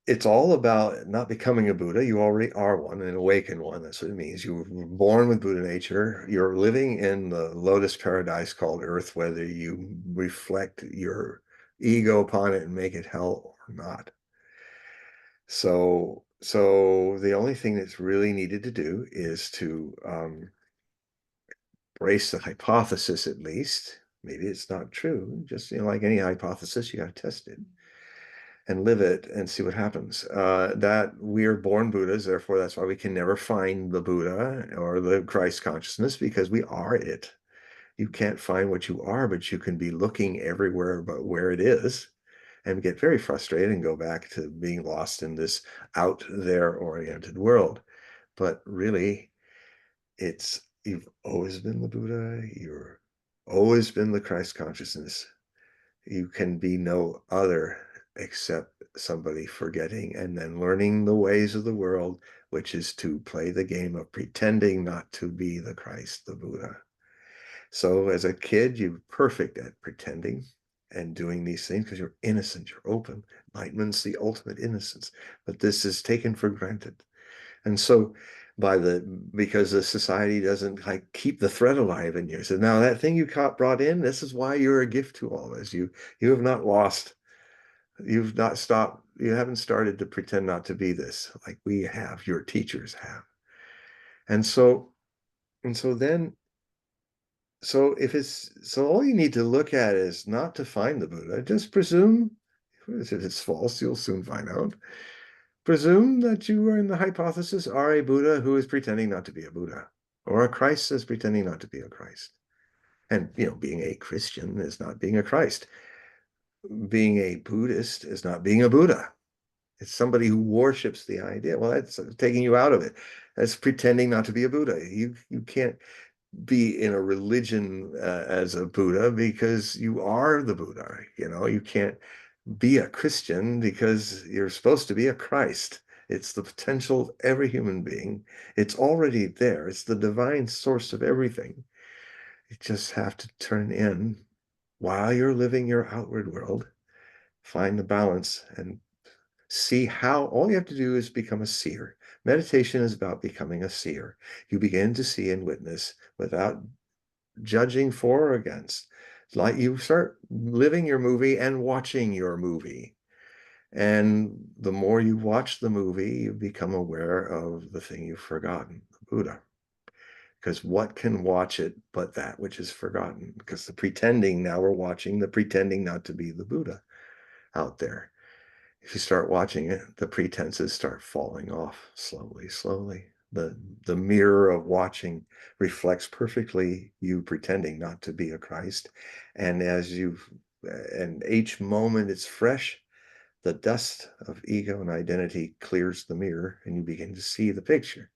it's all about not becoming a Buddha. You already are one, an awakened one. That's what it means. You were born with Buddha nature. You're living in the lotus paradise called Earth, whether you reflect your ego upon it and make it hell or not. So the only thing that's really needed to do is to brace the hypothesis, at least. Maybe it's not true. Just like any hypothesis, you got to test it and live it and see what happens. That we are born Buddhas, therefore that's why we can never find the Buddha or the Christ consciousness, because we are it. You can't find what you are, but you can be looking everywhere but where it is and get very frustrated and go back to being lost in this out there oriented world. But really, you've always been the Buddha, you're always been the Christ consciousness. You can be no other except somebody forgetting and then learning the ways of the world, which is to play the game of pretending not to be the Christ, the Buddha. So as a kid, you're perfect at pretending and doing these things because you're innocent, you're open. Enlightenment's the ultimate innocence, but this is taken for granted. And so because the society doesn't like keep the thread alive in you. So now that thing you brought in, this is why you're a gift to all of us. You have not lost, you've not stopped, you haven't started to pretend not to be this like we have, your teachers have. And so then so all you need to look at is not to find the Buddha, just presume if it's false, you'll soon find out. Presume that you are in the hypothesis are a Buddha who is pretending not to be a Buddha, or a Christ is pretending not to be a Christ. And, being a Christian is not being a Christ. Being a Buddhist is not being a Buddha. It's somebody who worships the idea. Well, that's taking you out of it. That's pretending not to be a Buddha. You can't be in a religion as a Buddha because you are the Buddha. You can't be a Christian because you're supposed to be a Christ. It's the potential of every human being. It's already there. It's the divine source of everything. You just have to turn in while you're living your outward world, find the balance and see how all you have to do is become a seer. Meditation is about becoming a seer. You begin to see and witness without judging for or against. Like you start living your movie and watching your movie. And the more you watch the movie, you become aware of the thing you've forgotten, the Buddha. Because what can watch it but that which is forgotten? Because the pretending, now we're watching the pretending not to be the Buddha out there. If you start watching it, the pretenses start falling off slowly, slowly. The mirror of watching reflects perfectly you pretending not to be a Christ. And as you and each moment it's fresh, the dust of ego and identity clears the mirror, and you begin to see the picture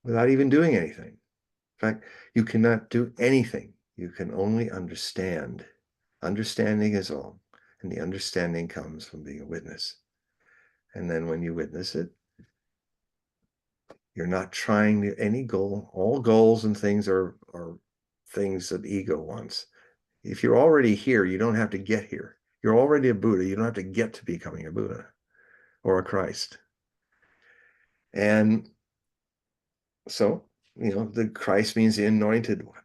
without even doing anything. In fact, you cannot do anything. You can only understand. Understanding is all. And the understanding comes from being a witness. And then when you witness it, you're not trying to any goal. All goals and things are things that ego wants. If you're already here, you don't have to get here. You're already a Buddha. You don't have to get to becoming a Buddha or a Christ. And so, the Christ means the anointed one.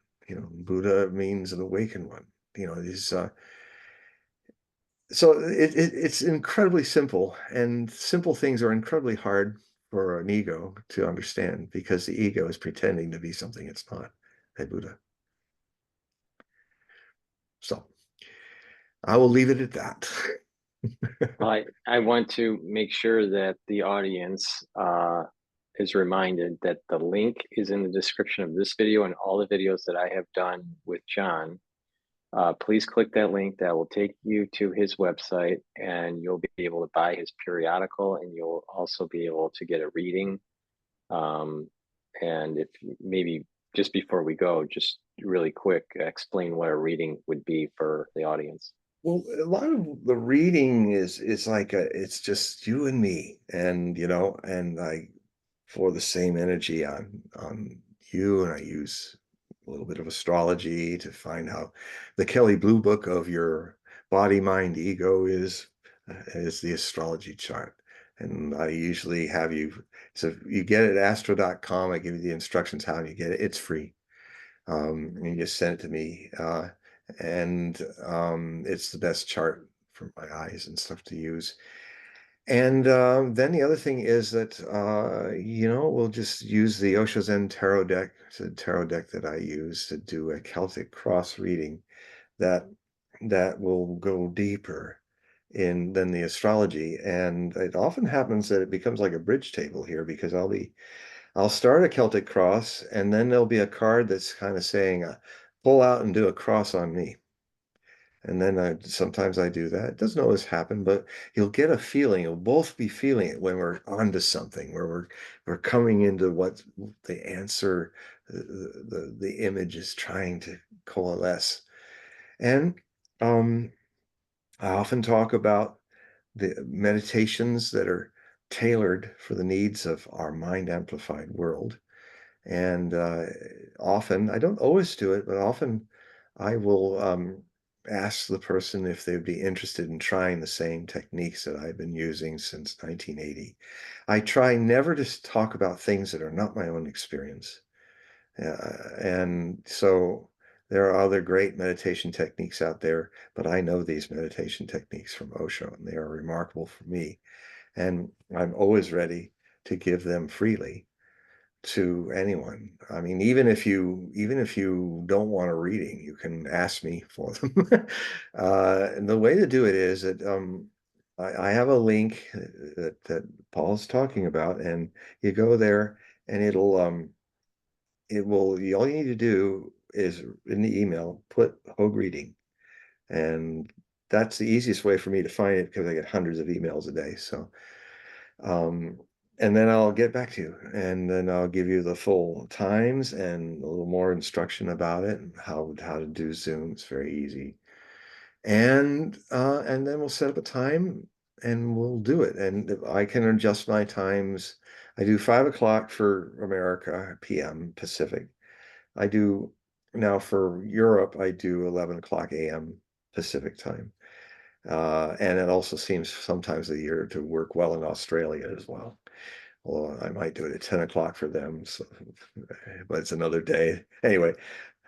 Buddha means an awakened one. These so it's incredibly simple, and simple things are incredibly hard for an ego to understand because the ego is pretending to be something it's not, a Buddha. So I will leave it at that. I want to make sure that the audience is reminded that the link is in the description of this video and all the videos that I have done with John. Please click that link. That will take you to his website, and you'll be able to buy his periodical, and you'll also be able to get a reading. And if maybe just before we go, just really quick, explain what a reading would be for the audience. Well, a lot of the reading is like it's just you and me, and and I for the same energy on you, and I use a little bit of astrology to find how the Kelly Blue Book of your body, mind, ego is the astrology chart. And I usually have you, so you get it at astro.com. I give you the instructions how you get it. It's free. And you just send it to me. And it's the best chart for my eyes and stuff to use. And then the other thing is that, we'll just use the Osho Zen Tarot deck. It's a tarot deck that I use to do a Celtic cross reading that will go deeper in than the astrology. And it often happens that it becomes like a bridge table here because I'll start a Celtic cross, and then there'll be a card that's kind of saying, pull out and do a cross on me. And then sometimes I do that. It doesn't always happen, but you'll get a feeling. You'll both be feeling it when we're onto something, where we're coming into what the answer, the image is trying to coalesce. And I often talk about the meditations that are tailored for the needs of our mind amplified world. And often, I don't always do it, but often I will ask the person if they'd be interested in trying the same techniques that I've been using since 1980. I try never to talk about things that are not my own experience. And so there are other great meditation techniques out there, but I know these meditation techniques from Osho, and they are remarkable for me. And I'm always ready to give them freely to anyone. I mean, even if you don't want a reading, you can ask me for them. And the way to do it is that I have a link that Paul's talking about, and you go there, and it will all you need to do is in the email put Hogue reading, and that's the easiest way for me to find it because I get hundreds of emails a day. So um, and then I'll get back to you, and then I'll give you the full times and a little more instruction about it and how to do Zoom. It's very easy. And then we'll set up a time and we'll do it. And I can adjust my times. I do 5 o'clock for America, PM Pacific. I do now for Europe, I do 11 o'clock AM Pacific time. And it also seems sometimes a year to work well in Australia as well. Well, I might do it at 10 o'clock for them, so, but it's another day. Anyway,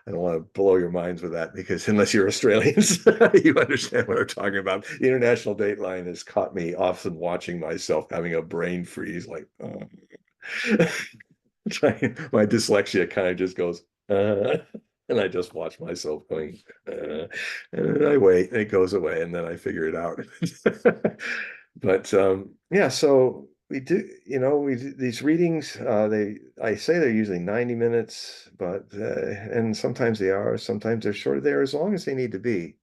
I don't want to blow your minds with that because unless you're Australians, you understand what I'm talking about. The international dateline has caught me often watching myself having a brain freeze, like, my dyslexia kind of just goes, and I just watch myself going, and then I wait, and it goes away, and then I figure it out. But yeah, so we do, these readings, I say they're usually 90 minutes, but and sometimes they are, sometimes they're shorter. They're as long as they need to be.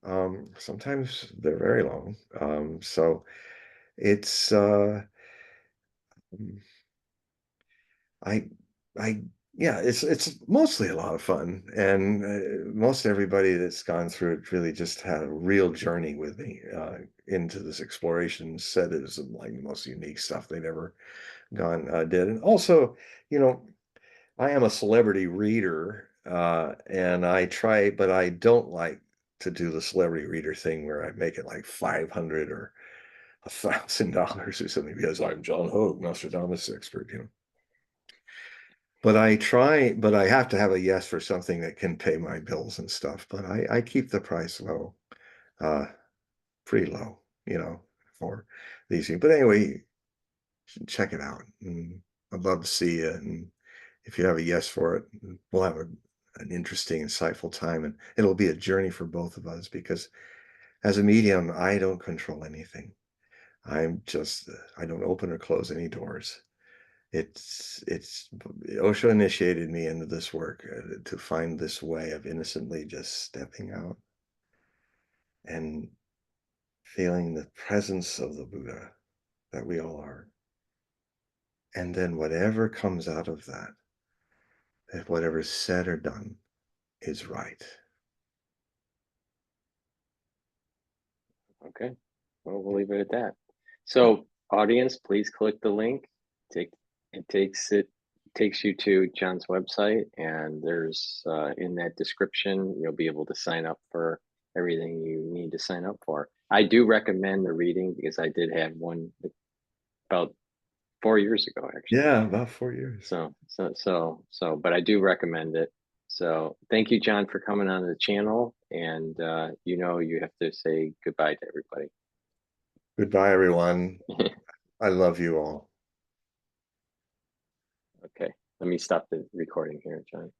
Sometimes they're very long. So it's mm, I I yeah, it's mostly a lot of fun, and most everybody that's gone through it really just had a real journey with me into this exploration. Said it was like the most unique stuff they'd ever gone did, and also, you know, I am a celebrity reader, and I try, but I don't like to do the celebrity reader thing where I make it like 500 or $1,000 or something because I'm John Hogue, Nostradamus expert, you know. But I try, but I have to have a yes for something that can pay my bills and stuff. But I keep the price low, uh, pretty low, you know, for these things. But anyway, you should check it out. And I'd love to see you. And if you have a yes for it, we'll have an interesting, insightful time. And it'll be a journey for both of us because as a medium, I don't control anything. I'm just, I don't open or close any doors. It's Osho initiated me into this work to find this way of innocently just stepping out and feeling the presence of the Buddha that we all are. And then whatever comes out of that, if whatever's said or done is right. Okay. Well, we'll leave it at that. So, audience, please click the link. Take it takes you to John's website, and there's in that description you'll be able to sign up for everything you need to sign up for. I do recommend the reading because I did have one about 4 years ago, actually. Yeah, about 4 years. But I do recommend it. So thank you, John, for coming on the channel. And you have to say goodbye to everybody. Goodbye, everyone. I love you all. Okay, let me stop the recording here, John.